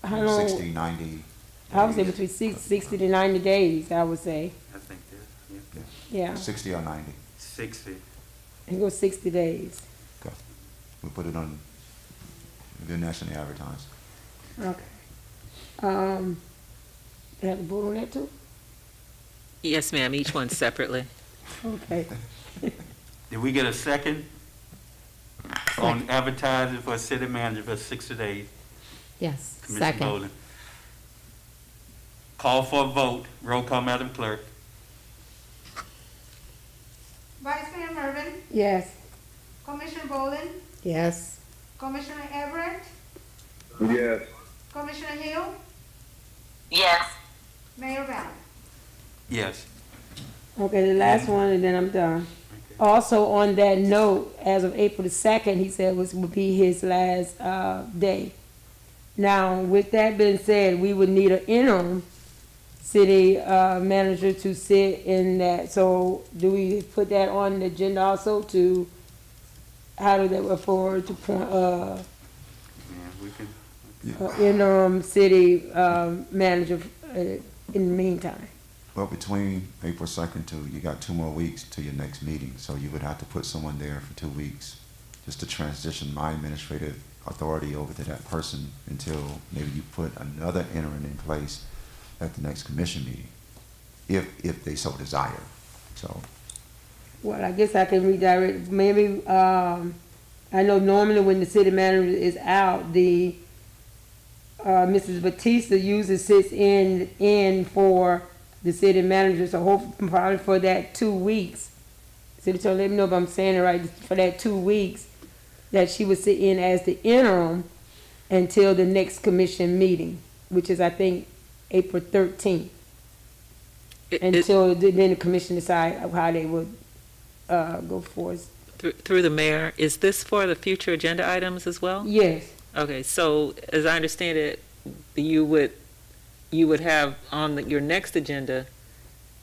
How long? 60, 90? I would say between 60 to 90 days, I would say. I think that, Yeah. 60 or 90? 60. It goes 60 days. Okay. We'll put it on, we'll nationally advertised. Okay. They have to vote on that too? Yes, ma'am, each one separately. Okay. Did we get a second on advertising for a city manager for 60 days? Yes. Commissioner Second. Boland. Call for a vote. Roll call, Madam Clerk. Vice Mayor Mervin, Yes. Commissioner Boland, Yes. Commissioner Everett, Yes. Commissioner Hill, Yes. Mayor Bell. Yes. Okay, the last one, and then I'm done. Also, on that note, as of April the 2nd, he said would be his last day. Now, with that being said, we would need an interim city manager to sit in that. So, do we put that on the agenda also to, how do that forward to point, Yeah, we can. interim city manager in the meantime? Well, between April 2nd to, you got 2 more weeks to your next meeting, so you would have to put someone there for 2 weeks just to transition my administrative authority over to that person until maybe you put another interim in place at the next commission meeting, if they so desire. So, Well, I guess I can redirect, maybe, I know normally when the city manager is out, the, Mrs. Batista usually sits in for the city manager, so hopefully probably for that 2 weeks. City attorney, let me know if I'm saying it right, for that 2 weeks, that she would sit in as the interim until the next commission meeting, which is, I think, April 13th. Until then the commission decide how they would, go forth. Through the mayor, is this for the future agenda items as well? Yes. Okay, so as I understand it, you would have on your next agenda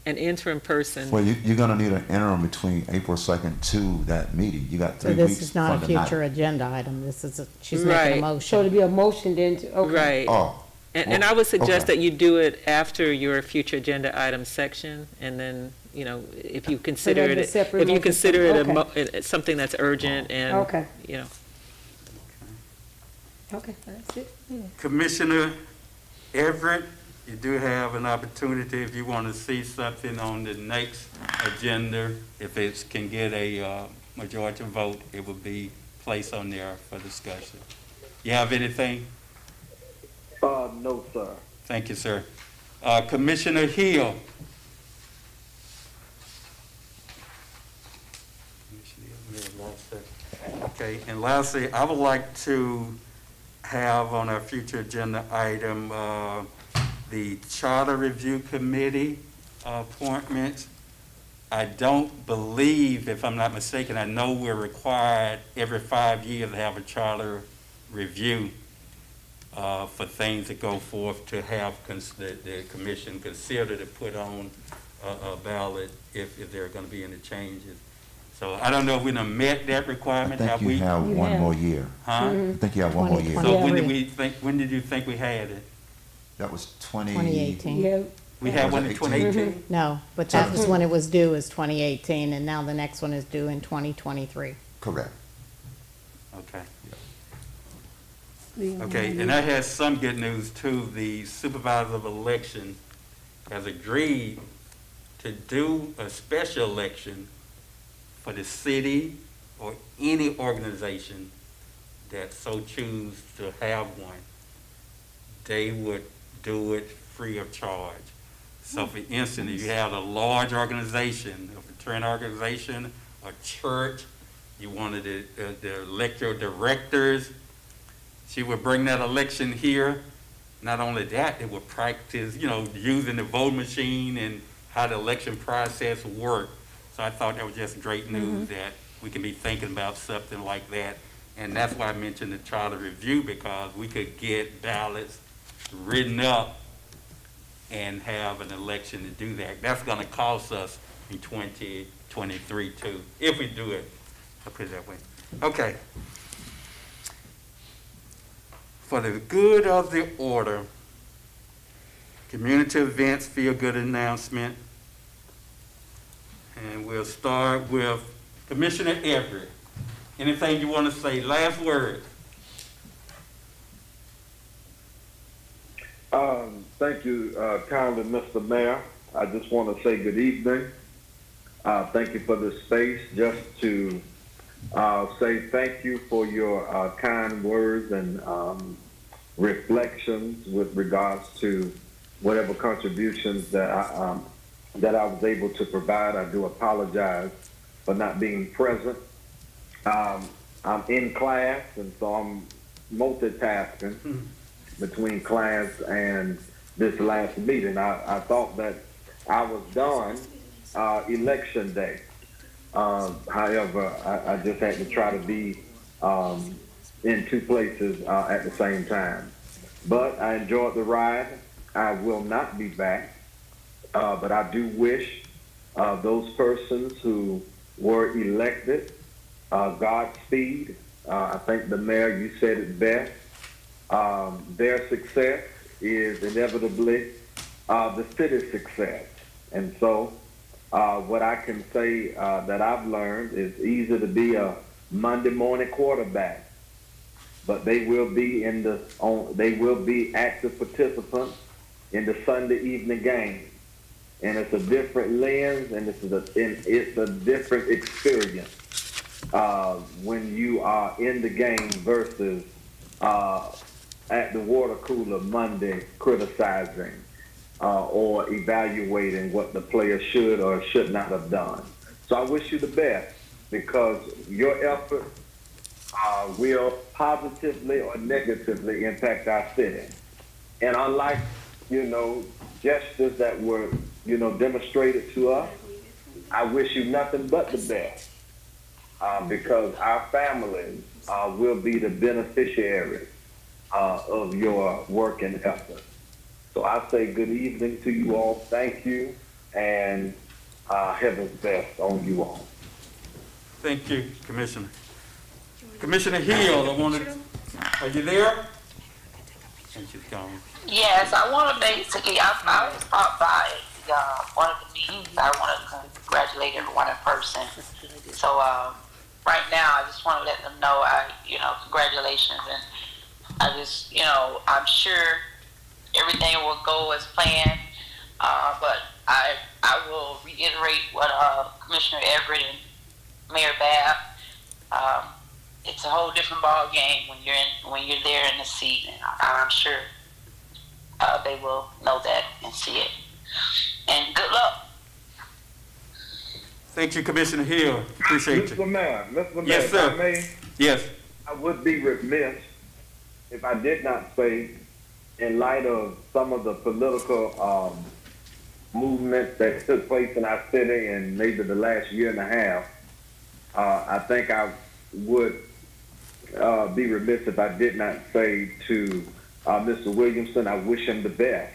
an interim person. well, you're gonna need an interim between April 2nd to that meeting. You got 3 So weeks this is not from a tonight. future agenda item, this is, she's making a Right. motion. So to be a motion then to, okay. Right. Oh, And I would suggest okay. that you do it after your future agenda item section, and then, you know, if you consider that'd be it, a separate if you motion. consider it Okay. it's something that's urgent and, Okay. you know. Okay, that's it. Yeah. Commissioner Everett, you do have an opportunity if you want to see something on the next agenda. If it can get a majority vote, it will be placed on there for discussion. You have anything? No, sir. Thank you, sir. Commissioner Hill. Okay, and lastly, I would like to have on our future agenda item, the Charter Review Committee appointments. I don't believe, if I'm not mistaken, I know we're required every 5 years to have a charter review for things that go forth to have the commission consider to put on a ballot if there are going to be any changes. So I don't know if we done met that I requirement. think you have You one have. more year. Huh? I think you have one more year. So when 2023. when did you think we had it? That was 2018. Yeah. We had Was one it in 2018? Mm-hmm. No, but that was when it was due, is 2018, and now the next one is due in 2023. Correct. Okay. Okay, and I had some good news too. The supervisor of election has agreed to do a special election for the city or any organization that so choose to have one. They would do it free of charge. So for instance, if you have a large organization, a fraternity organization, a church, you wanted to elect your directors, she would bring that election here. Not only that, they would practice, you know, using the vote machine and how the election process worked. So I thought that was just great news that we can be thinking about something like that. And that's why I mentioned the charter review, because we could get ballots written up and have an election to do that. That's gonna cost us in 2023 too, if we do it. I'll put it that way. Okay. For the good of the order, community events, feel-good announcement. And we'll start with Commissioner Everett. Anything you want to say? Last word. Thank you, kindly, Mr. Mayor. I just want to say good evening. Thank you for the space just to say thank you for your kind words and reflections with regards to whatever contributions that I was able to provide. I do apologize for not being present. I'm in class, and so I'm multitasking between class and this last meeting. I thought that I was done election day. However, I just had to try to be in two places at the same time. But I enjoyed the ride. I will not be back, but I do wish those persons who were elected Godspeed. I think the mayor, you said it best. Their success is inevitably the city's success. And so what I can say that I've learned is easy to be a Monday morning quarterbacks, but they will be they will be active participants in the Sunday evening game. And it's a different lens, and it's a different experience when you are in the game versus at the water cooler Monday criticizing or evaluating what the player should or should not have done. So I wish you the best, because your effort will positively or negatively impact our city. And unlike, gestures that were, demonstrated to us, I wish you nothing but the best, because our families will be the beneficiaries of your work and effort. So I say good evening to you all. Thank you, and heaven's best on you all. Thank you, Commissioner. Commissioner Hill, are you there? And she's gone. Yes, I want to basically, I stopped by one of the meetings. I want to congratulate everyone in person. So right now, I just want to let them know, congratulations. And I just, I'm sure everything will go as planned. But I will reiterate what Commissioner Everett and Mayor Babb, it's a whole different ball game when you're there in the seat, and I'm sure they will know that and see it. And good luck. Thank you, Commissioner Hill. Appreciate you. Mr. Mayor, Yes, sir. if I may, Yes. I would be remiss if I did not say, in light of some of the political movements that took place in our city in maybe the last year and a half, I think I would be remiss if I did not say to Mr. Williamson, I wish him the best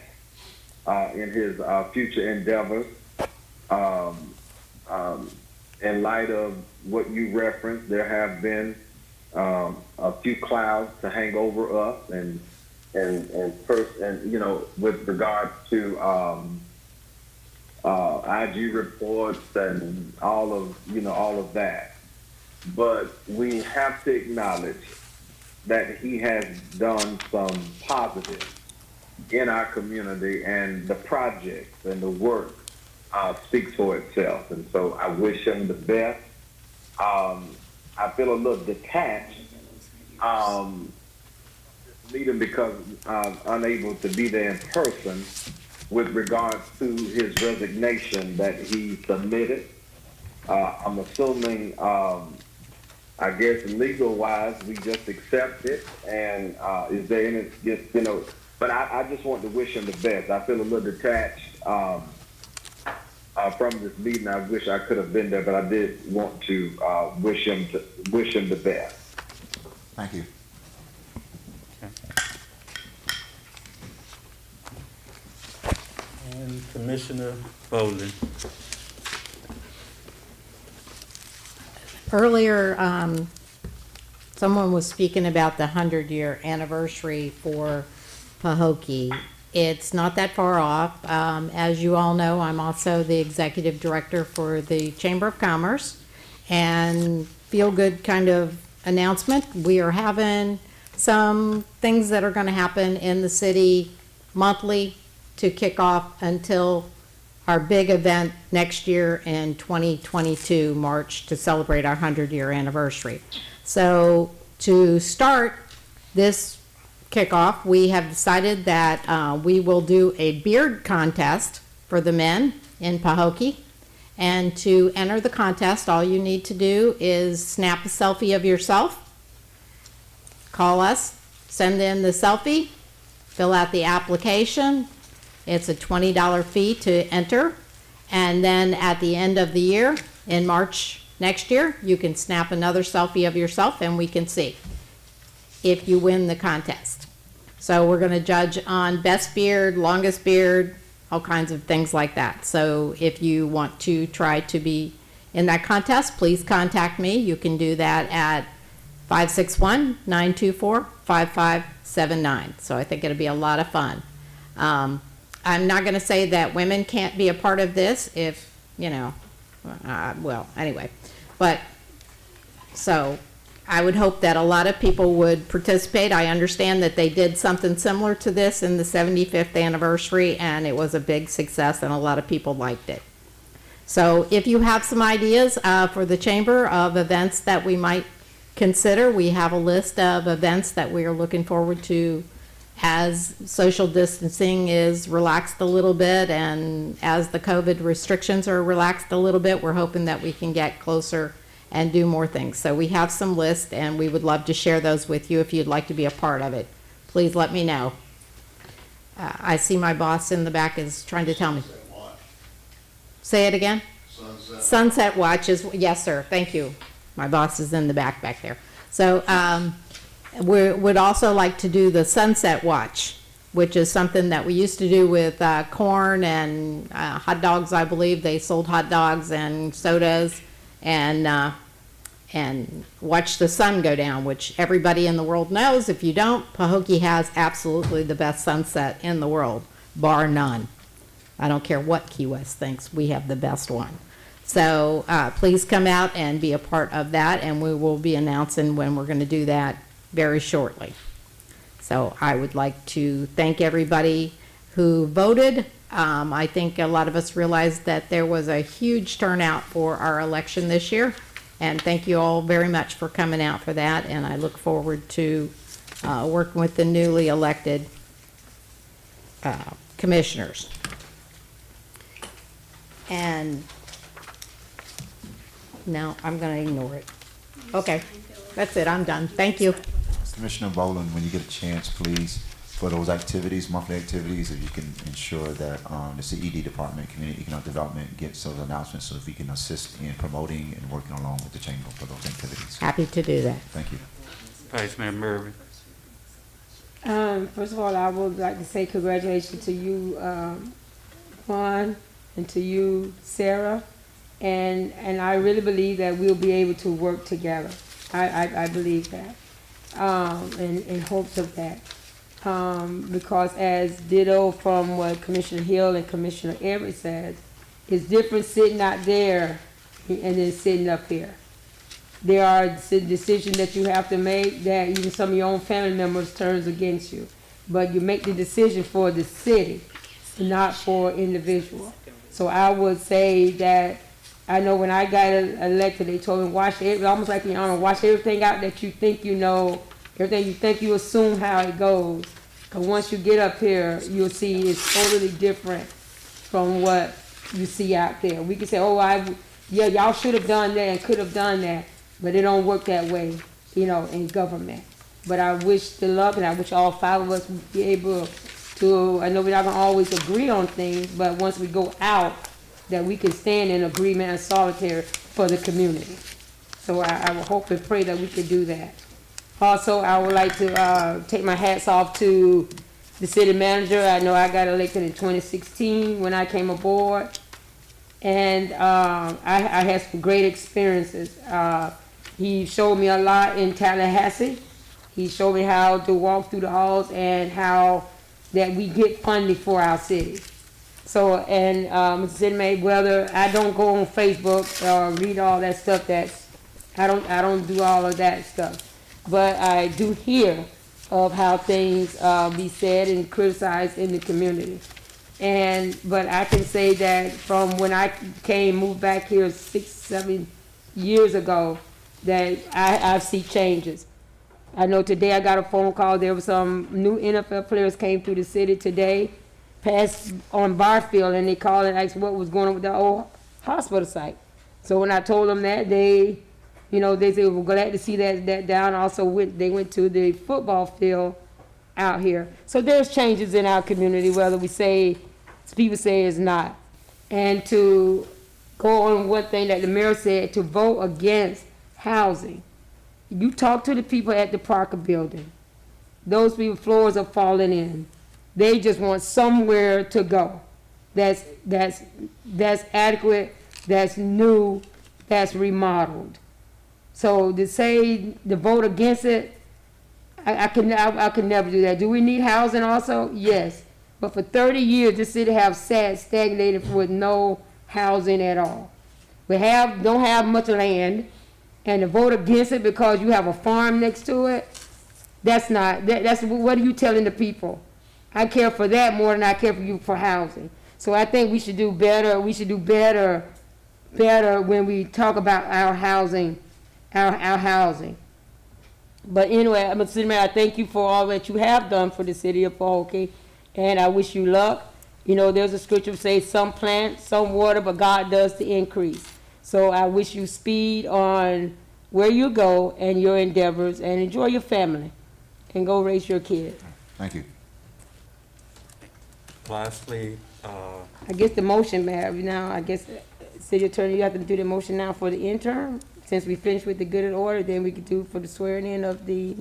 in his future endeavors. In light of what you referenced, there have been a few clouds to hang over us, and with regard to IG reports and all of that. But we have to acknowledge that he has done some positive in our community, and the projects and the work speaks for itself. And so I wish him the best. I feel a little detached meeting because I'm unable to be there in person with regards to his resignation that he submitted. I'm assuming, I guess legal-wise, we just accept it. And is there any, but I just want to wish him the best. I feel a little detached from this meeting. I wish I could have been there, but I did want to wish him the best. Thank you. And Commissioner Bowling. Earlier, someone was speaking about the 100-year anniversary for Pahokee. It's not that far off. As you all know, I'm also the executive director for the Chamber of Commerce. And feel-good kind of announcement, we are having some things that are going to happen in the city monthly to kick off until our big event next year in 2022, March, to celebrate our 100-year anniversary. So to start this kickoff, we have decided that we will do a beard contest for the men in Pahokee. And to enter the contest, all you need to do is snap a selfie of yourself, call us, send in the selfie, fill out the application. It's a $20 fee to enter. And then at the end of the year, in March next year, you can snap another selfie of yourself and we can see if you win the contest. So we're going to judge on best beard, longest beard, all kinds of things like that. So if you want to try to be in that contest, please contact me. You can do that at 561-924-5579. So I think it'll be a lot of fun. I'm not going to say that women can't be a part of this if, well, anyway. But So I would hope that a lot of people would participate. I understand that they did something similar to this in the 75th anniversary, and it was a big success, and a lot of people liked it. So if you have some ideas for the chamber of events that we might consider, we have a list of events that we are looking forward to as social distancing is relaxed a little bit, and as the COVID restrictions are relaxed a little bit, we're hoping that we can get closer and do more things. So we have some lists, and we would love to share those with you. If you'd like to be a part of it, please let me know. I see my boss in the back is trying to tell me. Say it again? Sunset Watch is, yes, sir, thank you. My boss is in the back there. So we would also like to do the Sunset Watch, which is something that we used to do with corn and hot dogs, I believe. They sold hot dogs and sodas and watch the sun go down, which everybody in the world knows. If you don't, Pahokee has absolutely the best sunset in the world, bar none. I don't care what Key West thinks, we have the best one. So please come out and be a part of that, and we will be announcing when we're going to do that very shortly. So I would like to thank everybody who voted. I think a lot of us realized that there was a huge turnout for our election this year, and thank you all very much for coming out for that, and I look forward to working with the newly elected commissioners. And now I'm going to ignore it. Okay, that's it, I'm done. Thank you. Commissioner Boland, when you get a chance, please, for those activities, monthly activities, if you can ensure that the CED Department, Community Economic Development, gets those announcements so if we can assist in promoting and working along with the chamber for those activities. Happy to do that. Thank you. Vice Mayor Murphy. First of all, I would like to say congratulations to you, Juan, and to you, Sarah, and I really believe that we'll be able to work together. I believe that, in hopes of that, because as ditto from what Commissioner Hill and Commissioner Everett said, it's different sitting out there and then sitting up here. There are decisions that you have to make that even some of your own family members turns against you, but you make the decision for the city, not for individual. So I would say that I know when I got elected, they told me watch it, almost like watch everything out that you think you know, everything you think you assume how it goes. But once you get up here, you'll see it's totally different from what you see out there. We can say, oh, yeah, y'all should have done that and could have done that, but it don't work that way, in government. But I wish the luck, and I wish all five of us would be able to, I know we're not gonna always agree on things, but once we go out, that we can stand in agreement and solitary for the community. So I will hope and pray that we can do that. Also, I would like to take my hats off to the city manager. I know I got elected in 2016 when I came aboard, and I had some great experiences. He showed me a lot in Tallahassee. He showed me how to walk through the halls and how that we get funding for our city. So, and Mr. City Mayweather, I don't go on Facebook or read all that stuff. I don't do all of that stuff. But I do hear of how things be said and criticized in the community. But I can say that from when I moved back here 6-7 years ago, that I've seen changes. I know today I got a phone call. There was some new NFL players came through the city today, passed on Barfield, and they called and asked what was going on with the old hospital site. So when I told them that, they said we're glad to see that down. Also, they went to the football field out here. So there's changes in our community, whether people say it's not. And to go on one thing that the mayor said, to vote against housing. You talk to the people at the Parker building. Those people, floors are falling in. They just want somewhere to go. That's adequate, that's new, that's remodeled. So to say to vote against it, I could never do that. Do we need housing also? Yes. But for 30 years, this city have sat stagnated with no housing at all. We don't have much land. and to vote against it because you have a farm next to it, that's not, that's, what are you telling the people? I care for that more than I care for you for housing. So I think we should do better, better when we talk about our housing, our housing. But anyway, Mr. Mayor, I thank you for all that you have done for the city of Pahokee, and I wish you luck. You know, there's a scripture that says some plant, some water, but God does the increase. So I wish you speed on where you go and your endeavors, and enjoy your family, and go raise your kids. Thank you. Lastly, I guess the motion, Mayor, now, I guess, City Attorney, you have to do the motion now for the interim? Since we finished with the good and order, then we could do for the swearing in of the...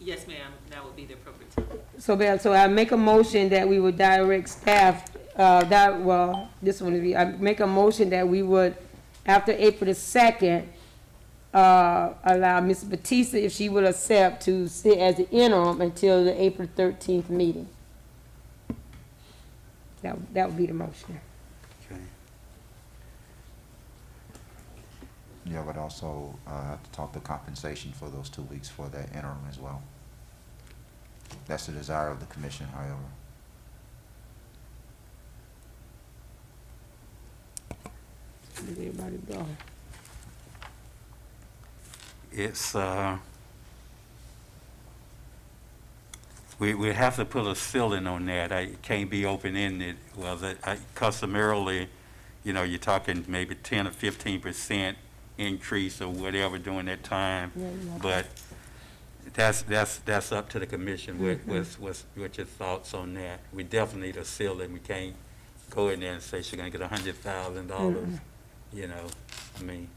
Yes, ma'am, that would be the appropriate time. So, so I make a motion that we would direct staff, this one would be, I make a motion that we would, after April the 2nd, allow Ms. Batista, if she would accept, to sit as the interim until the April 13th meeting. That would be the motion. okay. Yeah, but also have to talk the compensation for those 2 weeks for that interim as well. That's the desire of the commission, however. Let everybody go. It's, we have to put a ceiling on that. It can't be open-ended. Well, customarily, you know, you're talking maybe 10 or 15% increase or whatever during that time. Yeah, but that's up to the commission. What's your thoughts on that? We definitely need a ceiling. We can't go in there and say she's gonna get $100,000. You know, I mean.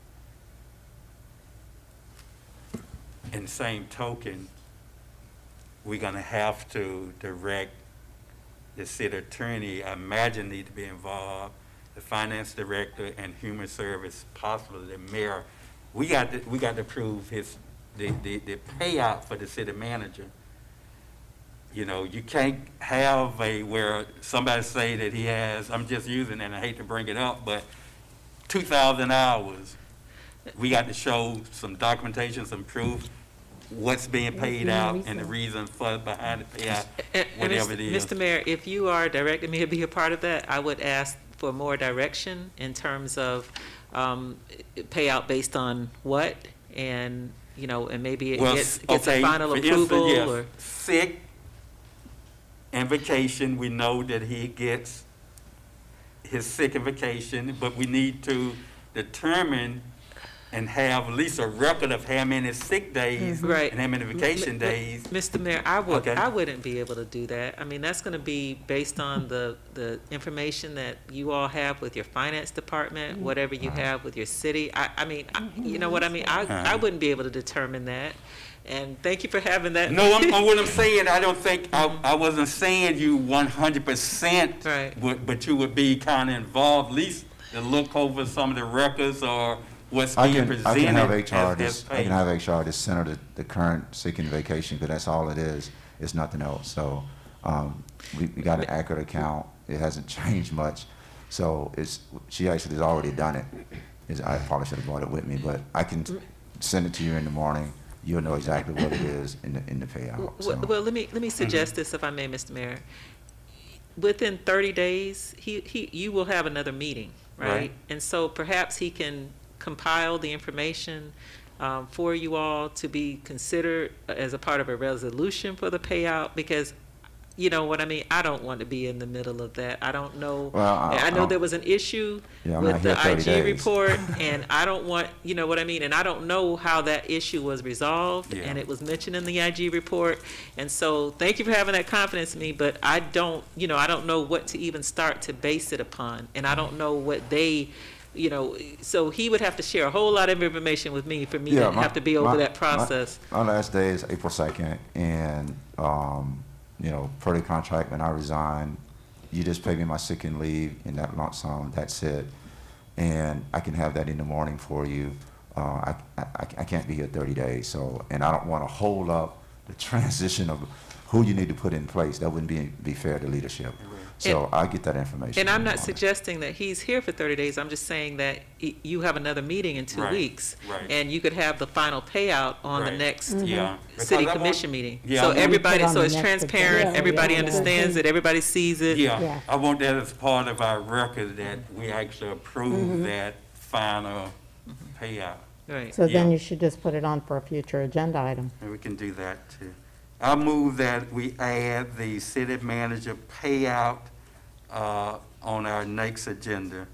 In the same token, we're gonna have to direct the city attorney, I imagine, need to be involved, the finance director and human service, possibly the mayor. We got to approve the payout for the city manager. You know, you can't have where somebody say that he has, I'm just using it and I hate to bring it up, but 2,000 hours. We got to show some documentation, some proof, what's being paid out and the reason for behind the payout, whatever it is. Mr. Mayor, if you are directing me to be a part of that, I would ask for more direction in terms of payout based on what, and you know, and maybe it gets a final approval. Instance, yes, or sick and vacation. We know that he gets his sick and vacation, but we need to determine and have at least a record of how many sick days right. and how many vacation days. Mr. Mayor, I wouldn't be able to do that. I mean, that's going to be based on the information that you all have with your finance department, whatever you have with your city. I mean, you know what I mean? I wouldn't be able to determine that. And thank you for having that. No, what I'm saying, I don't think, I wasn't saying you 100%, right. but you would be kind of involved, at least to look over some of the records or what's being presented. I can have HR just center the current sick and vacation, because that's all it is. It's nothing else. So we got an accurate account. It hasn't changed much. So she actually has already done it. I probably should have brought it with me, but I can send it to you in the morning. You'll know exactly what it is in the payout. So. Well, let me suggest this, if I may, Mr. Mayor. Within 30 days, you will have another meeting, right? And so perhaps he can compile the information for you all to be considered as a part of a resolution for the payout, because you know what I mean, I don't want to be in the middle of that. I don't know. Well, I know there was an issue with the IG report, and I don't want, you know what I mean, and I don't know how that issue was resolved, and it was mentioned in the IG report. And so thank you for having that confidence in me, but I don't know what to even start to base it upon, and I don't know what they, you know, so he would have to share a whole lot of information with me for me to have to be over that process. My last day is April 2nd, and you know, per the contract, when I resign, you just pay me my sick and leave in that lump sum. That's it, and I can have that in the morning for you. I can't be here 30 days, so, and I don't want to hold up the transition of who you need to put in place. That wouldn't be fair to leadership. So I'll get that information. And I'm not suggesting that he's here for 30 days. I'm just saying that you have another meeting in 2 weeks. Right. And you could have the final payout on the next Yeah. city Because I commission want- meeting. Yeah, So I want- everybody, Put on so the it's next transparent, agenda. everybody Yeah. understands it, everybody sees it. Yeah, Yeah. I want that as part of our record, that we actually approve that final payout. Right. So then Yeah. you should just put it on for a future agenda item. And we can do that too. I move that we add the city manager payout on our next agenda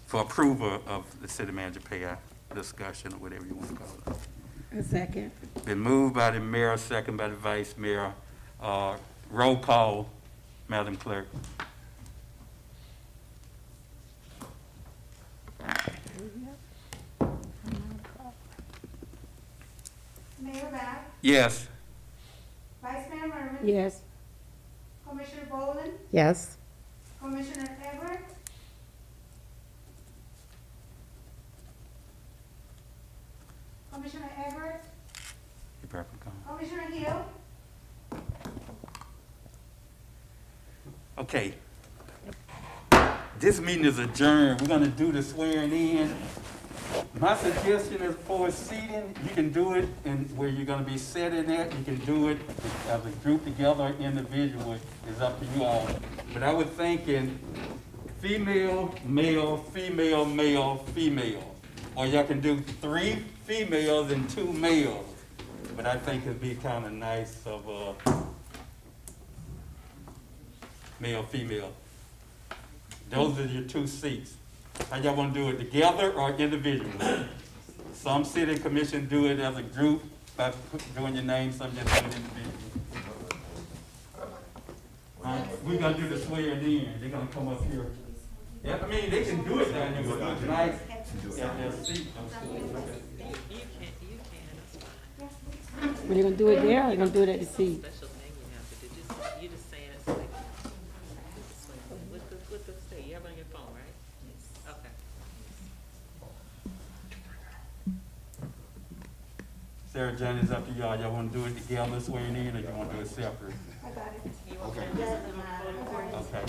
for approval of the city manager payout discussion, or whatever you want to call it. A second. Been moved by the mayor, second by the vice mayor. Roll call, Madam Clerk. Mayor Bab, Yes. Vice Mayor Merman, Yes. Commissioner Boland, Yes? Commissioner Everett, Commissioner Everett, You better come. Commissioner Hill, Okay. This meeting is adjourned. We're gonna do the swearing in. My suggestion is for seating, you can do it in where you're gonna be sitting at. You can do it as a group together or individually. It's up to you all. But I was thinking female, male, female, male, female. Or y'all can do 3 females and 2 males. But I think it'd be kinda nice of, male, female. Those are your 2 seats. How y'all wanna do it, together or individually? Some city commission do it as a group by doing your name, some just do it individually. We're gonna do the swearing in, they're gonna come up here. Yeah, I mean, they can do it down there, but it's nice at their seat. Are you gonna do it there or you gonna do it at the seat? Special thing you have to do, you're just saying it's like, with the state, you have it on your phone, right? Yes. Okay. Sarah, John, it's up to y'all. Y'all wanna do it together, swearing in, or you wanna do it separate? I got it. Okay. Okay.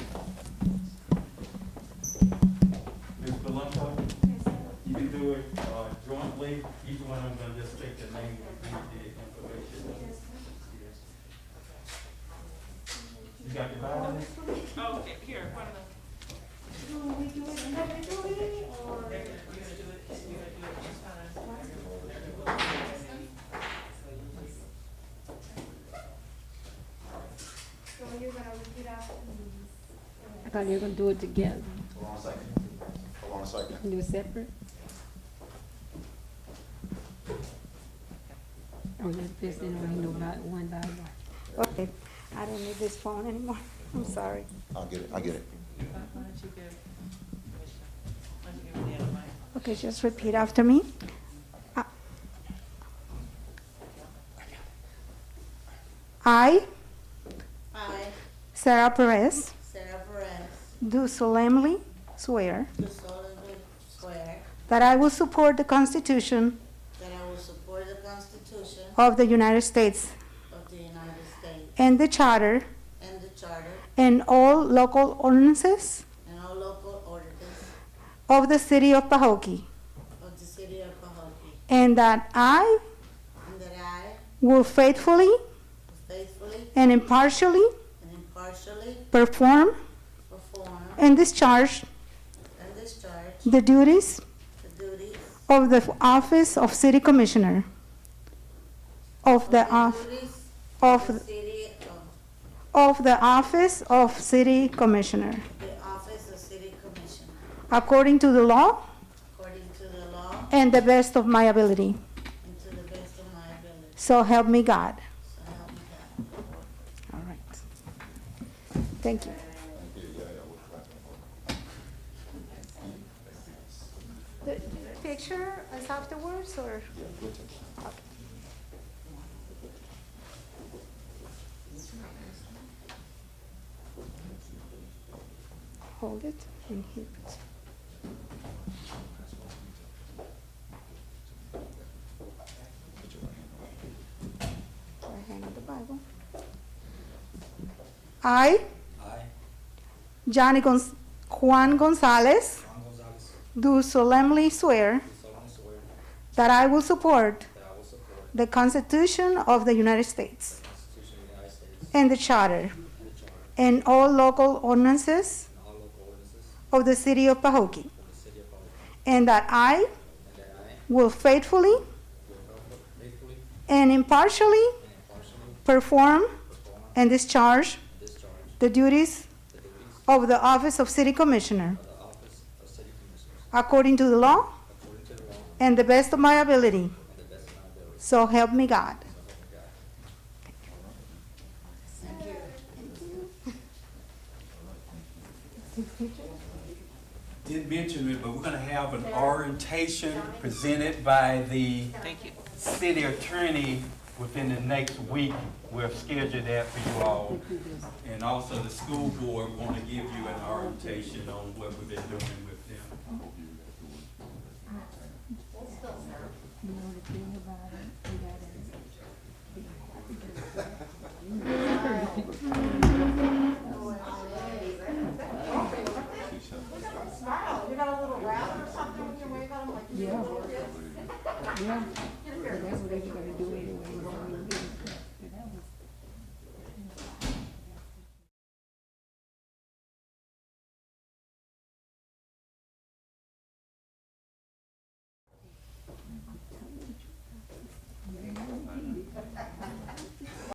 Ms. Belenko, you can do it jointly. Each one of them gonna just take the name and the information. You got your Bible? Oh, okay, here, one of them. Do we do it individually or? So you're gonna repeat after me? I thought you were gonna do it together. Hold on a second. Hold on a second. Do it separate? Oh, that's best, then we know about one by one. Okay, I don't need this phone anymore. I'm sorry. I'll get it. I'll get it. Why don't you give, why don't you give me the other mic? Okay, just repeat after me. I, I, Sarah Perez, Sarah Perez, do solemnly swear do solemnly swear that I will support the Constitution that I will support the Constitution of the United States of the United States and the Charter and the Charter and all local ordinances and all local ordinances of the City of Pahokee, of the City of Pahokee, and that I and that I will faithfully will faithfully and impartially and impartially perform perform and discharge and discharge the duties the duties of the office of City Commissioner of the duties of of the City of the office of City Commissioner the office of City Commissioner according to the law according to the law and the best of my ability. and to the best of my ability. So help me God. So help me God. All right. Thank you. The picture is afterwards, or? Okay. Hold it and hit it. Right hand on the Bible. I, Juan Gonzalez, do solemnly swear that I will support the Constitution of the United States and the Charter and all local ordinances of the City of Pahokee, and that I will faithfully and impartially perform and discharge the duties of the Office of City Commissioner according to the law and the best of my ability. So help me God. Didn't mention it, but we're gonna have an orientation presented by the city attorney within the next week. We'll schedule that for you all. And also the school board want to give you an orientation on what we've been doing with them.